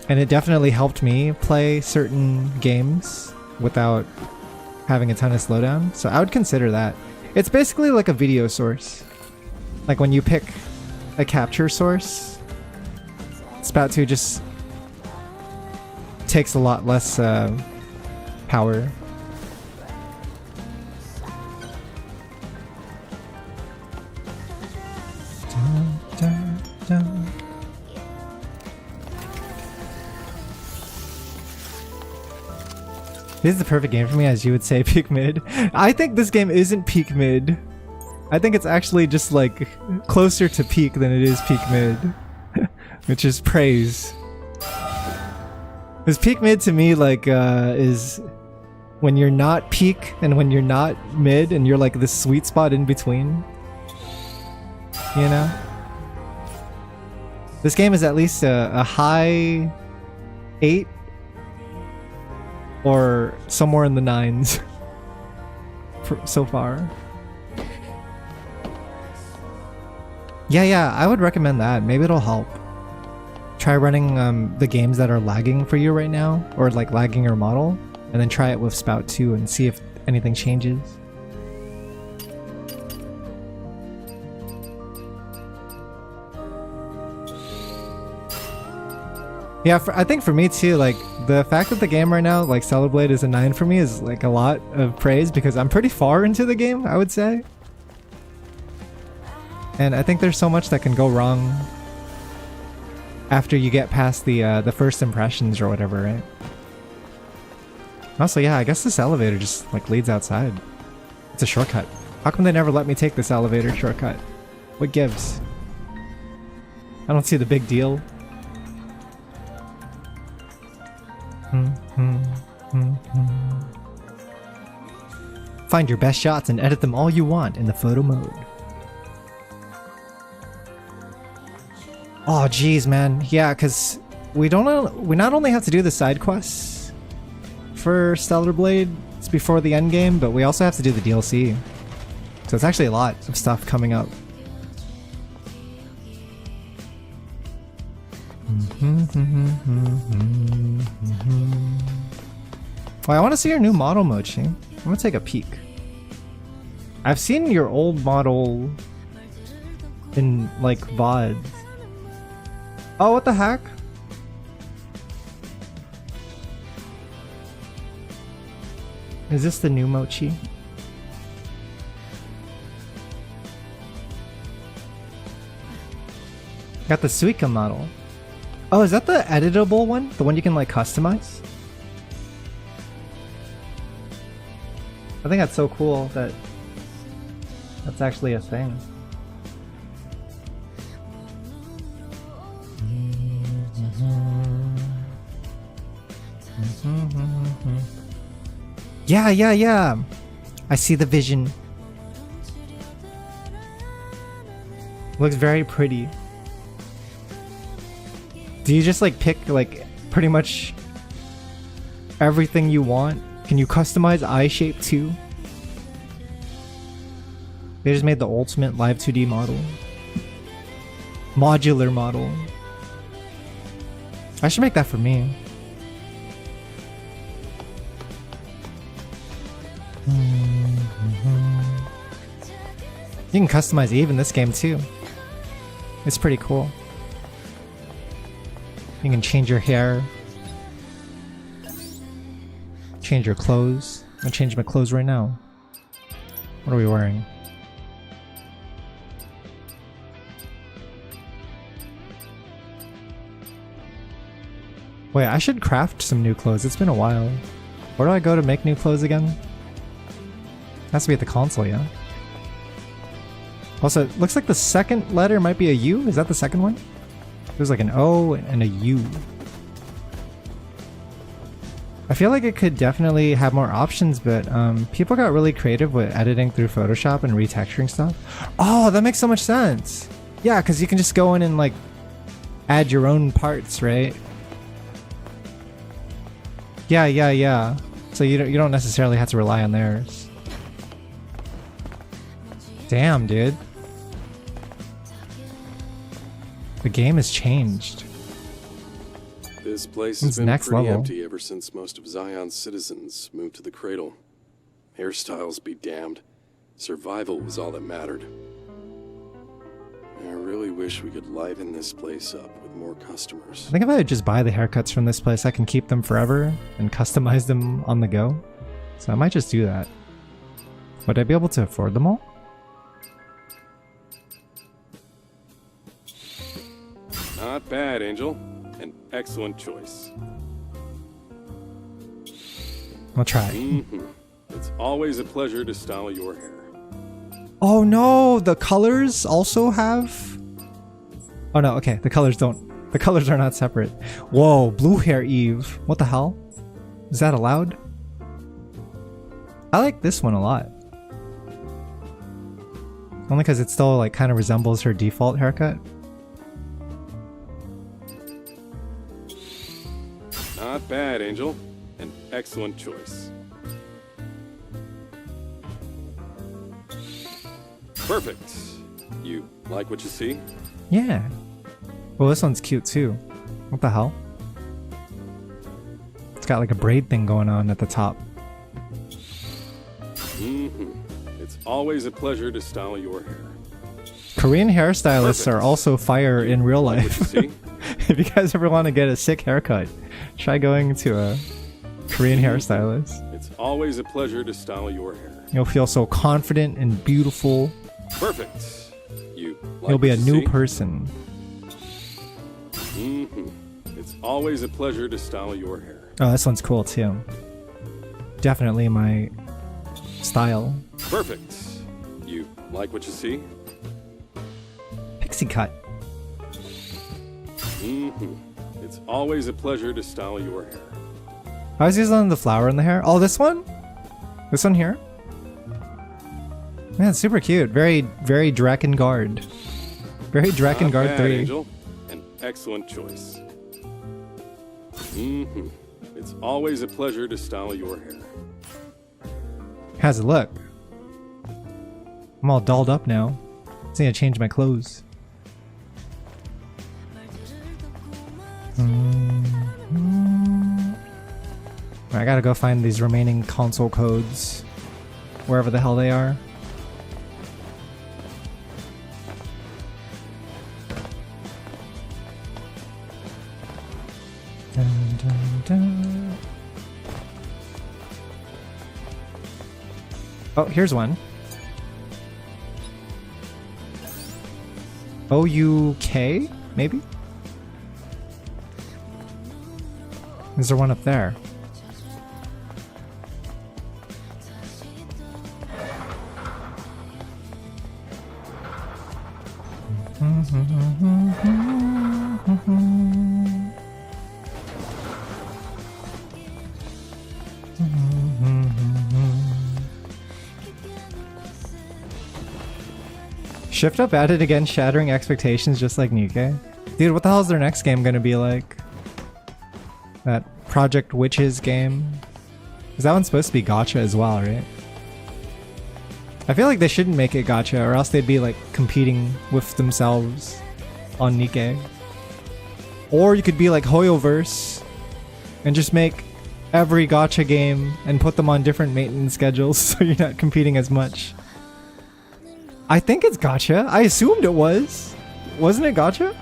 it definitely helped me play certain games without having a ton of slowdown. So I would consider that. It's basically like a video source. Like when you pick a capture source, Spout 2 just takes a lot less power. This is the perfect game for me, as you would say, peak mid. I think this game isn't peak mid. I think it's actually just like closer to peak than it is peak mid, which is praise. Because peak mid to me like is when you're not peak and when you're not mid and you're like this sweet spot in between. You know? This game is at least a high 8 or somewhere in the 9s so far. Yeah, I would recommend that. Maybe it'll help. Try running the games that are lagging for you right now, or like lagging your model, and then try it with Spout 2 and see if anything changes. Yeah, I think for me too, like the fact that the game right now, like Stellar Blade is a 9 for me is like a lot of praise because I'm pretty far into the game, I would say. And I think there's so much that can go wrong after you get past the first impressions or whatever, right? Also, yeah, I guess this elevator just like leads outside. It's a shortcut. How come they never let me take this elevator shortcut? What gives? I don't see the big deal. Find your best shots and edit them all you want in the photo mode. Oh geez, man. Yeah, because we not only have to do the side quests for Stellar Blade, it's before the end game, but we also have to do the DLC. So it's actually a lot of stuff coming up. Well, I want to see your new model, Mochi. I'm gonna take a peek. I've seen your old model in like VODs. Oh, what the heck? Is this the new Mochi? Got the Suika model. Oh, is that the editable one? The one you can like customize? I think that's so cool that that's actually a thing. Yeah. I see the vision. Looks very pretty. Do you just like pick like pretty much everything you want? Can you customize eye shape too? They just made the ultimate live 2D model. Modular model. I should make that for me. You can customize Eve in this game too. It's pretty cool. You can change your hair. Change your clothes. I'm gonna change my clothes right now. What are we wearing? Wait, I should craft some new clothes. It's been a while. Where do I go to make new clothes again? Has to be at the console, yeah? Also, it looks like the second letter might be a U. Is that the second one? There's like an O and a U. I feel like it could definitely have more options, but people got really creative with editing through Photoshop and retexturing stuff. Oh, that makes so much sense. Yeah, because you can just go in and like add your own parts, right? Yeah. So you don't necessarily have to rely on theirs. Damn, dude. The game has changed. This place It's has been next pretty level. empty ever since most of Zion's citizens moved to the cradle. Hairstyles be damned. Survival was all that mattered. I really wish we could liven this place up with more customers. I think if I would just buy the haircuts from this place, I can keep them forever and customize them on the go. So I might just do that. Would I be able to afford them all? Not bad, Angel. An excellent choice. I'll try. It's always a pleasure to style your hair. Oh no, the colors also have... Oh no, okay, the colors don't. The colors are not separate. Whoa, blue hair Eve. What the hell? Is that allowed? I like this one a lot. Only because it still like kind of resembles her default haircut. Not bad, Angel. An excellent choice. Perfect. You like what you see? Yeah. Well, this one's cute too. What the hell? It's got like a braid thing going on at the top. It's always a pleasure to style your hair. Korean hairstylists are also fire in real life. See? If you guys ever want to get a sick haircut, try going to a Korean hairstylist. It's always a pleasure to style your hair. You'll feel so confident and beautiful. Perfect. You like You'll be a what you new see? person. It's always a pleasure to style your hair. Oh, this one's cool too. Definitely my style. Perfect. You like what you see? Pixie cut. It's always a pleasure to style your hair. I was using the flower in the hair. Oh, this one? This one here? Man, it's super cute. Very, very Drakengard. Very Drakengard Not bad, 3. Angel. An excellent choice. It's always a pleasure to style your hair. How's it look? I'm all dolled up now. I need to change my clothes. I gotta go find these remaining console codes. Wherever the hell they are. Dun, dun, dun. Oh, here's one. OUK, maybe? Is there one up there? Shift Up added again, shattering expectations just like Nikke. Dude, what the hell is their next game gonna be like? That Project Witches game? Because that one's supposed to be gacha as well, right? I feel like they shouldn't make it gacha, or else they'd be like competing with themselves on Nikke. Or you could be like Hoyoverse and just make every gacha game and put them on different maintenance schedules so you're not competing as much. I think it's gacha. I assumed it was. Wasn't it gacha?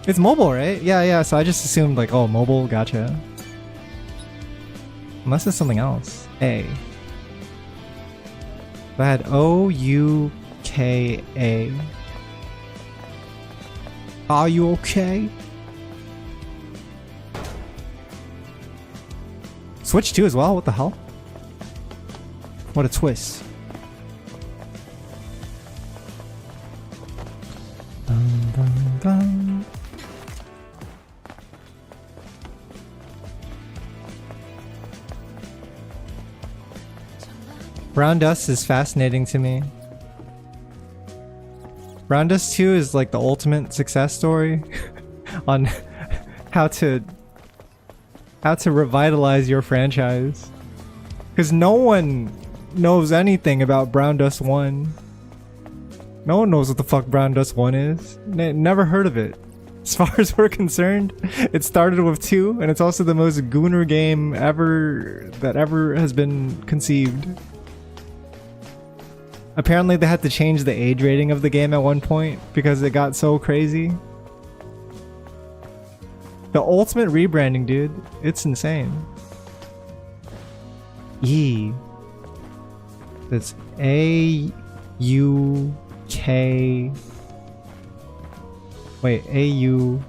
It's mobile, right? Yeah, so I just assumed like, oh, mobile gacha. Unless it's something else. A. I had O-U-K-A. Are you okay? Switch 2 as well? What the hell? What a twist. Dun, dun, dun. Brown Dust is fascinating to me. Brown Dust 2 is like the ultimate success story on how to revitalize your franchise. Because no one knows anything about Brown Dust 1. No one knows what the fuck Brown Dust 1 is. Never heard of it. As far as we're concerned, it started with 2, and it's also the most gooner game ever that ever has been conceived. Apparently they had to change the age rating of the game at one point because it got so crazy. The ultimate rebranding, dude. It's insane. E. That's A-U-K... Wait, A-U...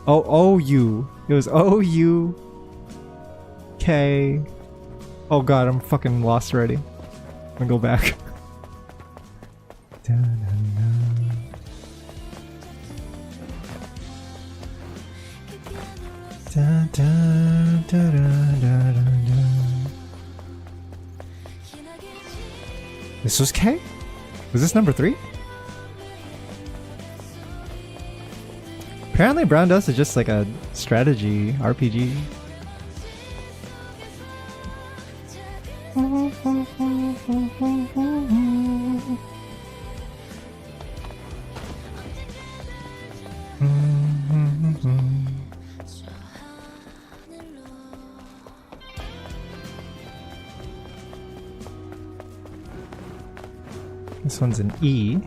Oh, O-U. It was O-U... K. Oh god, I'm fucking lost already. I'm gonna go back. This was K? Was this number 3? Apparently Brown Dust is just like a strategy RPG. This one's an E.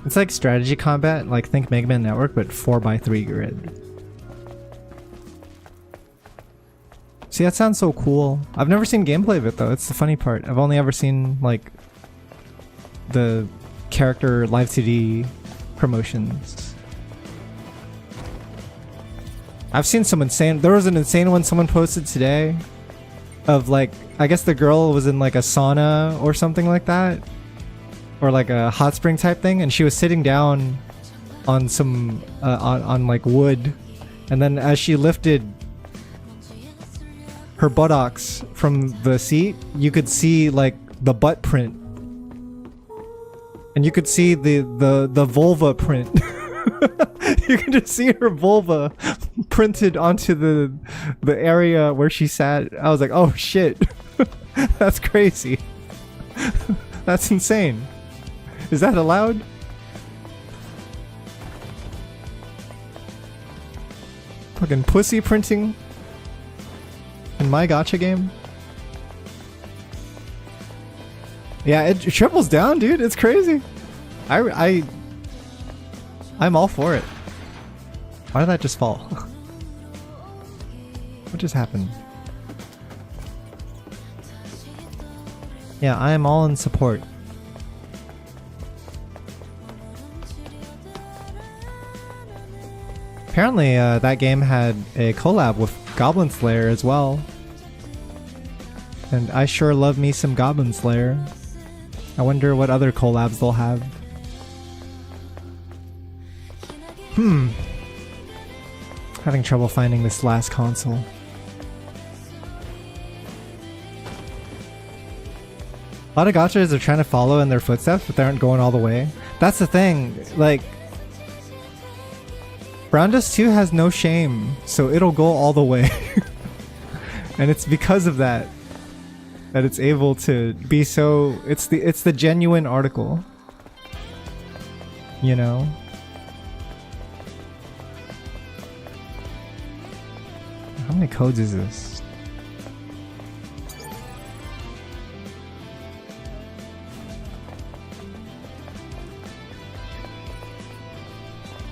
It's like strategy combat, like think Mega Man Network, but 4x3 grid. See, that sounds so cool. I've never seen gameplay of it though, it's the funny part. I've only ever seen like the character live 2D promotions. I've seen some insane, there was an insane one someone posted today of like, I guess the girl was in like a sauna or something like that. Or like a hot spring type thing, and she was sitting down on some on like wood, and then as she lifted her buttocks from the seat, you could see like the butt print, and you could see the vulva print. You could just see her vulva printed onto the area where she sat. I was like, oh shit, that's crazy. That's insane. Is that allowed? Fucking pussy printing in my gacha game? Yeah, it triples down, dude. It's crazy. I'm all for it. Why did that just fall? What just happened? Yeah, I am all in support. Apparently, that game had a collab with Goblin Slayer as well. And I sure love me some Goblin Slayer. I wonder what other collabs they'll have. Having trouble finding this last console. A lot of gachas are trying to follow in their footsteps, but they aren't going all the way. That's the thing, like... Brown Dust 2 has no shame, so it'll go all the way. And it's because of that it's able to be so... It's the genuine article. You know? How many codes is this?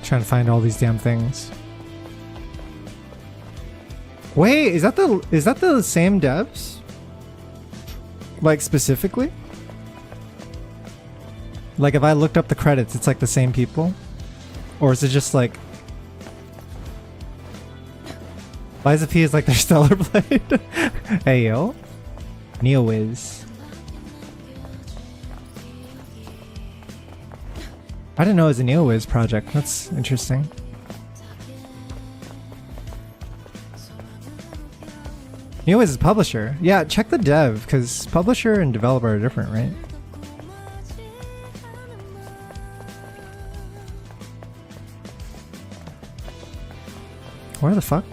Trying to find all these damn things. Wait, is that the same devs? Like specifically? Like if I looked up the credits, it's like the same people? Or is it just like Liza P is like their Stellar Blade? Hey yo. NeoWiz. I didn't know it was a NeoWiz project. That's interesting. NeoWiz is publisher. Yeah, check the dev, because publisher and developer are different, right? Where the fuck?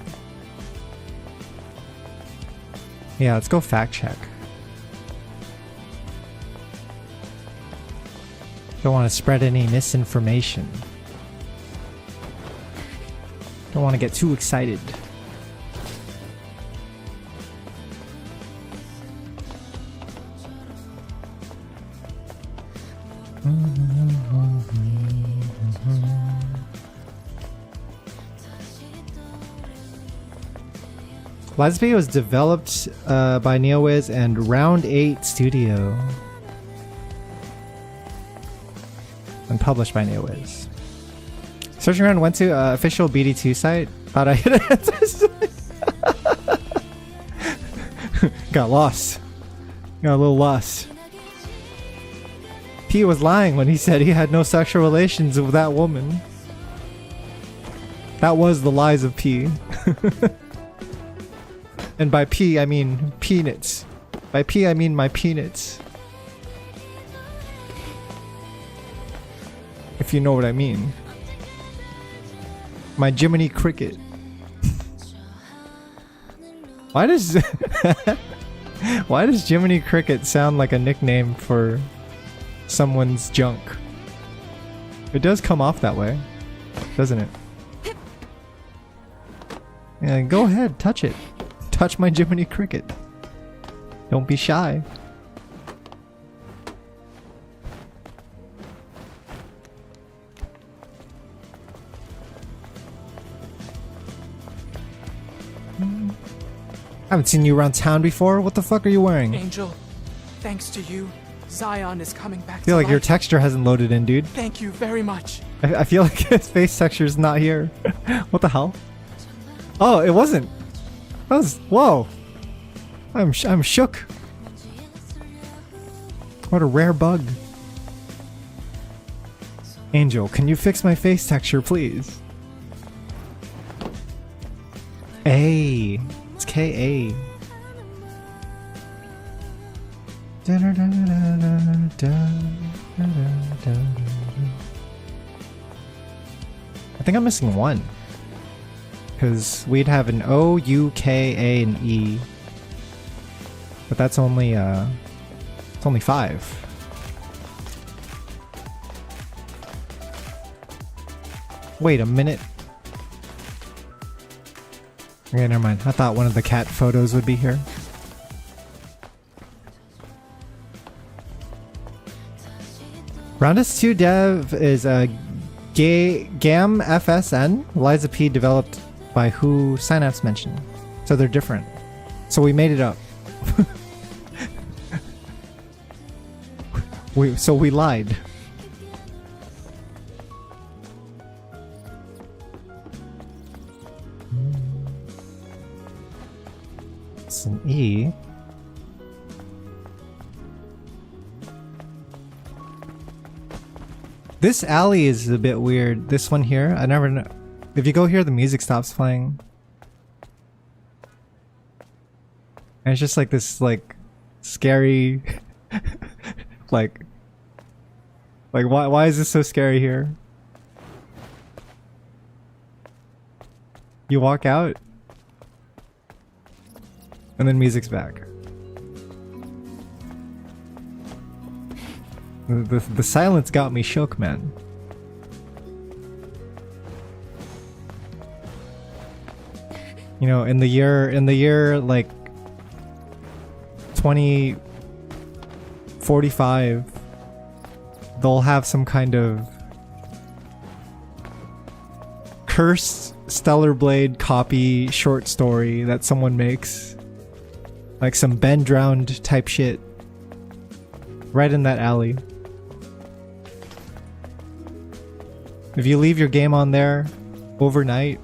Yeah, let's go fact check. Don't want to spread any misinformation. Don't want to get too excited. Lesby was developed by NeoWiz and Round 8 Studio. And published by NeoWiz. Searching around went to official BD2 site. Thought I hit it. Got lost. Got a little lost. P was lying when he said he had no sexual relations with that woman. That was the lies of P. And by P, I mean peanuts. By P, I mean my peanuts. If you know what I mean. My Jiminy Cricket. Why does why does Jiminy Cricket sound like a nickname for someone's junk? It does come off that way, doesn't it? Yeah, go ahead, touch it. Touch my Jiminy Cricket. Don't be shy. I haven't seen you around town before. What the fuck are you wearing? Angel, thanks to you, Zion is coming back I feel to like your life. texture hasn't loaded in, dude. Thank you very much. I feel like his face texture is not here. What the hell? Oh, it wasn't. That was... Whoa. I'm shook. What a rare bug. Angel, can you fix my face texture, please? A. It's K-A. I think I'm missing one. Because we'd have an O, U, K, A, and E. But that's only, it's only 5. Wait a minute. Okay, never mind. I thought one of the cat photos would be here. Roundus 2 Dev is a GAM FSN. Liza P developed by who Synapse mentioned. So they're different. So we made it up. So we lied. It's an E. This alley is a bit weird. This one here, I never know. If you go here, the music stops playing. And it's just like this, like, scary, like why is this so scary here? You walk out, and then music's back. The silence got me shook, man. You know, in the year like 2045, they'll have some kind of cursed Stellar Blade copy short story that someone makes. Like some Ben Drowned type shit. Right in that alley. If you leave your game on there overnight,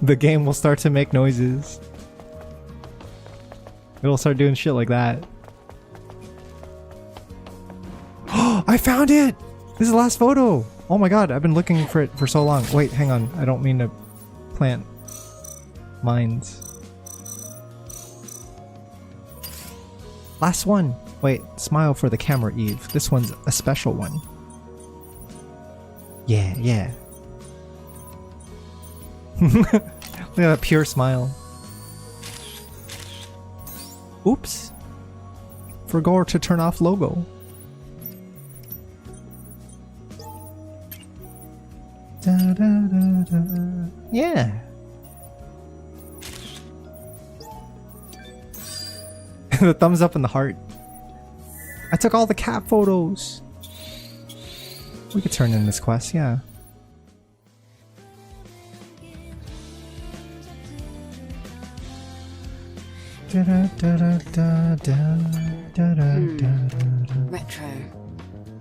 the game will start to make noises. It'll start doing shit like that. Oh, I found it! This is the last photo! Oh my god, I've been looking for it for so long. Wait, hang on. I don't mean to plant mines. Last one! Wait, smile for the camera, Eve. This one's a special one. Yeah, yeah. Look at that pure smile. Oops. Forgot to turn off logo. Da, da, da, da. Yeah. The thumbs up and the heart. I took all the cat photos. We could turn in this quest, yeah. Retro.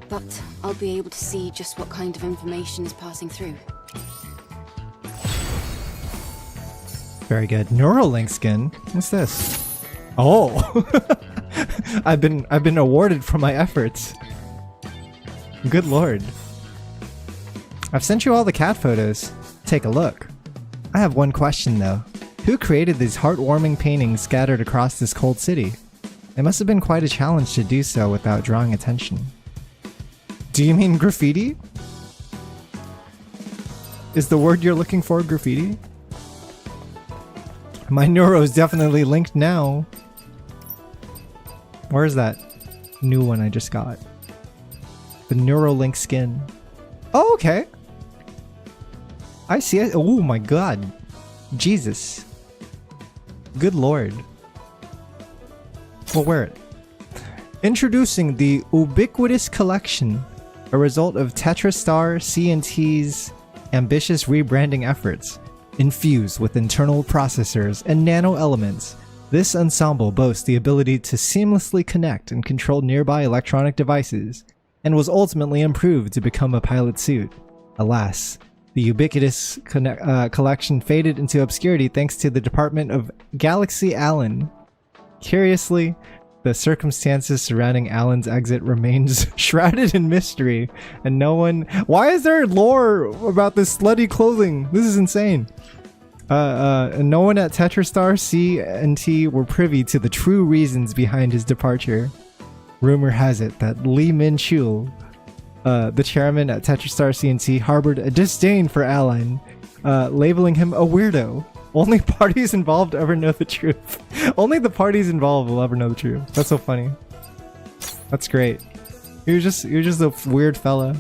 But I'll be able to see just what kind of information is passing through. Very good. Neuralink skin? What's this? Oh! I've been awarded for my efforts. Good lord. I've sent you all the cat photos. Take a look. I have one question though. Who created these heartwarming paintings scattered across this cold city? It must have been quite a challenge to do so without drawing attention. Do you mean graffiti? Is the word you're looking for graffiti? My neuro is definitely linked now. Where's that new one I just got? The Neuralink skin. Oh, okay. I see it. Oh my god. Jesus. Good lord. We'll wear it. Introducing the Ubiquitous Collection, a result of TetraStar C&T's ambitious rebranding efforts. Infused with internal processors and nano elements, this ensemble boasts the ability to seamlessly connect and control nearby electronic devices, and was ultimately improved to become a pilot suit. Alas, the Ubiquitous collection faded into obscurity thanks to the Department of Galaxy Allen. Curiously, the circumstances surrounding Alan's exit remains shrouded in mystery, and no one— Why is there lore about this slutty clothing? This is insane. And no one at TetraStar C&T were privy to the true reasons behind his departure. Rumor has it that Lee Min-chul, the chairman at TetraStar C&T, harbored a disdain for Alan, labeling him a weirdo. Only parties involved ever know the truth. Only the parties involved will ever know the truth. That's so funny. That's great. You're just a weird fella.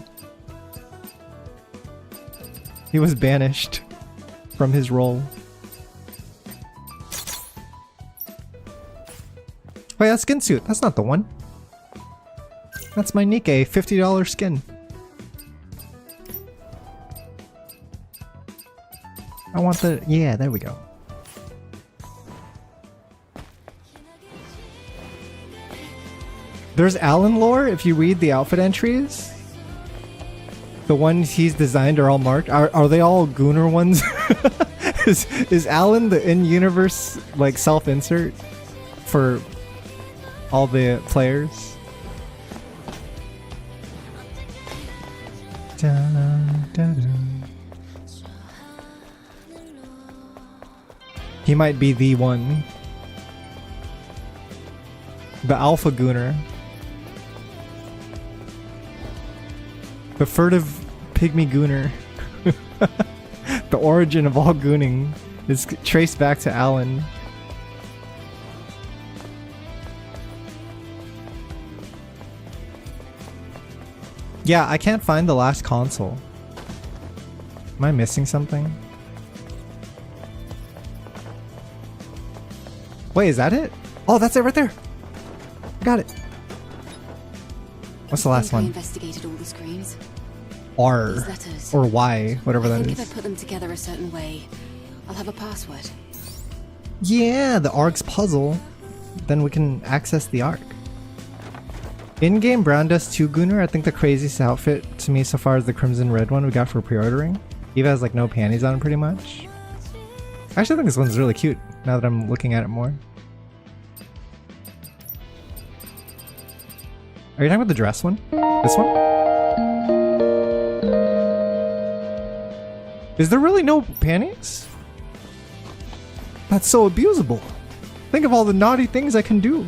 He was banished from his role. Wait, that skin suit. That's not the one. That's my Nikkei $50 skin. I want the— yeah, there we go. There's Alan lore if you read the outfit entries. The ones he's designed are all marked. Are they all Gooner ones? is Alan the in-universe like self-insert for all the players? Dun, dun, dun. He might be the one. The Alpha Gooner. The furtive pygmy gooner. The origin of all gooning is traced back to Alan. Yeah, I can't find the last console. Am I missing something? Wait, is that it? Oh, that's it right there. Got it. What's the last one? I investigated all the screens. R These letters. or Y, whatever that If is. I put them together a certain way, I'll have a password. Yeah, the Ark's puzzle. Then we can access the Ark. In-game Brown Dust 2 Gooner, I think the craziest outfit to me so far is the Crimson Red one we got for pre-ordering. Eva has like no panties on pretty much. I actually think this one's really cute now that I'm looking at it more. Are you talking about the dress one? This one? Is there really no panties? That's so abusable. Think of all the naughty things I can do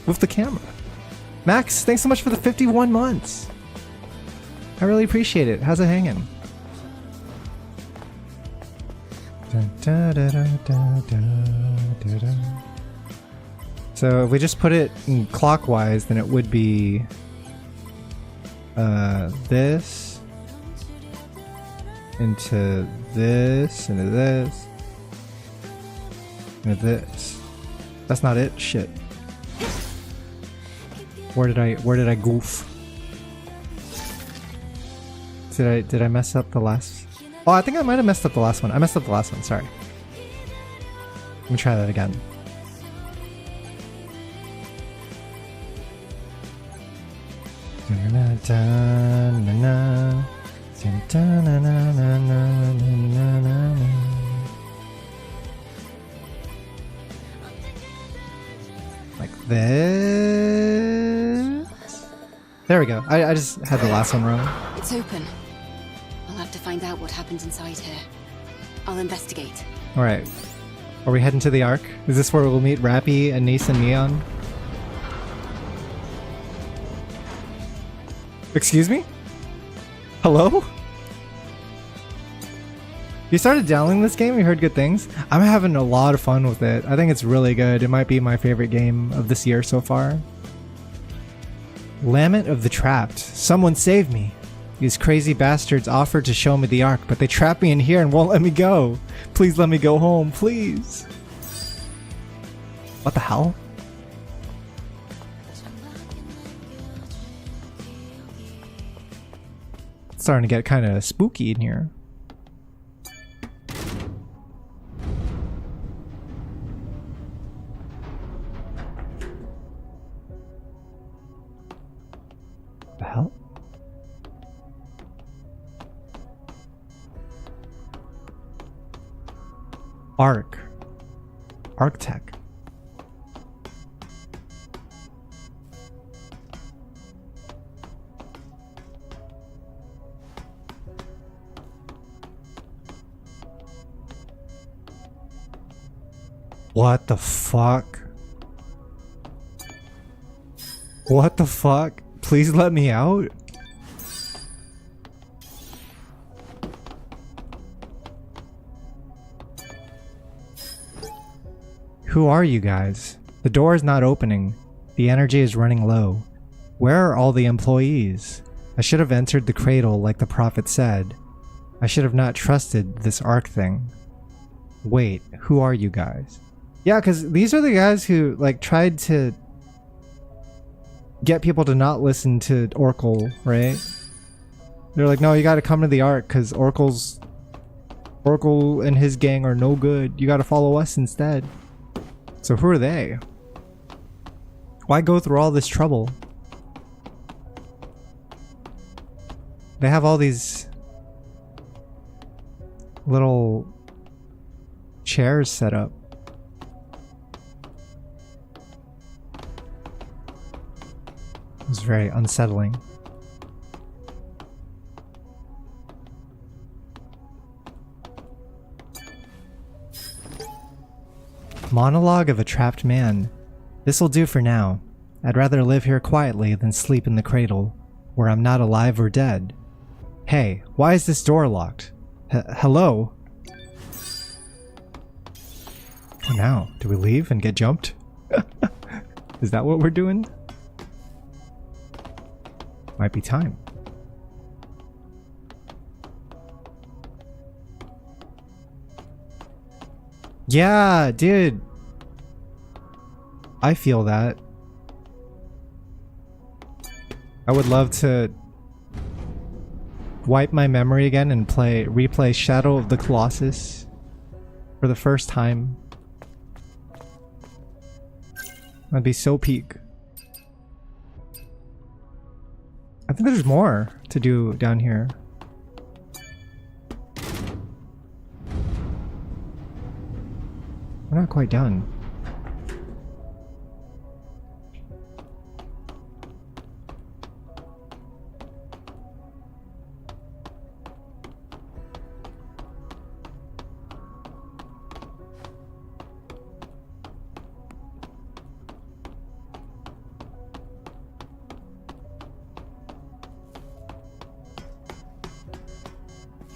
with the camera. Max, thanks so much for the 51 months. I really appreciate it. How's it hanging? So if we just put it in clockwise, then it would be this into this into this into this. That's not it. Shit. Where did I goof? Did I mess up the last? Oh, I think I might have messed up the last one. I messed up the last one. Sorry. Let me try that again. this. There we go. I just had the last one wrong. It's open. I'll have to find out what happened inside here. I'll investigate. Alright. Are we heading to the Ark? Is this where we'll meet Rappy and Nice and Neon? Excuse me? Hello? You started downloading this game? You heard good things? I'm having a lot of fun with it. I think it's really good. It might be my favorite game of this year so far. Lament of the Trapped. Someone save me. These crazy bastards offered to show me the Ark, but they trapped me in here and won't let me go. Please let me go home, please. What the hell? It's starting to get kind of spooky in here. The hell? Arktech. What the fuck? What the fuck? Please let me out? Who are you guys? The door is not opening. The energy is running low. Where are all the employees? I should have entered the cradle like the prophet said. I should have not trusted this Ark thing. Wait, who are you guys? Yeah, because these are the guys who like tried to get people to not listen to Oracle, right? They're like, no, you gotta come to the Ark because Oracle and his gang are no good. You gotta follow us instead. So who are they? Why go through all this trouble? They have all these little chairs set up. It's very unsettling. Monologue of a Trapped Man. This'll do for now. I'd rather live here quietly than sleep in the cradle, where I'm not alive or dead. Hey, why is this door locked? Hello? What now? Do we leave and get jumped? Is that what we're doing? Might be time. Yeah, dude. I feel that. I would love to wipe my memory again and replay Shadow of the Colossus for the first time. That'd be so peak. I think there's more to do down here. We're not quite done.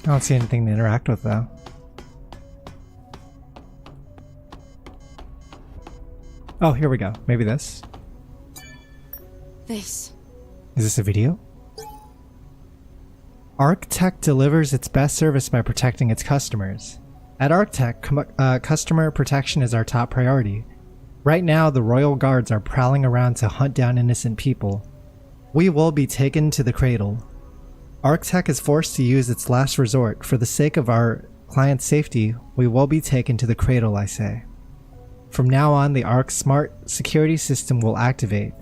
I don't see anything to interact with though. Oh, here we go. Maybe this. This. Is this a video? Arktech delivers its best service by protecting its customers. At Arktech, customer protection is our top priority. Right now, the Royal Guards are prowling around to hunt down innocent people. We will be taken to the cradle. Arktech is forced to use its last resort. For the sake of our client's safety, we will be taken to the cradle, I say. From now on, the Ark's smart security system will activate.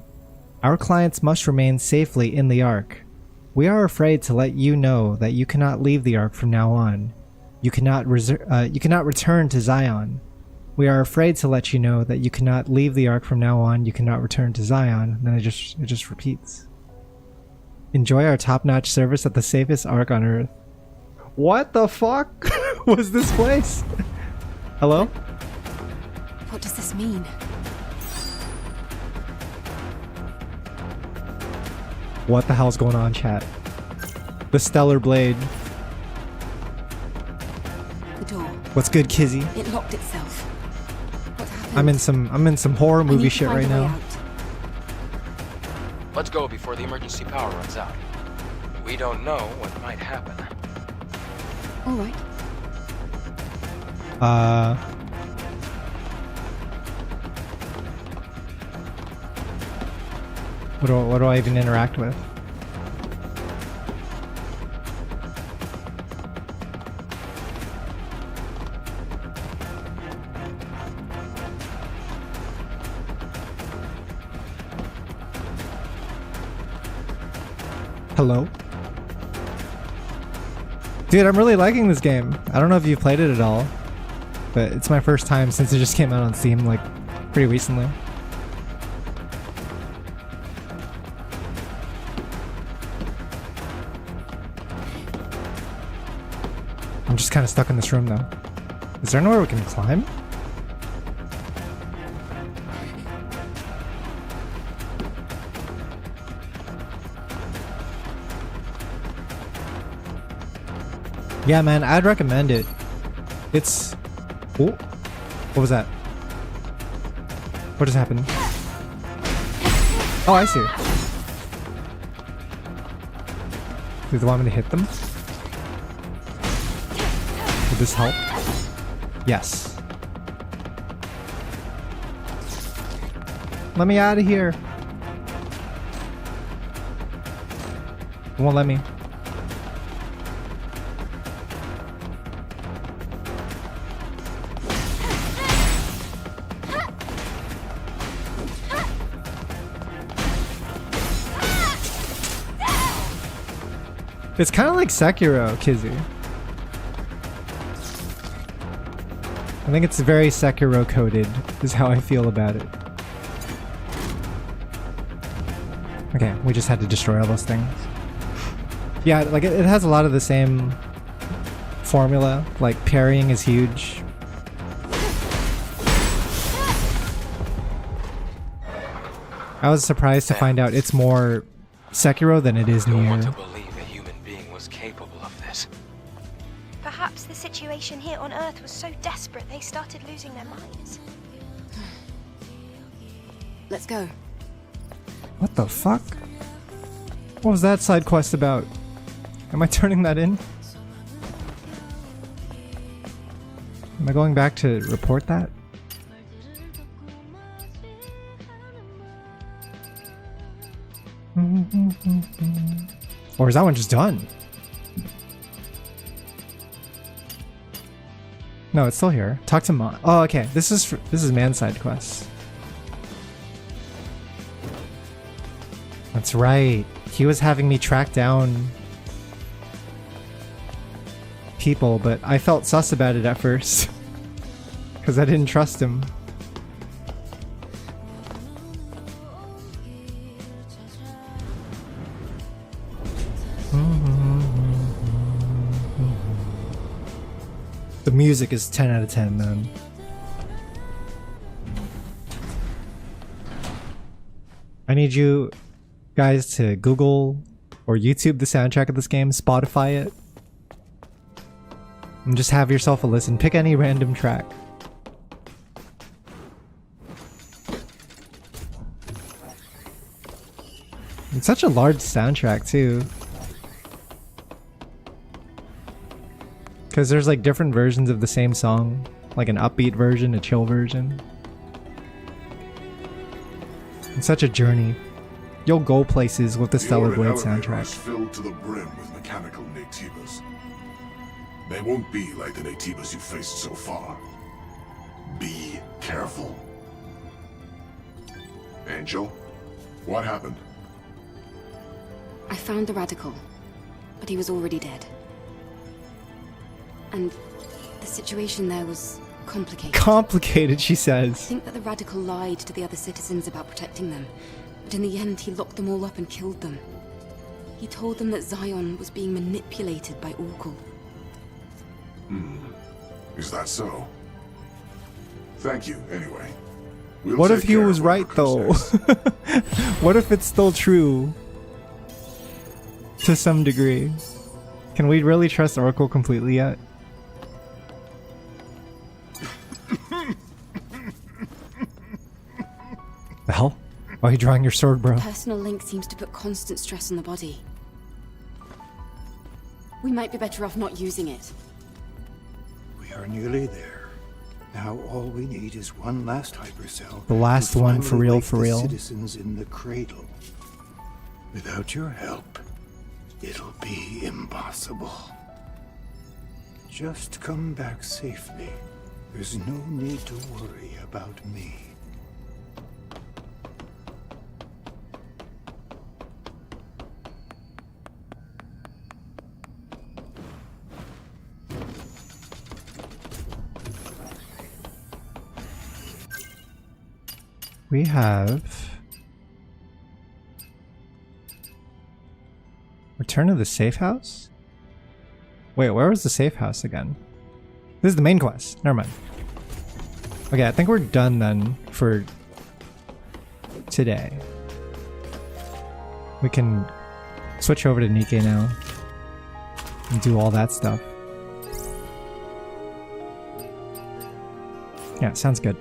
Our clients must remain safely in the Ark. We are afraid to let you know that you cannot leave the Ark from now on. You cannot return to Zion. We are afraid to let you know that you cannot leave the Ark from now on. You cannot return to Zion. And then it just repeats. Enjoy our top-notch service at the safest Ark on Earth. What the fuck was this place? Hello? What does this mean? What the hell's going on, chat? The Stellar Blade. The door. What's good, Kizzy? It locked itself. What happened? I'm in some horror movie shit right now. Let's go before the emergency power runs out. We don't know what might happen. All right. What do I even interact with? Hello? Dude, I'm really liking this game. I don't know if you've played it at all, but it's my first time since it just came out on Steam, like, pretty recently. I'm just kind of stuck in this room, though. Is there anywhere we can climb? Yeah, man, I'd recommend it. It's... Oh, what was that? What just happened? Oh, I see. Do they want me to hit them? Would this help? Yes. Let me out of here. It won't let me. It's kind of like Sekiro, Kizzy. I think it's very Sekiro coded, is how I feel about it. Okay, we just had to destroy all those things. Yeah, like it has a lot of the same formula, like parrying is huge. I was surprised to find out it's more Sekiro than it is Nier. Perhaps the situation here on Earth was so desperate they started losing their minds. Let's go. What the fuck? What was that side quest about? Am I turning that in? Am I going back to report that? Or is that one just done? No, it's still here. Talk to Mon. Oh, okay. This is man side quests. That's right. He was having me track down people, but I felt sus about it at first because I didn't trust him. The music is 10 out of 10, man. I need you guys to Google or YouTube the soundtrack of this game, Spotify it, and just have yourself a listen. Pick any random track. It's such a large soundtrack too. Because there's like different versions of the same song, like an upbeat version, a chill version. It's such a journey. You'll go places with the Stellar Blade soundtrack. Filled to the brim with mechanical Naytibas. They won't be like the Naytibas you faced so far. Be careful. Angel, what happened? I found the Radical, but he was already dead. And the situation there was Complicated. Complicated, she I says. think that the Radical lied to the other citizens about protecting them, but in the end he locked them all up and killed them. He told them that Zion was being manipulated by Orkul. Is that so? Thank you, anyway. We'll What take if he care was of right though? What if it's still true? To some degree. Can we really trust Oracle completely yet? The hell? Why are you drawing your sword, bro? Personal link seems to put constant stress on the body. We might be better off not using it. We are nearly there. Now all we need is one last hypercell. The last to one, for finally real, wake for the real. Citizens in the cradle. Without your help, it'll be impossible. Just come back safely. There's no need to worry about me. We have... Return to the safe house? Wait, where was the safe house again? This is the main quest. Never mind. Okay, I think we're done then for today. We can switch over to Nikke now and do all that stuff. Yeah, sounds good.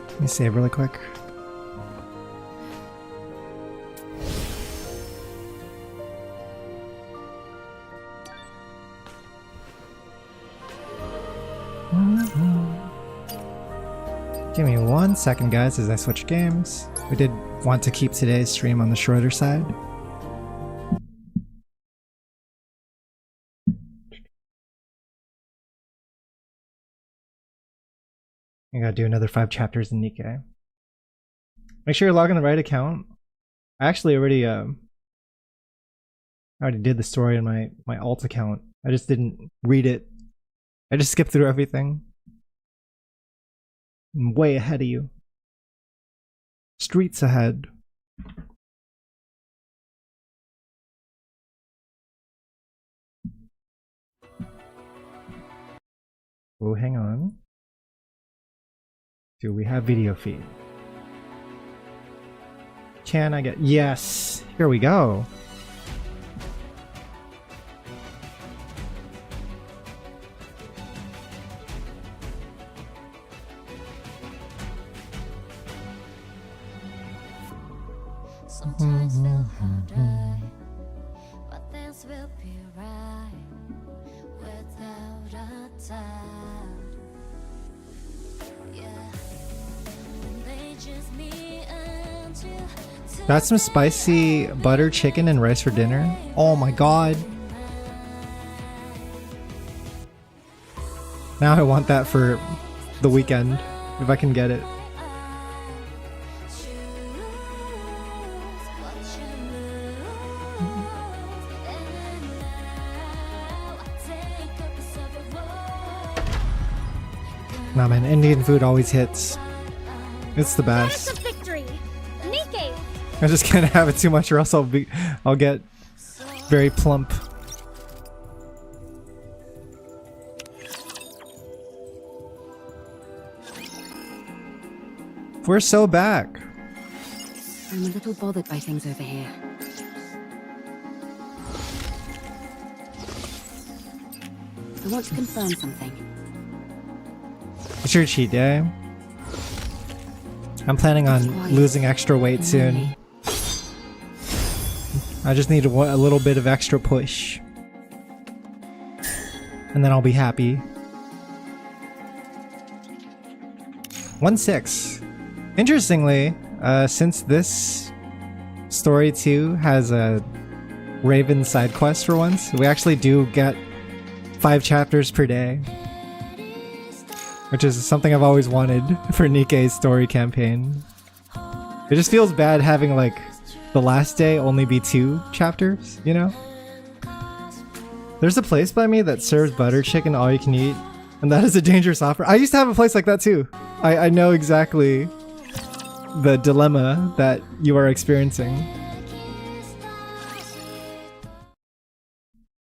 Let me save really quick. Give me 1 second, guys, as I switch games. We did want to keep today's stream on the shorter side. I gotta do another 5 chapters in Nikke. Make sure you're logging the right account. I actually already did the story on my alt account. I just didn't read it. I just skipped through everything. I'm way ahead of you. Streets ahead. Oh, hang on. Do we have video feed? Can I get... Yes! Here we go. Sometimes they'll hide, but things will be right without a doubt. Yeah, when they just me and you. That's some spicy butter chicken and rice for dinner. Oh my god. Now I want that for the weekend, if I can get it. Nah man, Indian food always hits. It's the best. Victory! Nikke! I just can't have it too much or else I'll get very plump. We're so back. I'm a little bothered by things over here. I want to confirm something. It's your cheat day. I'm planning on losing extra weight soon. I just need a little bit of extra push. And then I'll be happy. 1-6. Interestingly, since this story too has a Raven side quest for once, we actually do get 5 chapters per day. Which is something I've always wanted for Nikke's story campaign. It just feels bad having like the last day only be 2 chapters, you know? There's a place by me that serves butter chicken all you can eat And that is a dangerous offer. I used to have a place like that too. I know exactly the dilemma that you are experiencing.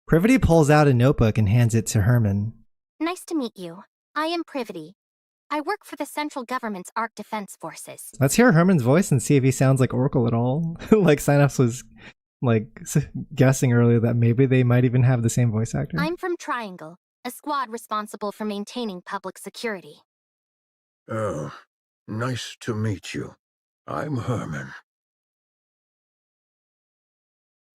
Privity pulls out a notebook and hands it to Herman. Nice to meet you. I am Privity. I work for the central government's Ark Defense Forces. Let's hear Herman's voice and see if he sounds like Oracle at all. Like Synapse was guessing earlier that maybe they might even have the same voice actor. I'm from Triangle, a squad responsible for maintaining public security. Oh, nice to meet you. I'm Herman.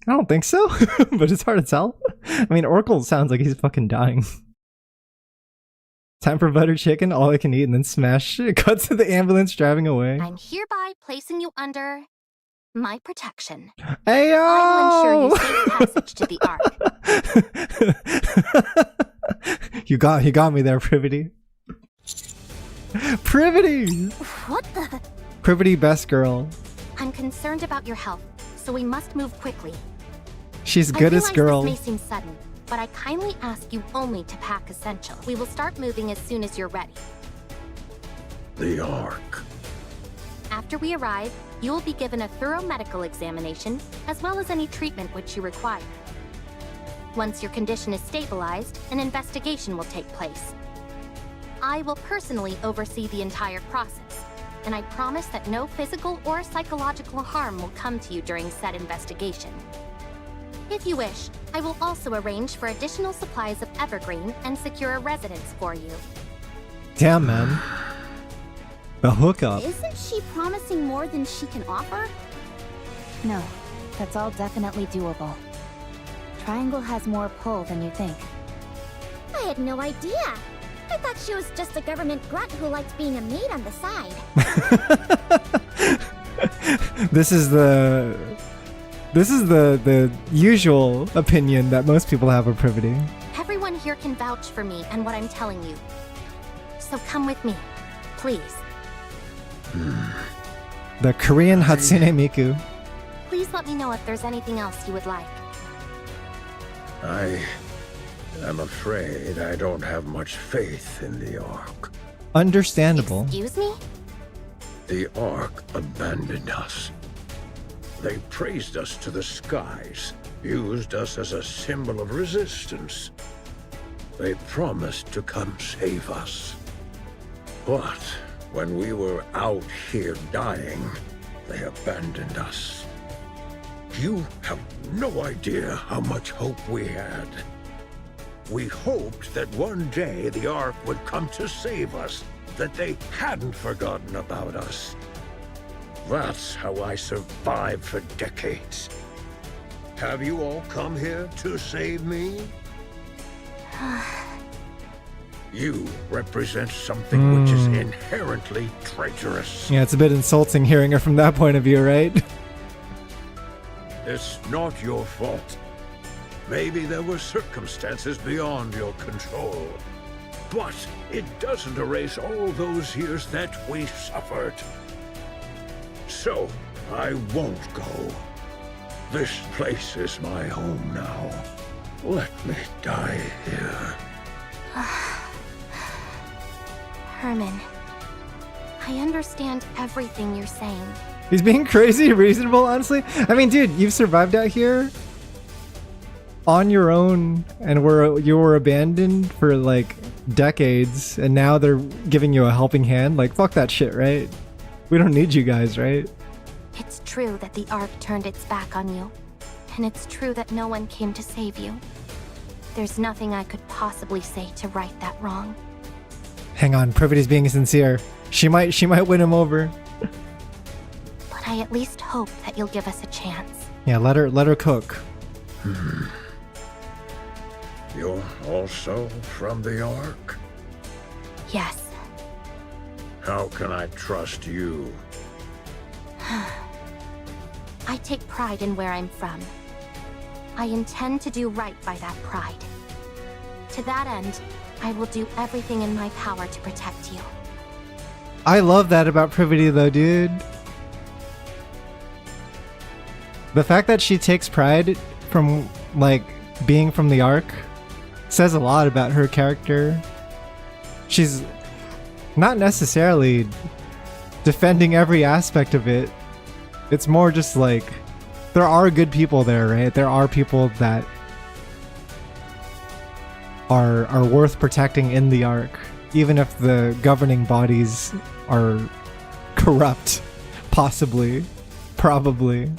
I don't think so, but it's hard to tell. I mean, Oracle sounds like he's fucking dying. Time for butter chicken, all I can eat, and then smash. Cut to the ambulance driving away. I'm hereby placing you under my protection. Ayo! I will ensure you safe passage to the Ark. You got me there, Privity. Privity! What the? Privity, best girl. I'm concerned about your health, so we must move quickly. She's goodest girl. This may seem sudden, but I kindly ask you only to pack essential. We will start moving as soon as you're ready. The Ark. After we arrive, you will be given a thorough medical examination, as well as any treatment which you require. Once your condition is stabilized, an investigation will take place. I will personally oversee the entire process, and I promise that no physical or psychological harm will come to you during said investigation. If you wish, I will also arrange for additional supplies of Evergreen and secure a residence for you. Damn, man. The hookup. Isn't she promising more than she can offer? No, that's all definitely doable. Triangle has more pull than you think. I had no idea. I thought she was just a government grunt who liked being a maid on the side. This is the usual opinion that most people have of Privity. Everyone here can vouch for me and what I'm telling you. So come with me, please. The Korean Hatsune Miku. Please let me know if there's anything else you would like. I am afraid I don't have much faith in the Ark. Understandable. Excuse me? The Ark abandoned us. They praised us to the skies, used us as a symbol of resistance. They promised to come save us. But when we were out here dying, they abandoned us. You have no idea how much hope we had. We hoped that one day the Ark would come to save us, that they hadn't forgotten about us. That's how I survived for decades. Have you all come here to save me? You represent something which is inherently traitorous. Yeah, it's a bit insulting hearing it from that point of view, right? It's not your fault. Maybe there were circumstances beyond your control. But it doesn't erase all those years that we suffered. So, I won't go. This place is my home now. Let me die here. Herman, I understand everything you're saying. He's being crazy reasonable, honestly. I mean, dude, you've survived out here on your own, and you were abandoned for like decades, and now they're giving you a helping hand. Like, fuck that shit, right? We don't need you guys, right? It's true that the Ark turned its back on you, and it's true that no one came to save you. There's nothing I could possibly say to right that wrong. Hang on, Privity's being sincere. She might win him over. But I at least hope that you'll give us a chance. Yeah, let her cook. You're also from the Ark? Yes. How can I trust you? I take pride in where I'm from. I intend to do right by that pride. To that end, I will do everything in my power to protect you. I love that about Privity though, dude. The fact that she takes pride from, like, being from the Ark says a lot about her character she's not necessarily defending every aspect of it. It's more just like there are good people there, right? There are people that are worth protecting in the Ark, even if the governing bodies are corrupt, possibly, probably.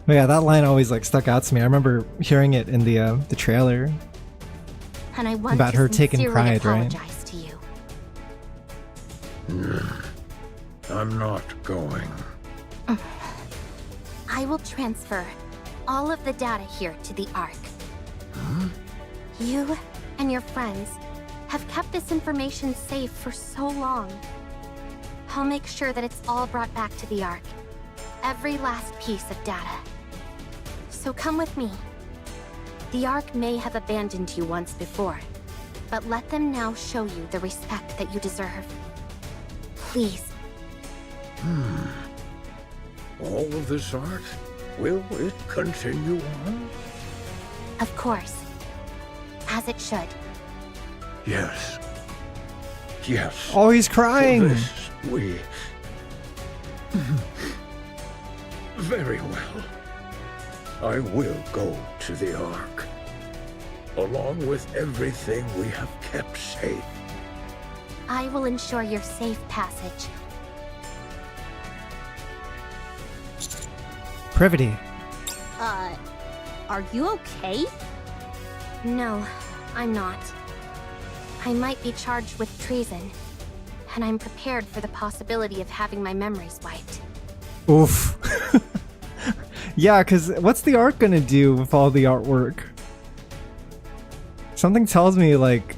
But yeah, that line always like stuck out to me. I remember hearing it in the trailer. And I want about to her taking sincerely pride, right? apologize to you. I'm not going. I will transfer all of the data here to the Ark. You and your friends have kept this information safe for so long. I'll make sure that it's all brought back to the Ark. Every last piece of data. So come with me. The Ark may have abandoned you once before, but let them now show you the respect that you deserve. Please. All of this art? Will it continue on? Of course. As it should. Yes. Yes. Oh, he's crying. For this, we... Very well. I will go to the Ark. Along with everything we have kept safe. I will ensure your safe passage. Privity. Are you okay? No, I'm not. I might be charged with treason, and I'm prepared for the possibility of having my memories wiped. Oof. Yeah, because what's the Ark gonna do with all the artwork? Something tells me, like,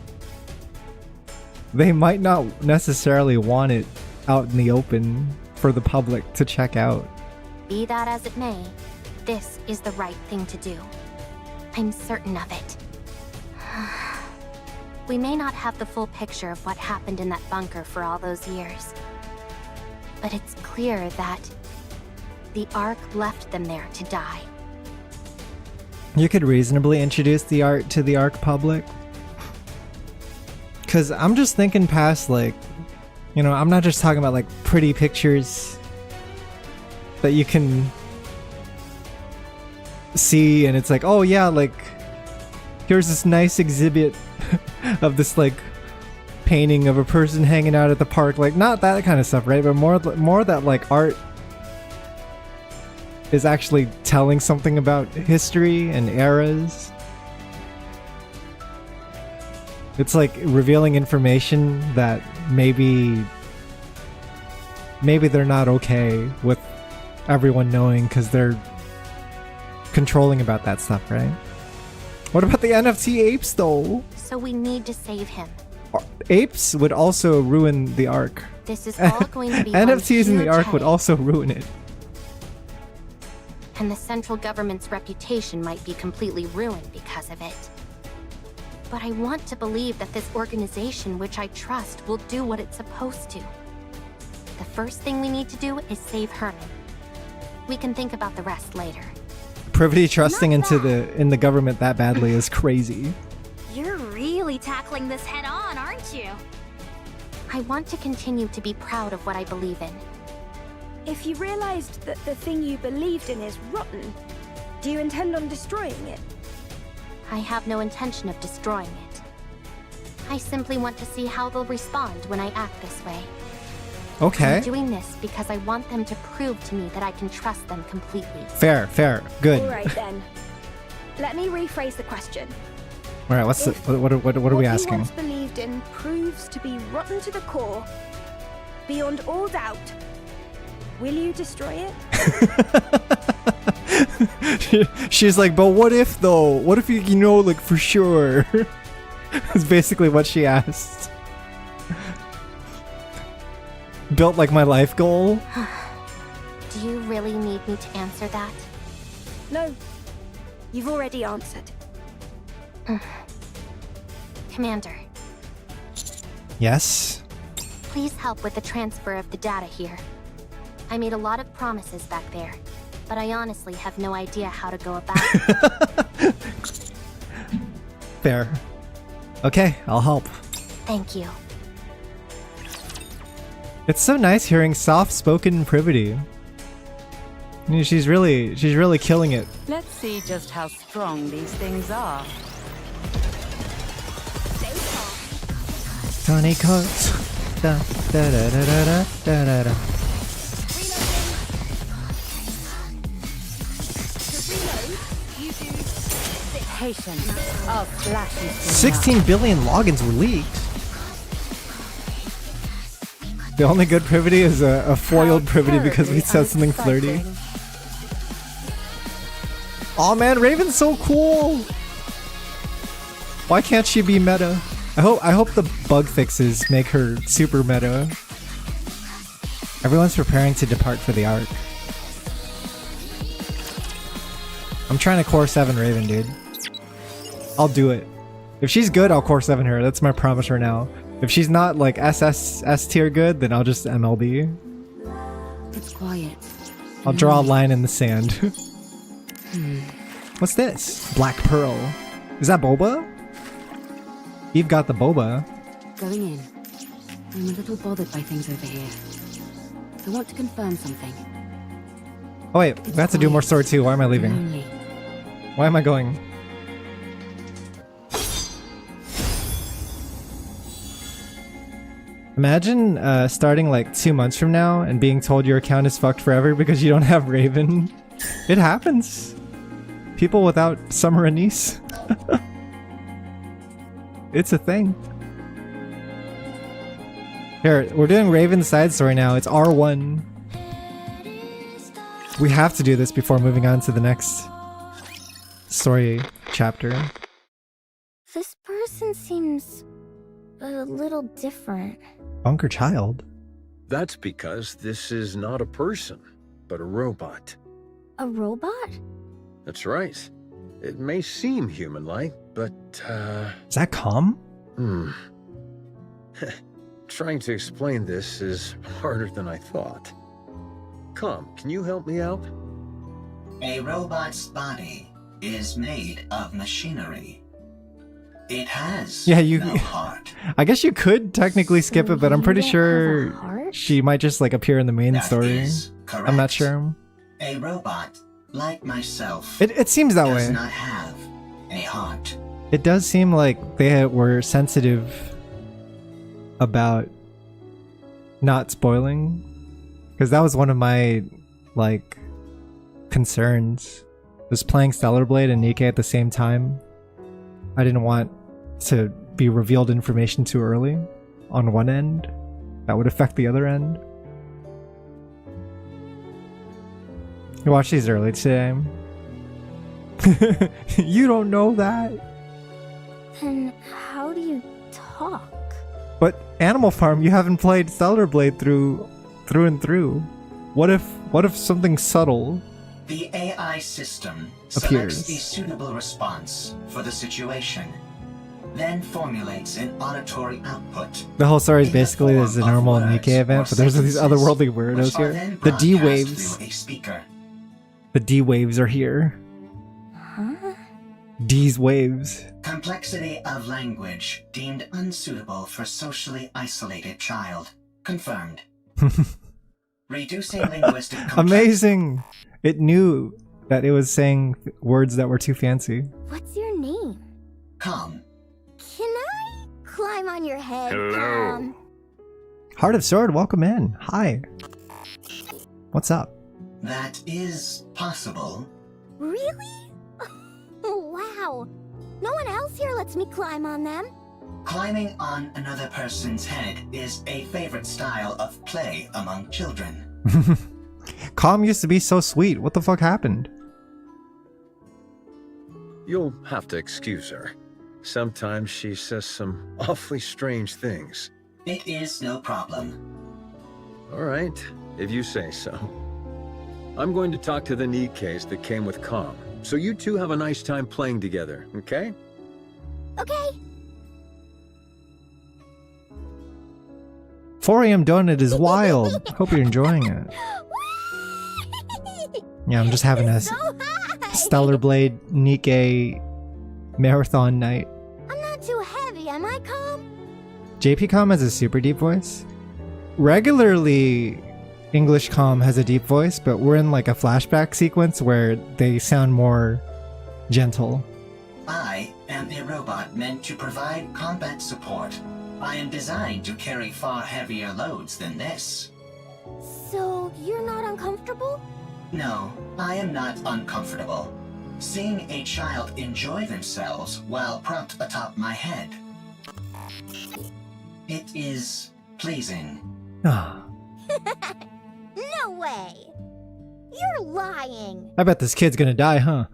they might not necessarily want it out in the open for the public to check out. Be that as it may, this is the right thing to do. I'm certain of it. We may not have the full picture of what happened in that bunker for all those years, but it's clear that the Ark left them there to die. You could reasonably introduce the art to the Ark public. Because I'm just thinking past, like, you know, I'm not just talking about, like, pretty pictures that you can see and it's like, oh yeah, like, here's this nice exhibit of this, like, painting of a person hanging out at the park. Like, not that kind of stuff, right? But more that, like, art is actually telling something about history and eras. It's like revealing information that maybe they're not okay with everyone knowing because they're controlling about that stuff, right? What about the NFT apes though? So we need to save him. Apes would also ruin the Ark. This is all going to be NFTs in the huge Ark would headache, also ruin it. and the central government's reputation might be completely ruined because of it. But I want to believe that this organization, which I trust, will do what it's supposed to. The first thing we need to do is save Herman. We can think about the rest later. Privity trusting in the government that badly is crazy. You're really tackling this head on, aren't you? I want to continue to be proud of what I believe in. If you realized that the thing you believed in is rotten, do you intend on destroying it? I have no intention of destroying it. I simply want to see how they'll respond when I act this way. Okay. I'm doing this because I want them to prove to me that I can trust them completely. Fair, good. All right then. Let me rephrase the question. All right, what are we asking? What you once believed in proves to be rotten to the core, beyond all doubt. Will you destroy it? She's like, but what if though? What if you know, like, for sure? That's basically what she asked. Built like my life goal. Do you really need me to answer that? No. You've already answered. Commander, Yes. please help with the transfer of the data here. I made a lot of promises back there, but I honestly have no idea how to go about it. Fair. Okay, I'll help. Thank you. It's so nice hearing soft-spoken Privity. I mean, she's really killing it. Let's see just how strong these things are. Tony Coates. Da, da, da, da, da, da, da, da. Patience. I'll slash you. 16 billion logins were leaked. The only good Privity is a foiled Privity because we said something flirty. Aw man, Raven's so cool! Why can't she be meta? I hope the bug fixes make her super meta. Everyone's preparing to depart for the Ark. I'm trying to core 7 Raven, dude. I'll do it. If she's good, I'll core 7 her. That's my promise right now. If she's not like S tier good, then I'll just MLB. It's quiet. I'll draw a line in the sand. What's this? Black Pearl. Is that Boba? Eve got the Boba. Going in. I'm a little bothered by things over here. I want to confirm something. Oh wait, we have to do more story too. Why am I leaving? Lonely. Why am I going? Imagine starting like 2 months from now and being told your account is fucked forever because you don't have Raven. It happens. People without Summer Anise. It's a thing. Here, we're doing Raven's side story now. It's R1. We have to do this before moving on to the next story chapter. This person seems a little different. Bunker Child? That's because this is not a person, but a robot. A robot? That's right. It may seem human-like, but, Is that Calm? Trying to explain this is harder than I thought. Calm, can you help me out? A robot's body is made of machinery. It has no heart. I guess you could technically skip it, but I'm pretty sure she might just like appear in the main story. I'm not sure. A robot, like myself, It seems that does way. not have a heart. It does seem like they were sensitive about not spoiling, because that was one of my like concerns. Was playing Stellar Blade and Nikke at the same time. I didn't want to be revealed information too early on one end. That would affect the other end. You watched these early today. You don't know that. Then how do you talk? But Animal Farm, you haven't played Stellar Blade through and through. What if something subtle The AI system appears? selects the suitable response for the situation, then formulates an auditory output. The whole story is basically there's a normal Nikke event, but there's these otherworldly weirdos here. The D waves. Through a speaker. The D waves are here. Huh? D's waves. Complexity of language deemed unsuitable for socially isolated child. Confirmed. Reducing linguistic complexity. Amazing! It knew that it was saying words that were too fancy. What's your name? Calm. Can I climb on your head? Hello. Calm? Heart of Sword, welcome in. Hi. What's up? That is possible. Really? Wow. No one else here lets me climb on them. Climbing on another person's head is a favorite style of play among children. Calm used to be so sweet. What the fuck happened? You'll have to excuse her. Sometimes she says some awfully strange things. It is no problem. All right, if you say so. I'm going to talk to the Nikkes that came with Calm, so you two have a nice time playing together, okay? Okay. 4 AM donut is wild. Hope you're enjoying it. Yeah, I'm just having a Stellar Blade Nikke marathon night. I'm not too heavy, am I, Calm? JP Com has a super deep voice. Regularly, English Com has a deep voice, but we're in like a flashback sequence where they sound more gentle. I am a robot meant to provide combat support. I am designed to carry far heavier loads than this. So, you're not uncomfortable? No, I am not uncomfortable. Seeing a child enjoy themselves while propped atop my head. It is pleasing. Ah. No way! You're lying! I bet this kid's gonna die, huh?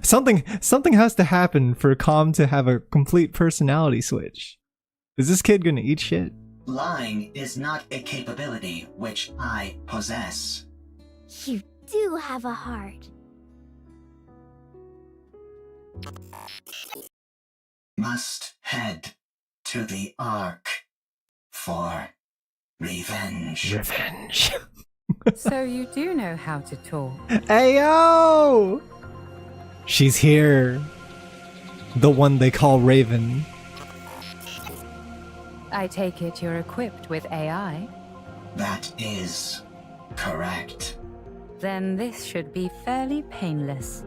Something has to happen for Com to have a complete personality switch. Is this kid gonna eat shit? Lying is not a capability which I possess. You do have a heart. Must head to the Ark for revenge. Revenge. So you do know how to talk. Ayo! She's here. The one they call Raven. I take it you're equipped with AI? That is correct. Then this should be fairly painless.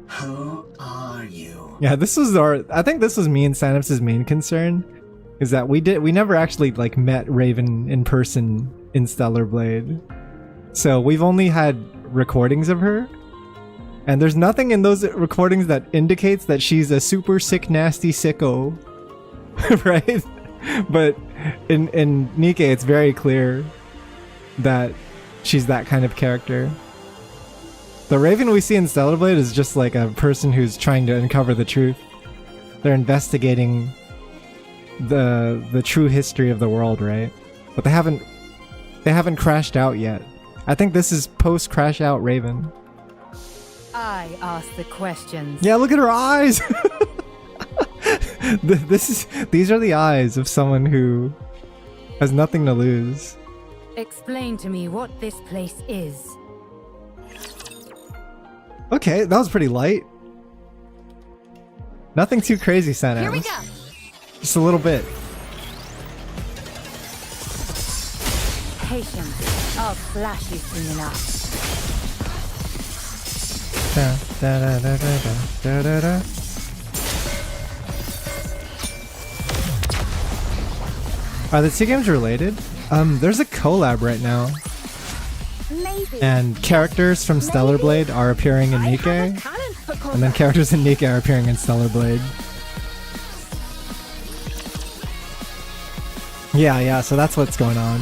Who are you? Yeah, this was I think this was me and Synapse's main concern. Is that we never actually like met Raven in person in Stellar Blade. So we've only had recordings of her. And there's nothing in those recordings that indicates that she's a super sick, nasty sicko. Right? But in Nikke, it's very clear that she's that kind of character. The Raven we see in Stellar Blade is just like a person who's trying to uncover the truth. They're investigating the true history of the world, right? But they haven't crashed out yet. I think this is post crash out Raven. I ask the questions. Yeah, look at her eyes. These are the eyes of someone who has nothing to lose. Explain to me what this place is. Okay, that was pretty light. Nothing too crazy, Synapse. Here we go. Just a little bit. Patience. I'll flash you soon enough. Da, da, da, da, da, da, da. Are the two games related? There's a collab right now. Maybe. And characters from Stellar Blade are appearing in Nikke. And then characters in Nikke are appearing in Stellar Blade. Yeah, so that's what's going on.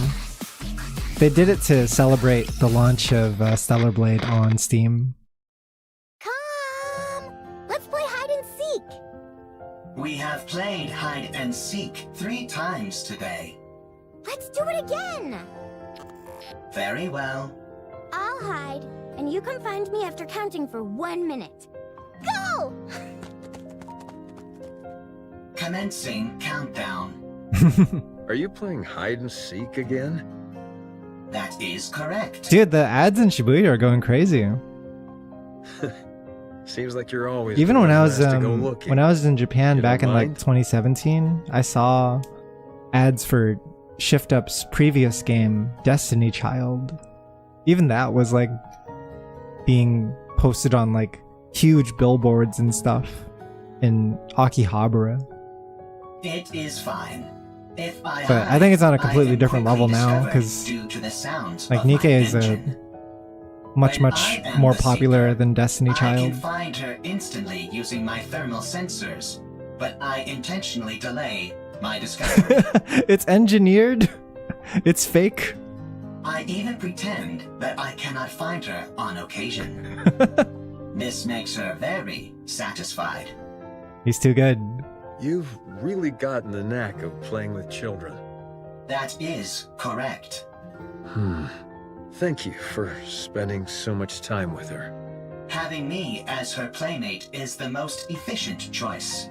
They did it to celebrate the launch of Stellar Blade on Steam. Come! Let's play hide and seek! We have played hide and seek 3 times today. Let's do it again! Very well. I'll hide, and you come find me after counting for 1 minute. Go! Commencing countdown. Are you playing hide and seek again? That is correct. Dude, the ads in Shibuya are going crazy. Seems like you're always Even when I was looking. when I was in Japan You back don't in like mind? 2017, I saw ads for Shift Up's previous game, Destiny Child. Even that was like being posted on like huge billboards and stuff in Akihabara. It is fine. If I But I think it's on a completely different level now because like Nikke is a much more popular than Destiny I can Child. find her instantly using my thermal sensors, but I intentionally delay my discovery. It's engineered. It's fake. I even pretend that I cannot find her on occasion. This makes her very satisfied. He's too good. You've really gotten the knack of playing with children. That is correct. Thank you for spending so much time with her. Having me as her playmate is the most efficient choice.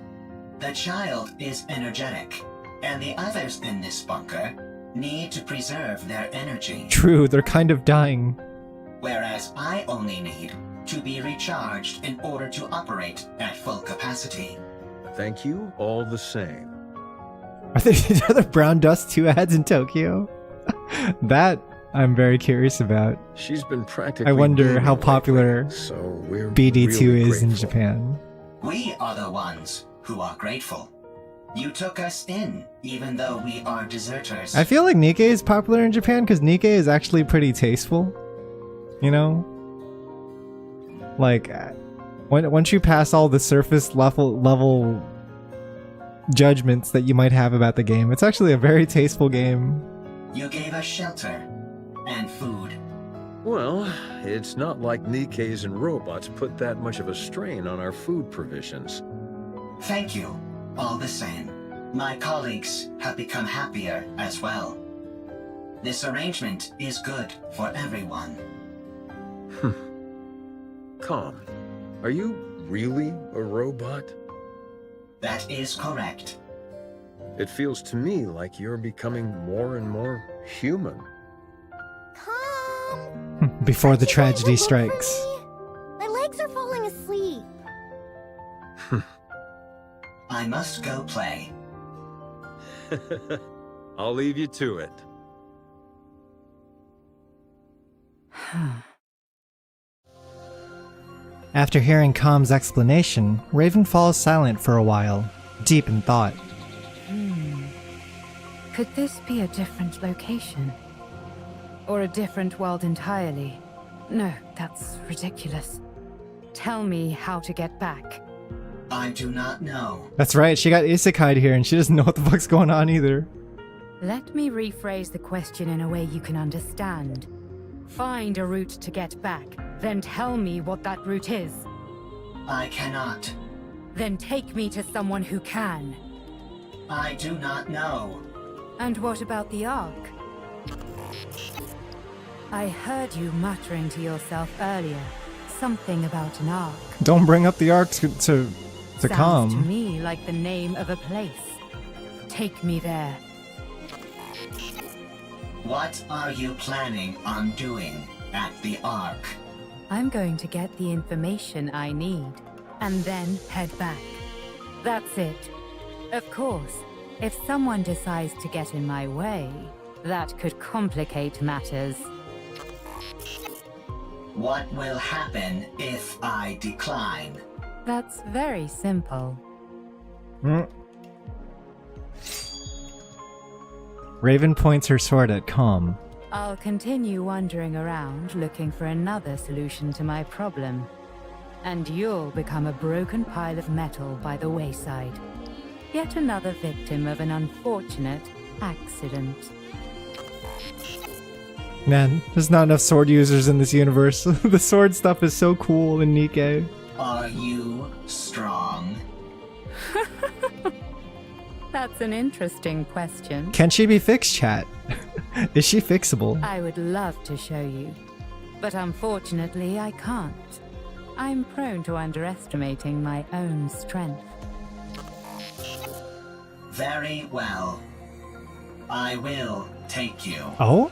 The child is energetic, and the others in this bunker need to preserve their energy. True, they're kind of dying. Whereas I only need to be recharged in order to operate at full capacity. Thank you all the same. Are there brown dust 2 ads in Tokyo? That I'm very curious about. She's been practically. I wonder how popular so we're BD2 really is in grateful. Japan. We are the ones who are grateful. You took us in, even though we are deserters. I feel like Nikkei is popular in Japan because Nikkei is actually pretty tasteful. You know? Like, once you pass all the surface level judgments that you might have about the game, it's actually a very tasteful game. You gave us shelter and food. Well, it's not like Nikkeis and robots put that much of a strain on our food provisions. Thank you, all the same. My colleagues have become happier as well. This arrangement is good for everyone. Calm. Are you really a robot? That is correct. It feels to me like you're becoming more and more human. Before the tragedy strikes. My legs are falling asleep. I must go play. I'll leave you to it. After hearing Calm's explanation, Raven falls silent for a while, deep in thought. Could this be a different location? Or a different world entirely? No, that's ridiculous. Tell me how to get back. I do not know. That's right, she got isekai'd here and she doesn't know what the fuck's going on either. Let me rephrase the question in a way you can understand. Find a route to get back, then tell me what that route is. I cannot. Then take me to someone who can. I do not know. And what about the Ark? I heard you muttering to yourself earlier. Something about an Ark. Don't bring up the Ark to Sounds Calm. to me like the name of a place. Take me there. What are you planning on doing at the Ark? I'm going to get the information I need, and then head back. That's it. Of course, if someone decides to get in my way, that could complicate matters. What will happen if I decline? That's very simple. Raven points her sword at Calm. I'll continue wandering around looking for another solution to my problem. And you'll become a broken pile of metal by the wayside. Yet another victim of an unfortunate accident. Man, there's not enough sword users in this universe. The sword stuff is so cool in Nikkei. Are you strong? That's an interesting question. Can she be fixed, chat? Is she fixable? I would love to show you, but unfortunately I can't. I'm prone to underestimating my own strength. Very well. I will take you. Oh?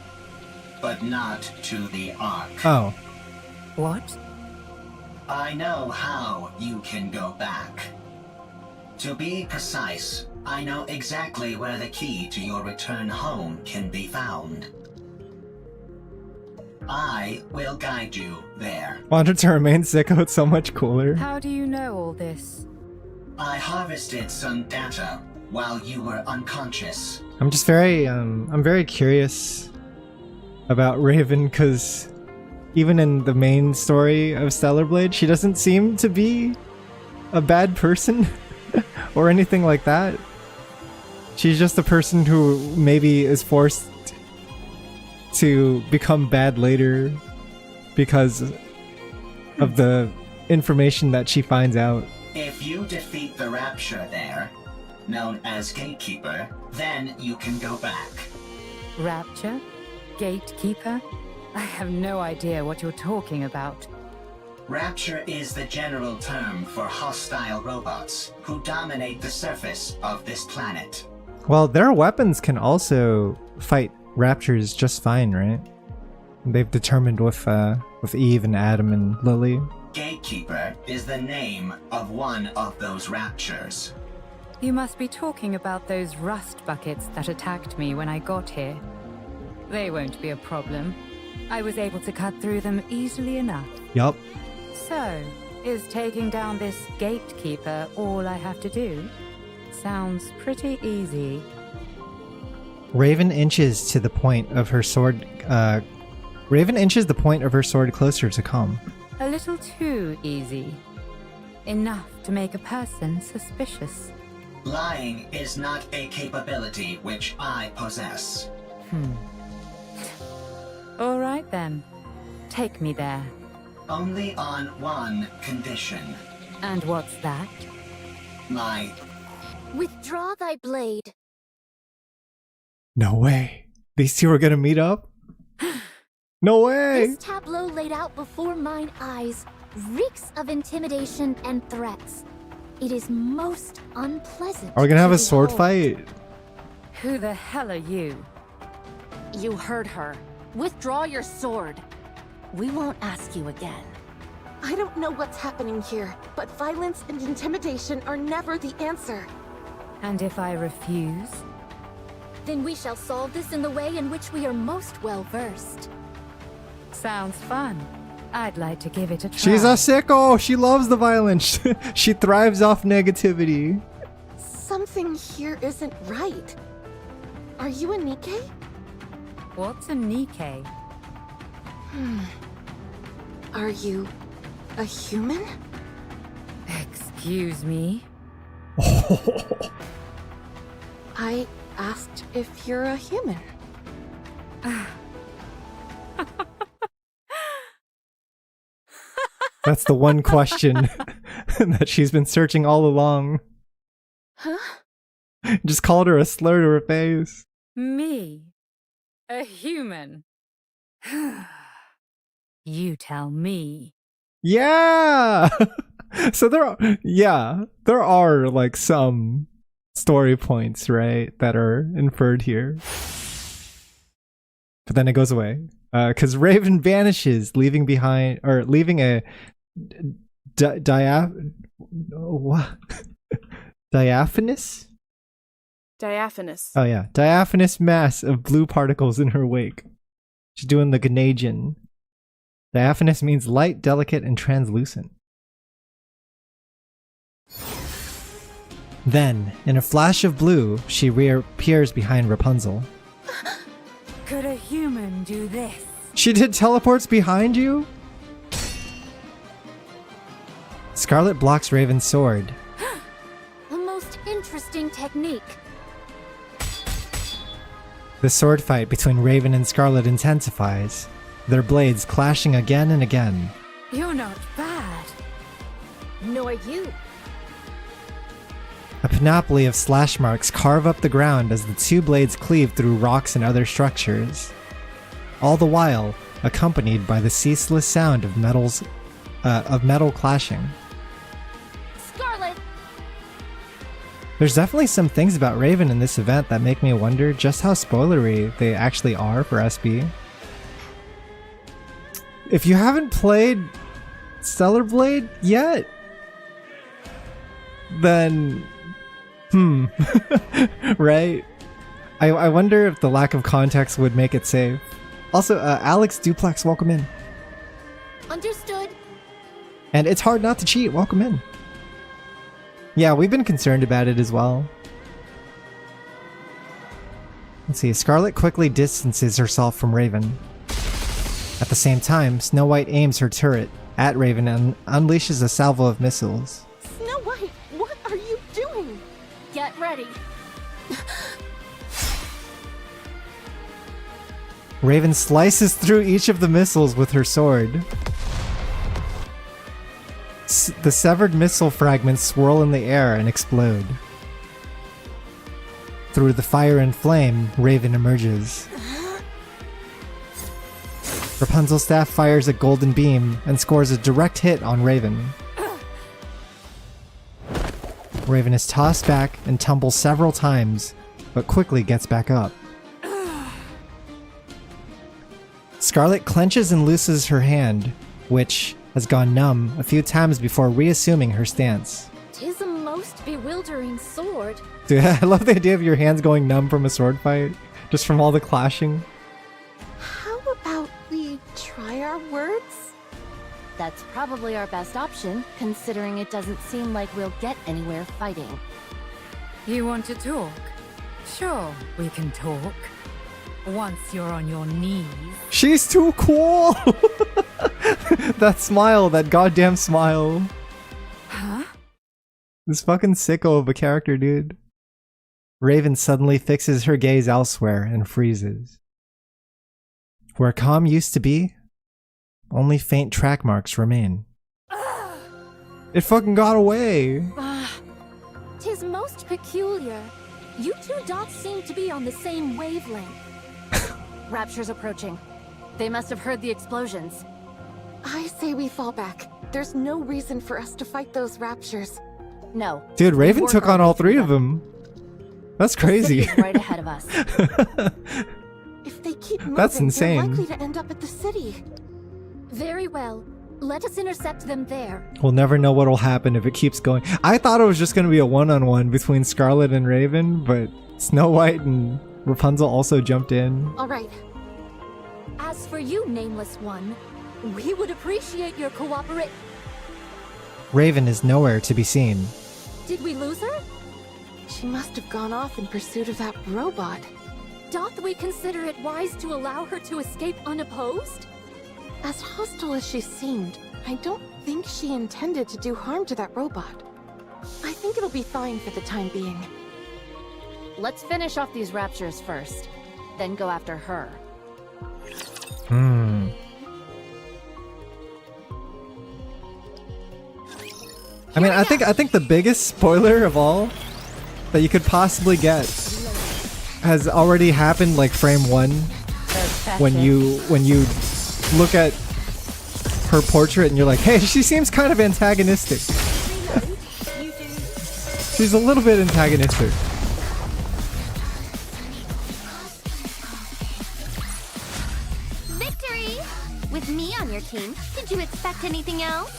But not to the Ark. Oh. What? I know how you can go back. To be precise, I know exactly where the key to your return home can be found. I will guide you there. Wanted to remain sicko, it's so much cooler. How do you know all this? I harvested some data while you were unconscious. I'm just I'm very curious about Raven, because even in the main story of Stellar Blade, she doesn't seem to be a bad person or anything like that. She's just a person who maybe is forced to become bad later because of the information that she finds out. If you defeat the Rapture there, known as Gatekeeper, then you can go back. Rapture? Gatekeeper? I have no idea what you're talking about. Rapture is the general term for hostile robots who dominate the surface of this planet. Well, their weapons can also fight Raptures just fine, right? They've determined with Eve and Adam and Lily. Gatekeeper is the name of one of those Raptures. You must be talking about those rust buckets that attacked me when I got here. They won't be a problem. I was able to cut through them easily enough. Yup. So, is taking down this gatekeeper all I have to do? Sounds pretty easy. Raven inches to the point of her sword. Raven inches the point of her sword closer to Calm. A little too easy. Enough to make a person suspicious. Lying is not a capability which I possess. All right then. Take me there. Only on one condition. And what's that? My... Withdraw thy blade. No way. These two are gonna meet up? No way! This tableau laid out before mine eyes reeks of intimidation and threats. It is most unpleasant. Are we gonna have to a sword behold. fight? Who the hell are you? You heard her. Withdraw your sword. We won't ask you again. I don't know what's happening here, but violence and intimidation are never the answer. And if I refuse? Then we shall solve this in the way in which we are most well versed. Sounds fun. I'd like to give it a try. She's a sicko! She loves the violence! She thrives off negativity. Something here isn't right. Are you a Nikke? What's a Nikke? Are you a human? Excuse me? I asked if you're a human. That's the one question that she's been searching all along. Huh? Just called her a slur to her face. Me? A human? You tell me. Yeah! So there are like some story points, right, that are inferred here. But then it goes away. Because Raven vanishes, leaving a diaphanous? Diaphanous. Oh yeah, diaphanous mass of blue particles in her wake. She's doing the Ghanaian. Diaphanous means light, delicate, and translucent. Then, in a flash of blue, she reappears behind Rapunzel. Could a human do this? She did teleports behind you? Scarlet blocks Raven's sword. A most interesting technique. The sword fight between Raven and Scarlet intensifies, their blades clashing again and again. You're not bad. Nor you. A panoply of slash marks carve up the ground as the two blades cleave through rocks and other structures. All the while, accompanied by the ceaseless sound of metal clashing. Scarlet! There's definitely some things about Raven in this event that make me wonder just how spoilery they actually are for SB. If you haven't played Stellar Blade yet, then right? I wonder if the lack of context would make it safe. Also, Alex Duplex, welcome in. Understood. And it's hard not to cheat, welcome in. Yeah, we've been concerned about it as well. Let's see, Scarlet quickly distances herself from Raven. At the same time, Snow White aims her turret at Raven and unleashes a salvo of missiles. Snow White, what are you doing? Get ready. Raven slices through each of the missiles with her sword. The severed missile fragments swirl in the air and explode. Through the fire and flame, Raven emerges. Rapunzel's staff fires a golden beam and scores a direct hit on Raven. Raven is tossed back and tumbles several times, but quickly gets back up. Scarlet clenches and looses her hand, which has gone numb a few times before reassuming her stance. 'Tis a most bewildering bewildering sword. Dude, I love the idea of your hands going numb from a sword fight, just from all the clashing. How about we try our words? That's probably our best option, considering it doesn't seem like we'll get anywhere fighting. You want to talk? Sure, we can talk. Once you're on your knees. She's too cool! That smile, that goddamn smile. Huh? This fucking sicko of a character, dude. Raven suddenly fixes her gaze elsewhere and freezes. Where Calm used to be, only faint track marks remain. It fucking got away! Tis most peculiar. You two dots seem to be on the same wavelength. Rapture's approaching. They must have heard the explosions. I say we fall back. There's no reason for us to fight those raptures. No. Dude, Raven took on all three of them. That's crazy. The city's right ahead of us. If they keep moving, That's insane. they're likely to end up at the city. Very well. Let us intercept them there. We'll never know what'll happen if it keeps going. I thought it was just gonna be a one-on-one between Scarlet and Raven, but Snow White and Rapunzel also jumped in. All right. As for you, Nameless One, we would appreciate your cooperation. Raven is nowhere to be seen. Did we lose her? She must have gone off in pursuit of that robot. Doth we consider it wise to allow her to escape unopposed? As hostile as she seemed, I don't think she intended to do harm to that robot. I think it'll be fine for the time being. Let's finish off these raptures first, then go after her. I mean, I think the biggest spoiler of all that you could possibly get has already happened, like frame 1, when you look at her portrait and you're like, hey, she seems kind of antagonistic. She's a little bit antagonistic. Victory! With me on your team, did you expect anything else?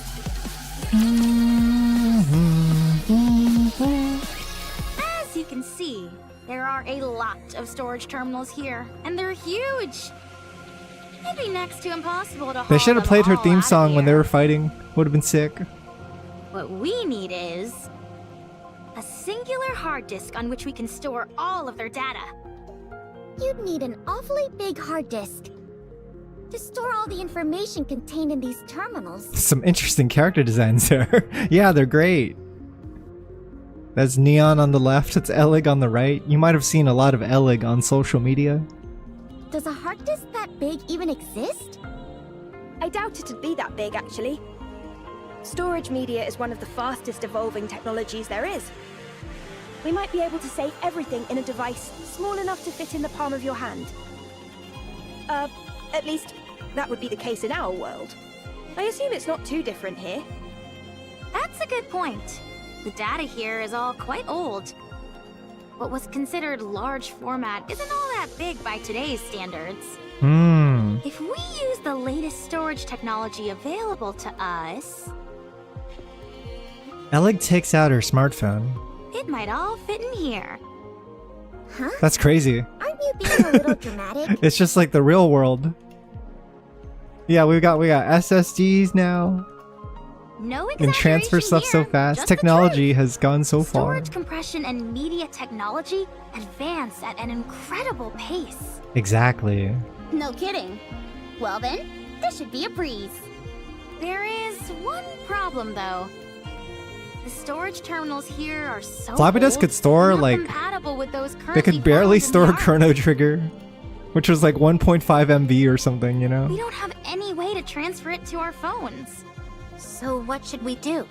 As you can see, there are a lot of storage terminals here, and they're huge. It'd be next to impossible to haul They should have them played her all theme out of song when they here. were fighting. Would have been sick. What we need is a singular hard disk on which we can store all of their data. You'd need an awfully big hard disk to store all the information contained in these terminals. Some interesting character designs there. Yeah, they're great. That's Neon on the left, it's Elig on the right. You might have seen a lot of Elig on social media. Does a hard disk that big even exist? I doubt it'd be that big, actually. Storage media is one of the fastest evolving technologies there is. We might be able to save everything in a device small enough to fit in the palm of your hand. At least, that would be the case in our world. I assume it's not too different here. That's a good point. The data here is all quite old. What was considered large format isn't all that big by today's standards. If we use the latest storage technology available to us, Elig takes out her smartphone. it might all fit in here. Huh? That's crazy. Aren't you being a little dramatic? It's just like the real world. Yeah, we got SSDs now. No And transfer exaggeration stuff so here, fast. just the Technology has gone so far. Storage compression and media technology advance at an incredible pace. Exactly. No kidding. Well then, this should be a breeze. There is one problem though. The storage terminals here are so Floppy disk old, could store, they're not like, compatible with those They currently could barely found in the store Chrono Trigger, which was like 1.5 MB or something, you know? We don't have any way to transfer it to our phones. So what should we do?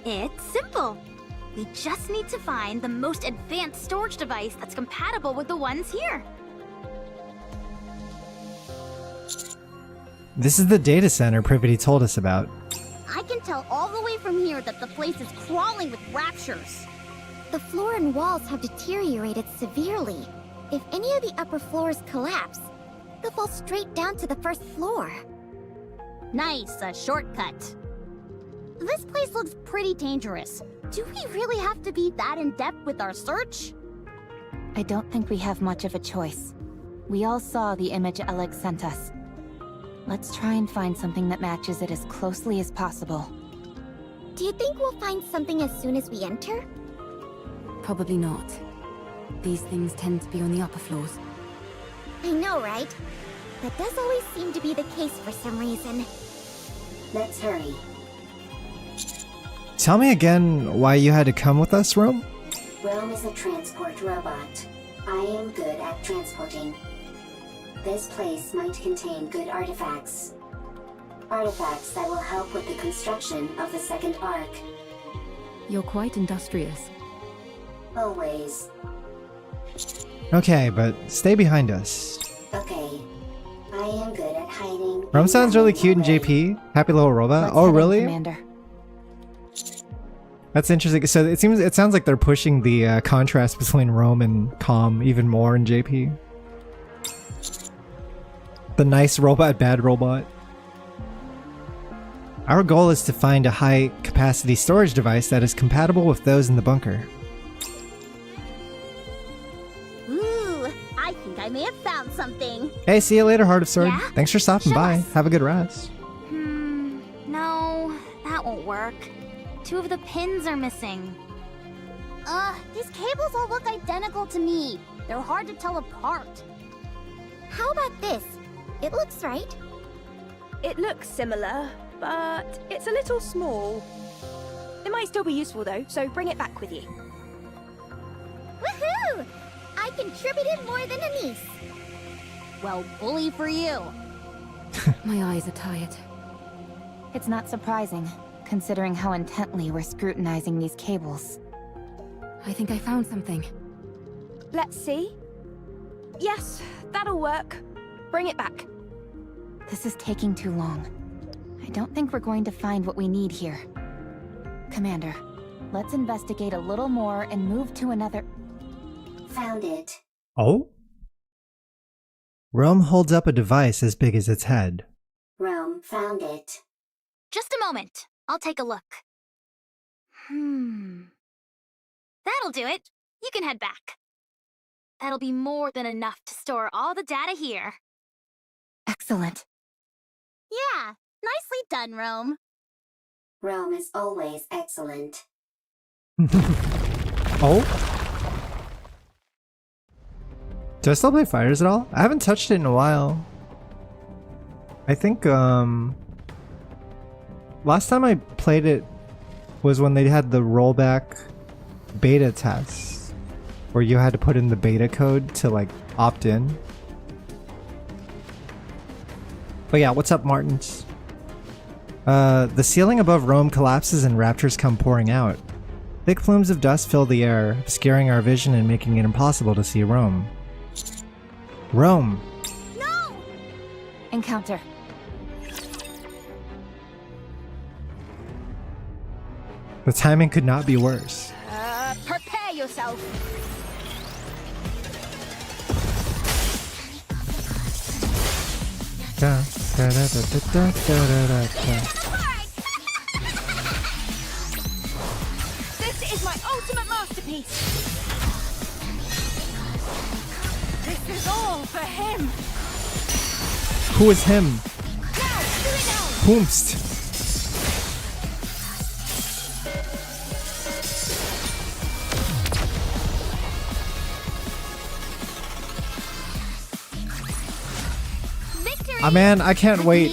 It's simple. We just need to find the most advanced storage device that's compatible with the ones here. This is the data center Privity told us about. I can tell all the way from here that the place is crawling with raptures. The floor and walls have deteriorated severely. If any of the upper floors collapse, they'll fall straight down to the first floor. Nice, a shortcut. This place looks pretty dangerous. Do we really have to be that in-depth with our search? I don't think we have much of a choice. We all saw the image Alex sent us. Let's try and find something that matches it as closely as possible. Do you think we'll find something as soon as we enter? Probably not. These things tend to be on the upper floors. I know, right? That does always seem to be the case for some reason. Let's hurry. Tell me again why you had to come with us, Rome? Rome is a transport robot. I am good at transporting. This place might contain good artifacts. Artifacts that will help with the construction of the second arc. You're quite industrious. Always. Okay, but stay behind us. Okay. I am good at hiding. Rome sounds really cute in JP. Happy little robot. Let's Oh, head in, really? Commander. That's interesting. So it sounds like they're pushing the contrast between Rome and Calm even more in JP. The nice robot, bad robot. Our goal is to find a high-capacity storage device that is compatible with those in the bunker. Ooh, I think I may have found something. Hey, see you later, Heart of Sword. Yeah? Thanks for stopping Show by. us. Have a good rest. No, that won't work. 2 of the pins are missing. These cables all look identical to me. They're hard to tell apart. How about this? It looks right. It looks similar, but it's a little small. It might still be useful though, so bring it back with you. Woohoo! I contributed more than a niece. Well, bully for you. My eyes are tired. It's not surprising, considering how intently we're scrutinizing these cables. I think I found something. Let's see. Yes, that'll work. Bring it back. This is taking too long. I don't think we're going to find what we need here. Commander, let's investigate a little more and move to another... Found it. Oh? Rome holds up a device as big as its head. Rome found it. Just a moment. I'll take a look. That'll do it. You can head back. That'll be more than enough to store all the data here. Excellent. Yeah, nicely done, Rome. Rome is always excellent. Oh? Do I still play Fighters at all? I haven't touched it in a while. I think, last time I played it was when they had the rollback beta test, where you had to put in the beta code to, like, opt in. But yeah, what's up, Martins? The ceiling above Rome collapses and raptors come pouring out. Thick plumes of dust fill the air, obscuring our vision and making it impossible to see Rome. Rome! No! Encounter. The timing could not be worse. Prepare yourself. Da, da, da, da, da, da, da, da. This is my ultimate masterpiece. This is all for him. Who is him? Now, do it now. Whomst? Ah, man, I can't wait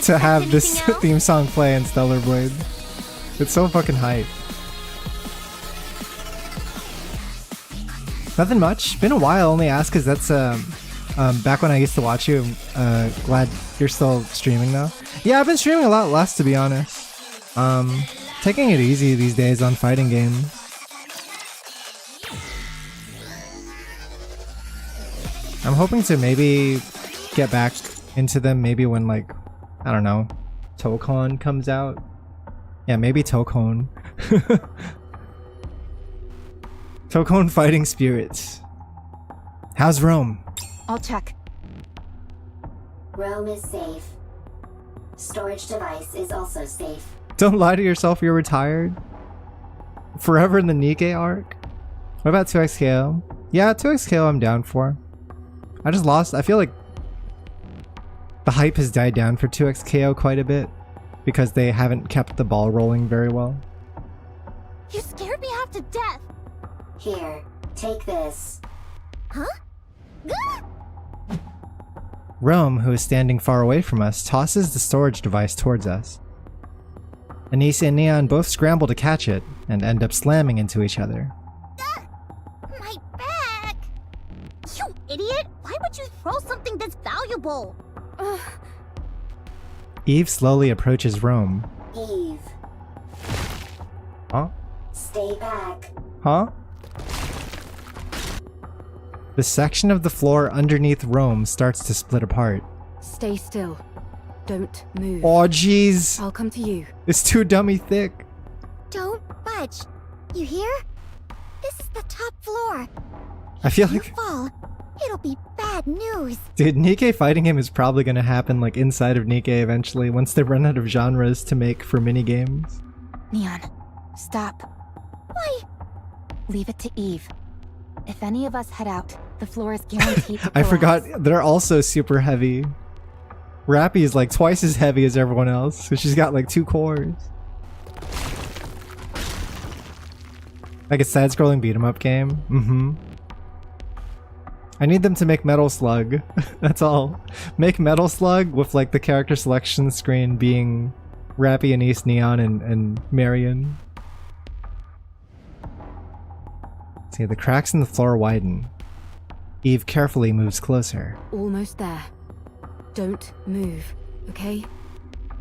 to have this theme song play in Stellar Blade. It's so fucking hype. Nothing much. Been a while. Only asked because that's back when I used to watch you. Glad you're still streaming though. Yeah, I've been streaming a lot less, to be honest. Taking it easy these days on fighting games. I'm hoping to maybe get back into them maybe when, like, I don't know, Tokon comes out. Yeah, maybe Tokon. Tokon Fighting Spirits. How's Rome? I'll check. Rome is safe. Storage device is also safe. Don't lie to yourself you're retired. Forever in the Nikke arc? What about 2XKO? Yeah, 2XKO I'm down for. I just lost. I feel like the hype has died down for 2XKO quite a bit because they haven't kept the ball rolling very well. You scared me half to death. Here, take this. Huh? Rome, who is standing far away from us, tosses the storage device towards us. Anise and Neon both scramble to catch it and end up slamming into each other. My back! You idiot! Why would you throw something this valuable? Eve slowly approaches Rome. Eve, Huh? stay back. Huh? The section of the floor underneath Rome starts to split apart. Stay still. Don't move. Oh, jeez. I'll come to you. It's too dummy thick. Don't budge. You hear? This is the top floor. I feel If you like... fall, it'll be bad news. Dude, Nikke fighting him is probably gonna happen like inside of Nikke eventually once they run out of genres to make for minigames. Neon, stop. Why? Leave it to Eve. If any of us head out, the floor is guaranteed to I collapse. forgot, they're also super heavy. Rappy is like twice as heavy as everyone else, so she's got like 2 cores. Like a side-scrolling beat-em-up game? Mm-hmm. I need them to make Metal Slug. That's all. Make Metal Slug with like the character selection screen being Rappy, Anise, Neon, and Marion. See, the cracks in the floor widen. Eve carefully moves closer. Almost there. Don't move, okay?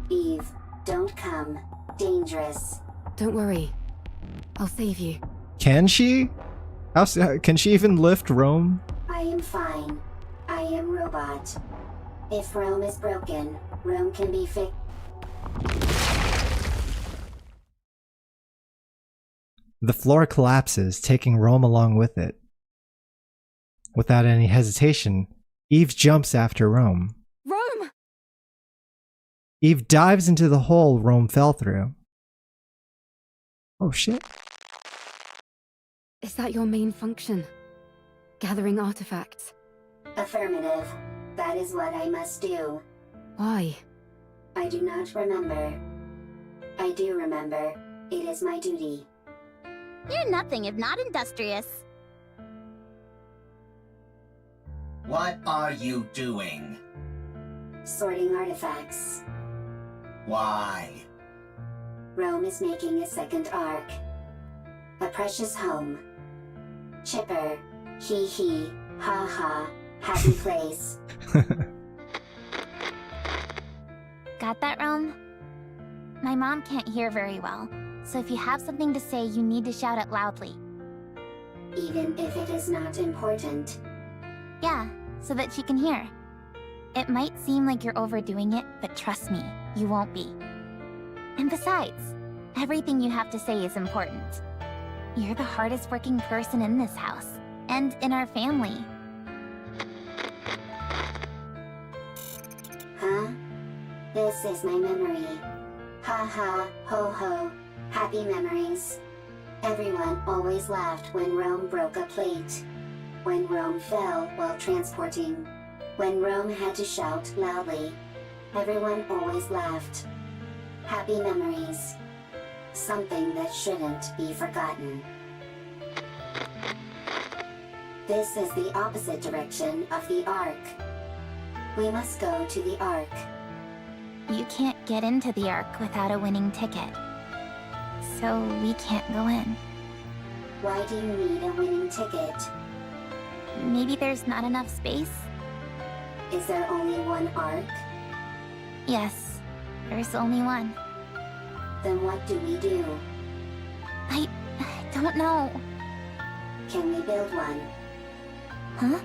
Eve, don't come. Dangerous. Don't worry. I'll save you. Can she? Can she even lift Rome? I am fine. I am robot. If Rome is broken, Rome can be fixed. The floor collapses, taking Rome along with it. Without any hesitation, Eve jumps after Rome. Rome! Eve dives into the hole Rome fell through. Oh shit. Is that your main function? Gathering artifacts? Affirmative. That is what I must do. Why? I do not remember. I do remember. It is my duty. You're nothing if not industrious. What are you doing? Sorting artifacts. Why? Rome is making a second arc. A precious home. Chipper. Hee hee. Ha ha. Happy place. Got that, Rome? My mom can't hear very well, so if you have something to say, you need to shout it loudly. Even if it is not important. Yeah, so that she can hear. It might seem like you're overdoing it, but trust me, you won't be. And besides, everything you have to say is important. You're the hardest working person in this house, and in our family. Huh? This is my memory. Ha ha, ho ho. Happy memories. Everyone always laughed when Rome broke a plate. When Rome fell while transporting. When Rome had to shout loudly. Everyone always laughed. Happy memories. Something that shouldn't be forgotten. This is the opposite direction of the Ark. We must go to the Ark. You can't get into the Ark without a winning ticket. So we can't go in. Why do you need a winning ticket? Maybe there's not enough space? Is there only one Ark? Yes, there's only one. Then what do we do? I don't know. Can we build one? Huh?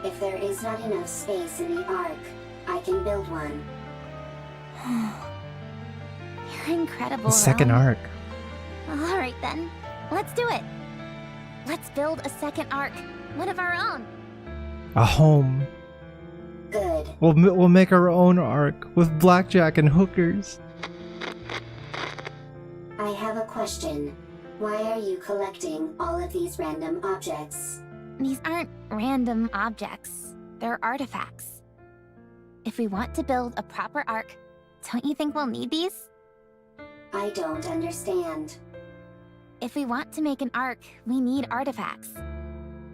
If there is not enough space in the Ark, I can build one. You're incredible, The second Rome. arc. Alright then, let's do it. Let's build a second Ark, one of our own. A home. Good. We'll make our own arc with blackjack and hookers. I have a question. Why are you collecting all of these random objects? These aren't random objects. They're artifacts. If we want to build a proper ark, don't you think we'll need these? I don't understand. If we want to make an ark, we need artifacts.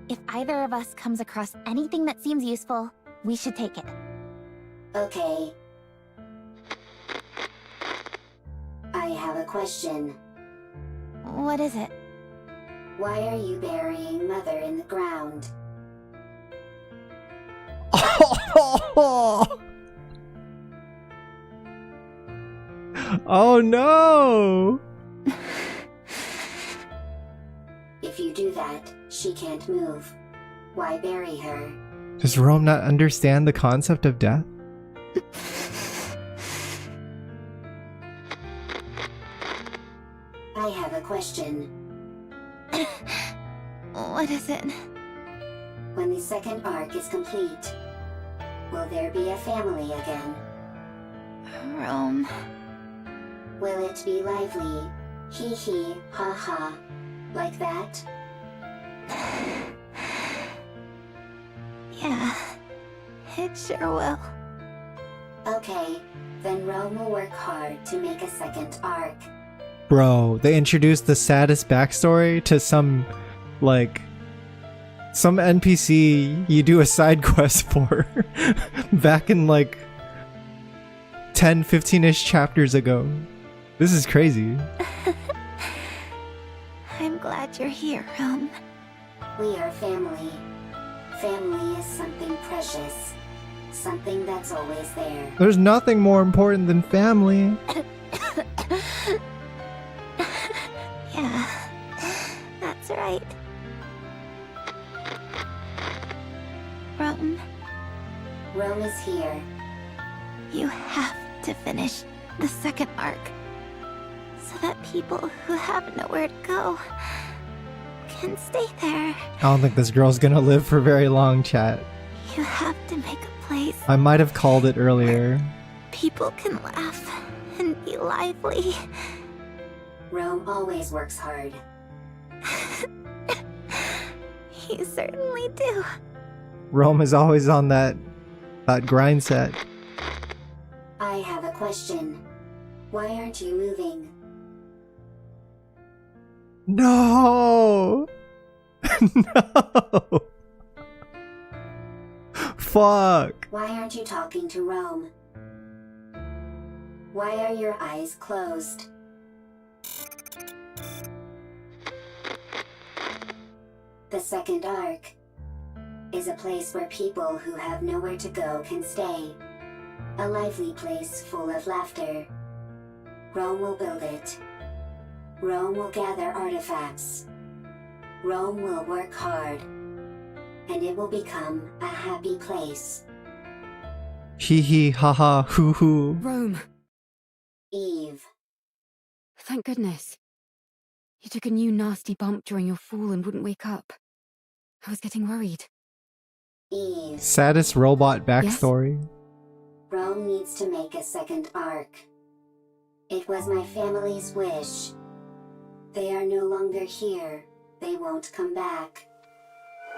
If either of us comes across anything that seems useful, we should take it. Okay. I have a question. What is it? Why are you burying Mother in the ground? Oh no! If you do that, she can't move. Why bury her? Does Rome not understand the concept of death? I have a question. What is it? When the second arc is complete, will there be a family again? Rome. Will it be lively? Hee hee, ha ha. Like that? Yeah, it sure will. Okay, then Rome will work hard to make a second arc. Bro, they introduced the saddest backstory to some NPC you do a side quest for back in 10, 15-ish chapters ago. This is crazy. I'm glad you're here, Rome. We are family. Family is something precious. Something that's always there. There's nothing more important than family. Yeah, that's right. Rome. Rome is here. You have to finish the second arc, so that people who have nowhere to go can stay there. I don't think this girl's gonna live for very long, chat. You have to make a place I might have called it earlier. people can laugh and be lively. Rome always works hard. You certainly do. Rome is always on that grind set. I have a question. Why aren't you moving? No! No! Fuck! Why aren't you talking to Rome? Why are your eyes closed? The second arc is a place where people who have nowhere to go can stay. A lively place full of laughter. Rome will build it. Rome will gather artifacts. Rome will work hard. And it will become a happy place. Hee hee ha ha hoo hoo. Rome. Eve. Thank goodness. You took a new nasty bump during your fall and wouldn't wake up. I was getting worried. Eve. Saddest robot backstory. Rome needs to make a second arc. It was my family's wish. They are no longer here. They won't come back.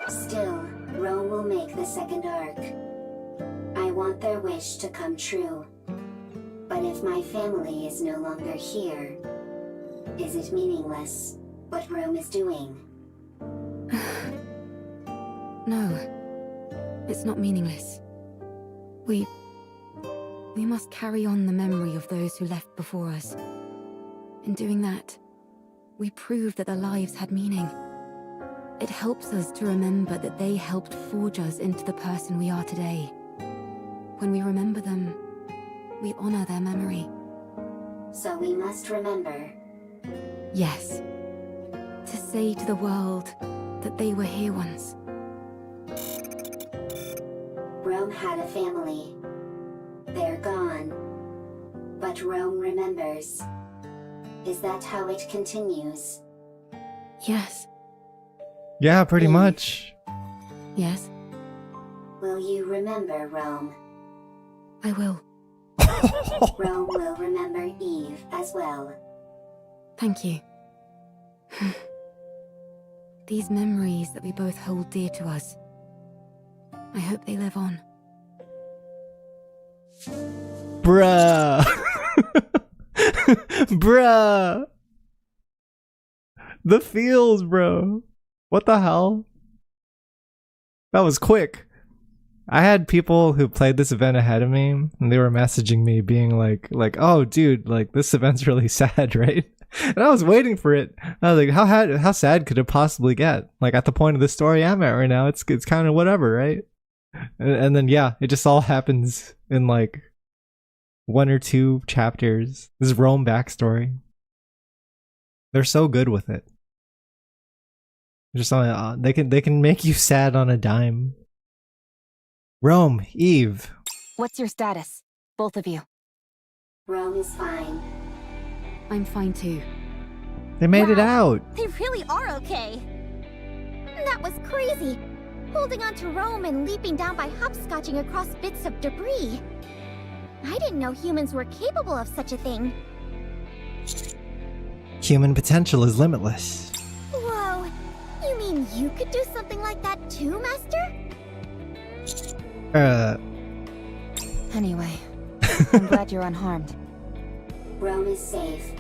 Still, Rome will make the second arc. I want their wish to come true. But if my family is no longer here, is it meaningless what Rome is doing? No, it's not meaningless. We must carry on the memory of those who left before us. In doing that, we prove that their lives had meaning. It helps us to remember that they helped forge us into the person we are today. When we remember them, we honor their memory. So we must remember. Yes. To say to the world that they were here once. Rome had a family. They're gone. But Rome remembers. Is that how it continues? Yes. Yeah, pretty much. Yes. Will you remember Rome? I will. Rome will remember Eve as well. Thank you. These memories that we both hold dear to us. I hope they live on. Bruh. Bruh. The feels, bro. What the hell? That was quick. I had people who played this event ahead of me, and they were messaging me being like, oh dude, like this event's really sad, right? And I was waiting for it. I was like, how sad could it possibly get? Like at the point of the story I'm at right now, it's kind of whatever, right? And then yeah, it just all happens in like 1 or 2 chapters. This is Rome backstory. They're so good with it. Just on they can make you sad on a dime. Rome, Eve. What's your status? Both of you. Rome is fine. I'm fine too. They made it out. They really are okay. That was crazy. Holding on to Rome and leaping down by hopscotching across bits of debris. I didn't know humans were capable of such a thing. Human potential is limitless. Whoa. You mean you could do something like that too, Master? Anyway, I'm glad you're unharmed. Rome is safe.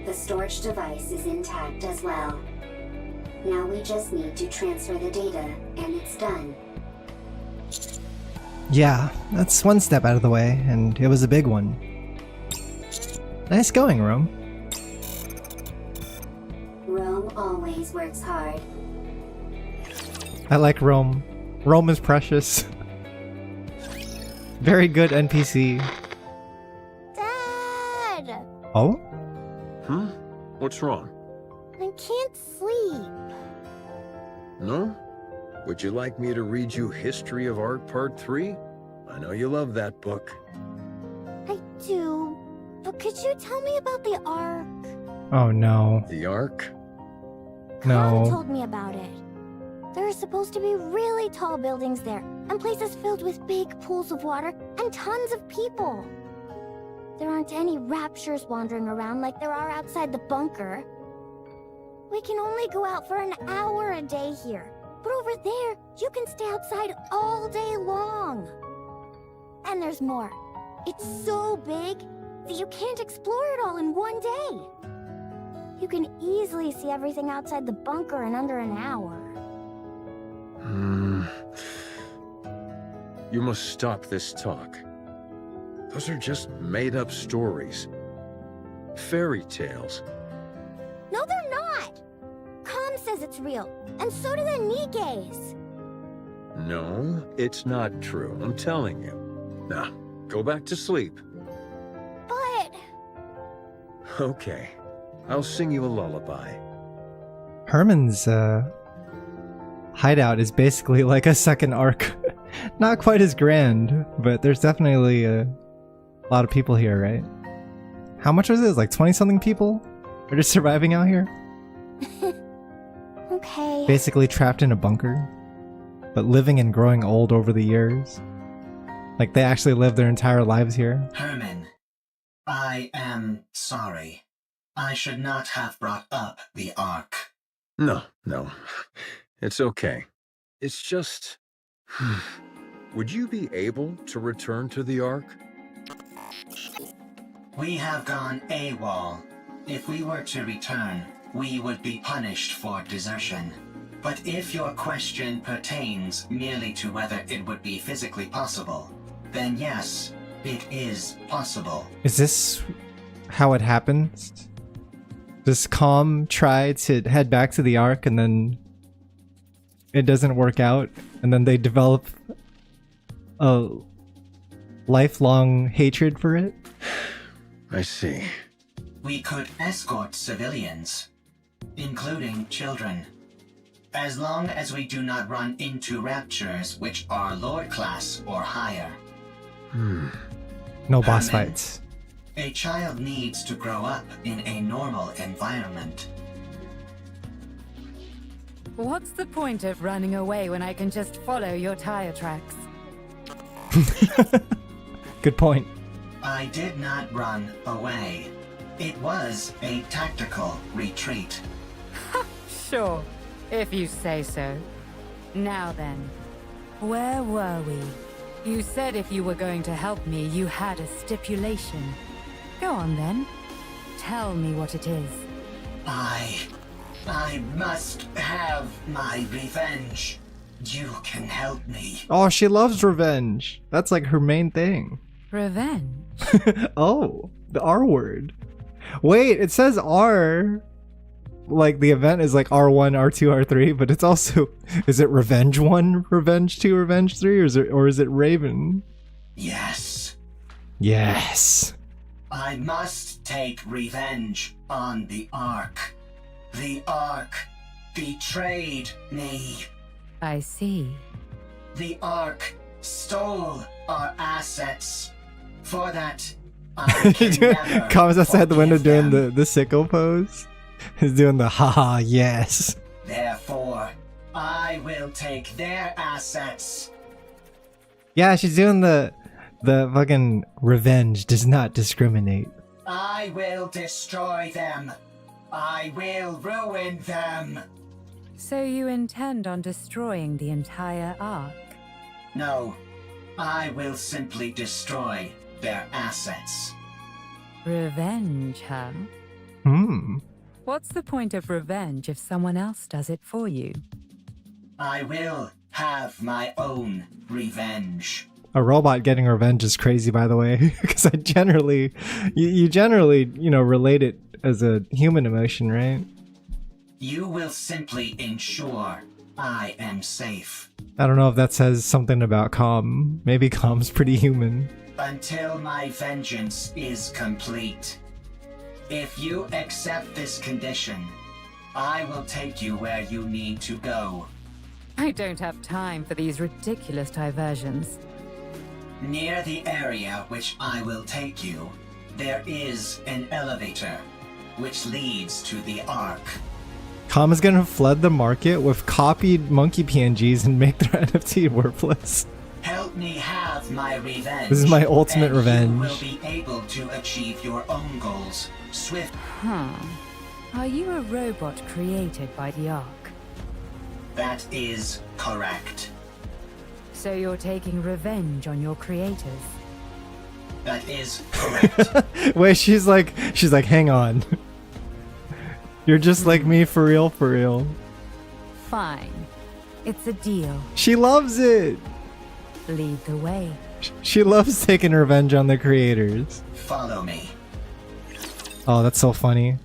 The storage device is intact as well. Now we just need to transfer the data, and it's done. Yeah, that's one step out of the way, and it was a big one. Nice going, Rome. Rome always works hard. I like Rome. Rome is precious. Very good NPC. Dad! Oh? What's wrong? I can't sleep. No? Would you like me to read you History of Art Part 3? I know you love that book. I do, but could you tell me about the Ark? Oh no. The Ark? Mom No. told me about it. There are supposed to be really tall buildings there, and places filled with big pools of water, and tons of people. There aren't any raptures wandering around like there are outside the bunker. We can only go out for an hour a day here, but over there, you can stay outside all day long. And there's more. It's so big that you can't explore it all in one day. You can easily see everything outside the bunker in under an hour. You must stop this talk. Those are just made-up stories. Fairy tales. No, they're not! Com says it's real, and so do the Nikkei's. No, it's not true. I'm telling you. Now, go back to sleep. But... Okay. I'll sing you a lullaby. Herman's hideout is basically like a second arc. Not quite as grand, but there's definitely a lot of people here, right? How much was it? Like 20-something people are just surviving out here? Okay. Basically trapped in a bunker, but living and growing old over the years. Like they actually lived their entire lives here. Herman, I am sorry. I should not have brought up the Ark. No. It's okay. It's just... Would you be able to return to the Ark? We have gone AWOL. If we were to return, we would be punished for desertion. But if your question pertains merely to whether it would be physically possible, then yes, it is possible. Is this how it happens? Does Calm try to head back to the Ark and then it doesn't work out, and then they develop a lifelong hatred for it? I see. We could escort civilians, including children, as long as we do not run into raptures which are Lord class or higher. No boss fights. A child needs to grow up in a normal environment. What's the point of running away when I can just follow your tire tracks? Good point. I did not run away. It was a tactical retreat. Sure, if you say so. Now then, where were we? You said if you were going to help me, you had a stipulation. Go on then. Tell me what it is. I must have my revenge. You can help me. Oh, she loves revenge. That's like her main thing. Revenge? Oh, the R word. Wait, it says R. Like the event is like R1, R2, R3, but it's also, is it Revenge 1, Revenge 2, Revenge 3, or is it Raven? Yes. Yes. I must take revenge on the Ark. The Ark betrayed me. I see. The Ark stole our assets. For that, I can never Comes outside the window forgive doing them. the sicko pose. He's doing the haha yes. Therefore, I will take their assets. Yeah, she's doing the fucking revenge does not discriminate. I will destroy them. I will ruin them. So you intend on destroying the entire Ark? No, I will simply destroy their assets. Revenge, huh? What's the point of revenge if someone else does it for you? I will have my own revenge. A robot getting revenge is crazy, by the way, because I generally, you generally, you know, relate it as a human emotion, right? You will simply ensure I am safe. I don't know if that says something about Calm. Maybe Calm's pretty human. Until my vengeance is complete. If you accept this condition, I will take you where you need to go. I don't have time for these ridiculous diversions. Near the area which I will take you, there is an elevator, which leads to the Ark. Calm is gonna flood the market with copied monkey PNGs and make their NFT worthless. Help me have my revenge. This is my ultimate and revenge. You will be able to achieve your own goals swift. Are you a robot created by the Ark? That is correct. So you're taking revenge on your creators? That is correct. Wait, she's like, hang on. You're just like me for real, for real. Fine. It's a deal. She loves it. Lead the way. She loves taking revenge on the creators. Follow me. Oh, that's so funny.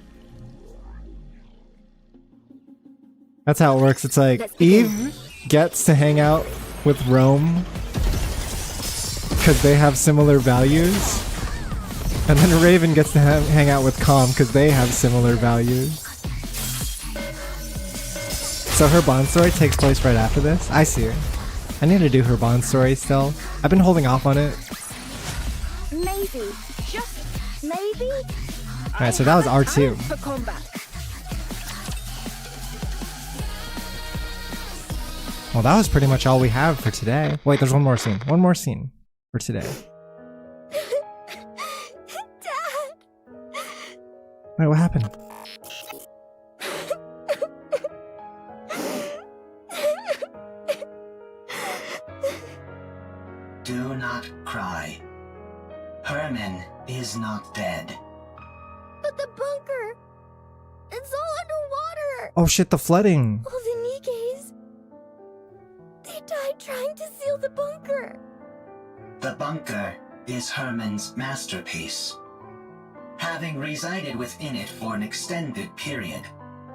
That's how it works. It's like Eve gets to hang out with Rome because they have similar values, and then Raven gets to hang out with Calm because they have similar values. So her Bond story takes place right after this? I see her. I need to do her Bond story still. I've been holding off on it. Maybe, just maybe. Alright, so that was R2. For combat. Well, that was pretty much all we have for today. Wait, there's one more scene. One more scene for today. Dad. Wait, what happened? Do not cry. Herman is not dead. But the bunker! It's all underwater! Oh shit, the flooding! All the Nikkes! They died trying to seal the bunker! The bunker is Herman's masterpiece. Having resided within it for an extended period,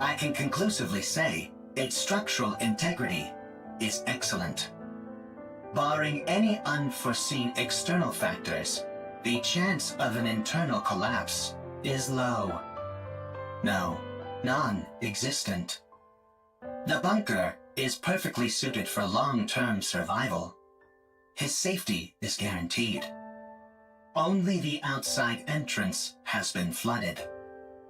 I can conclusively say its structural integrity is excellent. Barring any unforeseen external factors, the chance of an internal collapse is low. No, non-existent. The bunker is perfectly suited for long-term survival. His safety is guaranteed. Only the outside entrance has been flooded.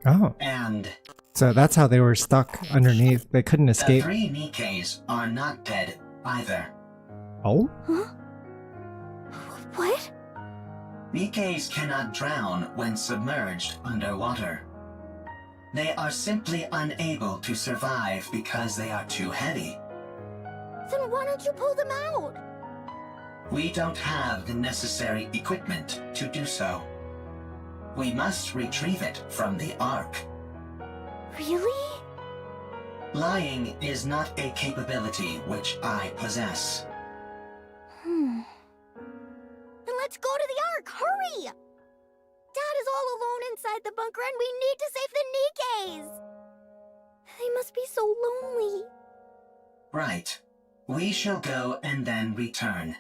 Oh. And So that's how they were stuck underneath. They couldn't the escape. 3 Nikkes are not dead either. Oh? Huh? What? Nikkeis cannot drown when submerged underwater. They are simply unable to survive because they are too heavy. Then why don't you pull them out? We don't have the necessary equipment to do so. We must retrieve it from the Ark. Really? Lying is not a capability which I possess. Then let's go to the Ark, hurry! Dad is all alone inside the bunker and we need to save the Nikkeis! They must be so lonely. Right. We shall go and then return.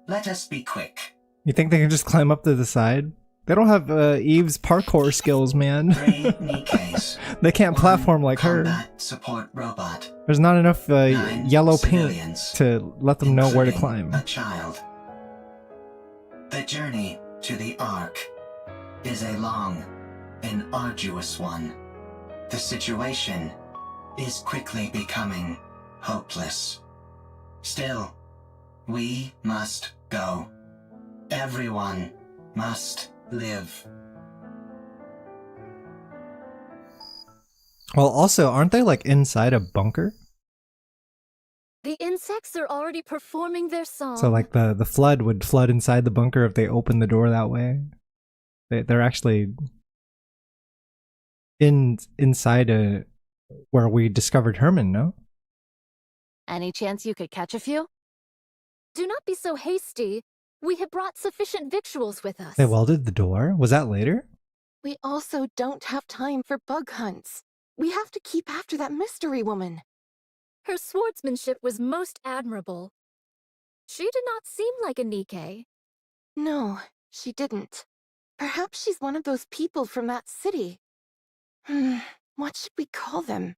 Let us be quick. You think they can just climb up to the side? They don't have Eve's parkour skills, man. 3 Nikkeis. They can't platform like her. Combat support robot. There's not enough 9 yellow paint civilians, to let them know where to including climb. a child. The journey to the Ark is a long and arduous one. The situation is quickly becoming hopeless. Still, we must go. Everyone must live. Well, also, aren't they like inside a bunker? The insects are already performing their song. So like the flood would flood inside the bunker if they opened the door that way. They're actually inside where we discovered Herman, no? Any chance you could catch a few? Do not be so hasty. We have brought sufficient victuals with us. They welded the door? Was that later? We also don't have time for bug hunts. We have to keep after that mystery woman. Her swordsmanship was most admirable. She did not seem like a Nikke. No, she didn't. Perhaps she's one of those people from that city. What should we call them?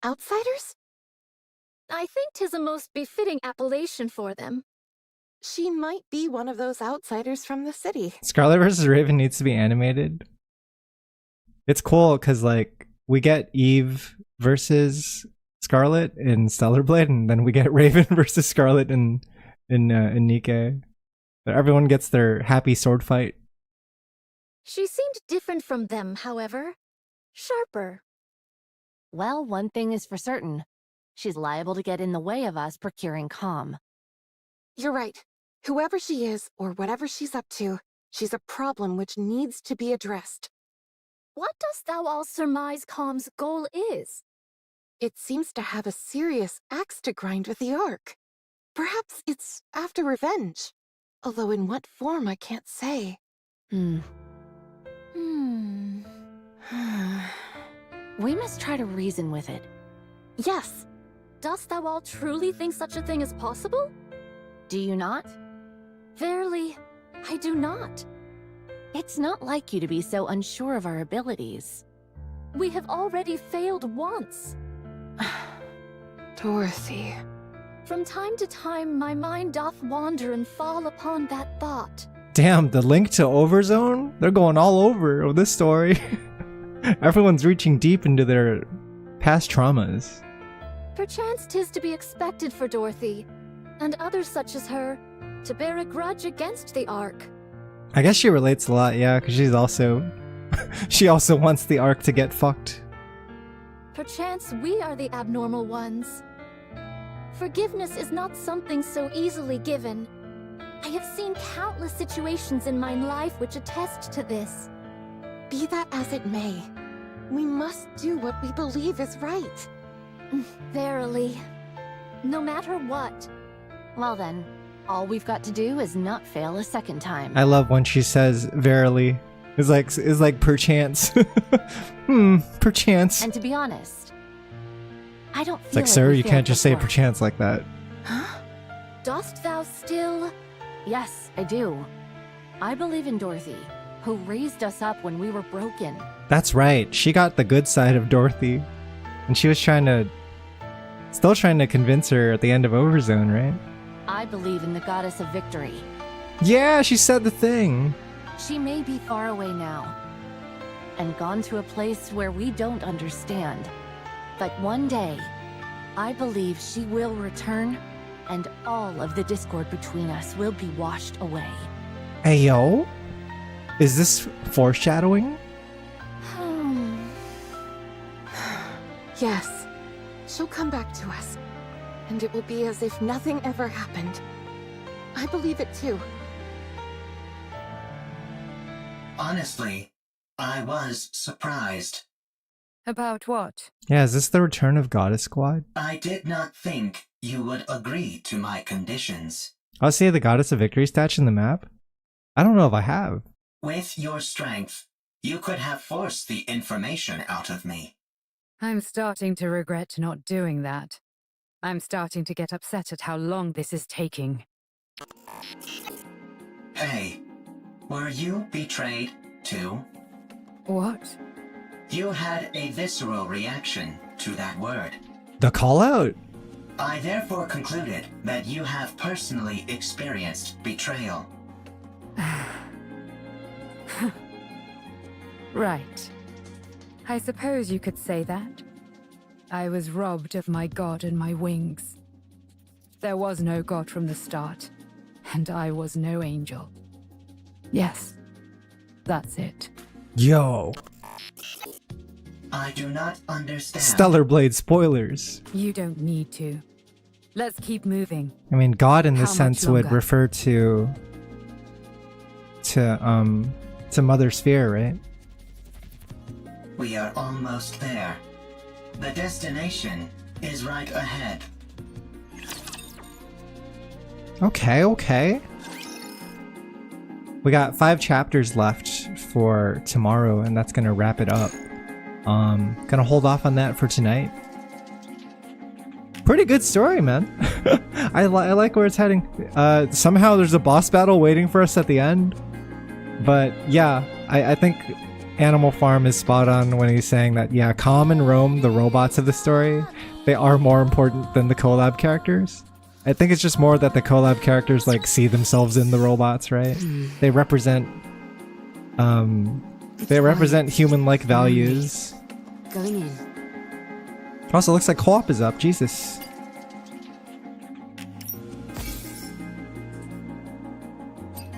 Outsiders? I think 'tis a most befitting appellation for them. She might be one of those outsiders from the city. Scarlet vs. Raven needs to be animated. It's cool because like we get Eve versus Scarlet in Stellar Blade, and then we get Raven versus Scarlet in Nikke. Everyone gets their happy sword fight. She seemed different from them, however. Sharper. Well, one thing is for certain. She's liable to get in the way of us procuring calm. You're right. Whoever she is, or whatever she's up to, she's a problem which needs to be addressed. What dost thou all surmise Calm's goal is? It seems to have a serious axe to grind with the Ark. Perhaps it's after revenge. Although in what form I can't say. We must try to reason with it. Yes. Dost thou all truly think such a thing is possible? Do you not? Verily, I do not. It's not like you to be so unsure of our abilities. We have already failed once. Dorothy. From time to time, my mind doth wander and fall upon that thought. Damn, the link to Overzone? They're going all over with this story. Everyone's reaching deep into their past traumas. Perchance 'tis to be expected for Dorothy, and others such as her, to bear a grudge against the Ark. I guess she relates a lot, yeah, because she's also... she also wants the Ark to get fucked. Perchance we are the abnormal ones. Forgiveness is not something so easily given. I have seen countless situations in my life which attest to this. Be that as it may, we must do what we believe is right. Verily. No matter what. Well then, all we've got to do is not fail a second time. I love when she says verily. It's like perchance. Perchance. And to be honest, I don't feel It's like, sir, we you failed can't just say before. perchance like that. Dost thou still? Yes, I do. I believe in Dorothy, who raised us up when we were broken. That's right. She got the good side of Dorothy. And she was still trying to convince her at the end of Overzone, right? I believe in the goddess of victory. Yeah, she said the thing. She may be far away now, and gone to a place where we don't understand. But one day, I believe she will return, and all of the discord between us will be washed away. Ayo? Is this foreshadowing? Yes. She'll come back to us. And it will be as if nothing ever happened. I believe it too. Honestly, I was surprised. About what? Yeah, is this the return of Goddess Squad? I did not think you would agree to my conditions. I'll see the Goddess of Victory statue in the map. I don't know if I have. With your strength, you could have forced the information out of me. I'm starting to regret not doing that. I'm starting to get upset at how long this is taking. Hey, were you betrayed too? What? You had a visceral reaction to that word. The call out? I therefore concluded that you have personally experienced betrayal. Right. I suppose you could say that. I was robbed of my god and my wings. There was no god from the start, and I was no angel. Yes, that's it. Yo. I do not understand. Stellar Blade spoilers. You don't need to. Let's keep moving. I mean, God in this How sense much would longer? refer to Mother Sphere, right? We are almost there. The destination is right ahead. Okay. We got 5 chapters left for tomorrow, and that's gonna wrap it up. Gonna hold off on that for tonight. Pretty good story, man. I like where it's heading. Somehow there's a boss battle waiting for us at the end. But yeah, I think Animal Farm is spot on when he's saying that, yeah, Calm and Rome, the robots of the story, they are more important than the collab characters. I think it's just more that the collab characters like see themselves in the robots, right? They represent human-like values. Going in. Also, looks like co-op is up. Jesus.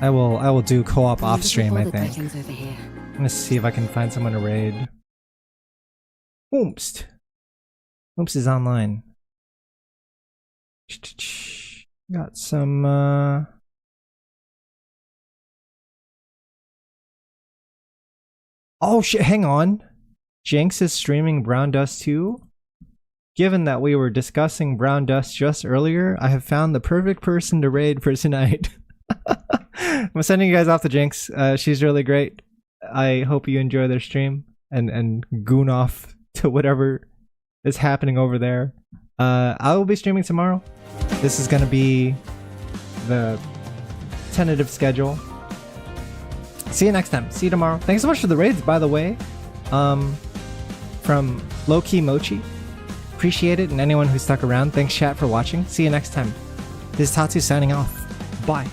I will do co-op off stream, I think. Over here. I'm gonna see if I can find someone to raid. Oomst. Oomst is online. Got some Oh shit, hang on. Jinx is streaming Brown Dust 2. Given that we were discussing Brown Dust just earlier, I have found the perfect person to raid for tonight. I'm sending you guys off to Jinx. She's really great. I hope you enjoy their stream and goon off to whatever is happening over there. I will be streaming tomorrow. This is going to be the tentative schedule. See you next time. See you tomorrow. Thanks so much for the raids, by the way. From Low-Key Mochi. Appreciate it, and anyone who stuck around. Thanks, chat, for watching. See you next time. This is Tatsu signing off. Bye.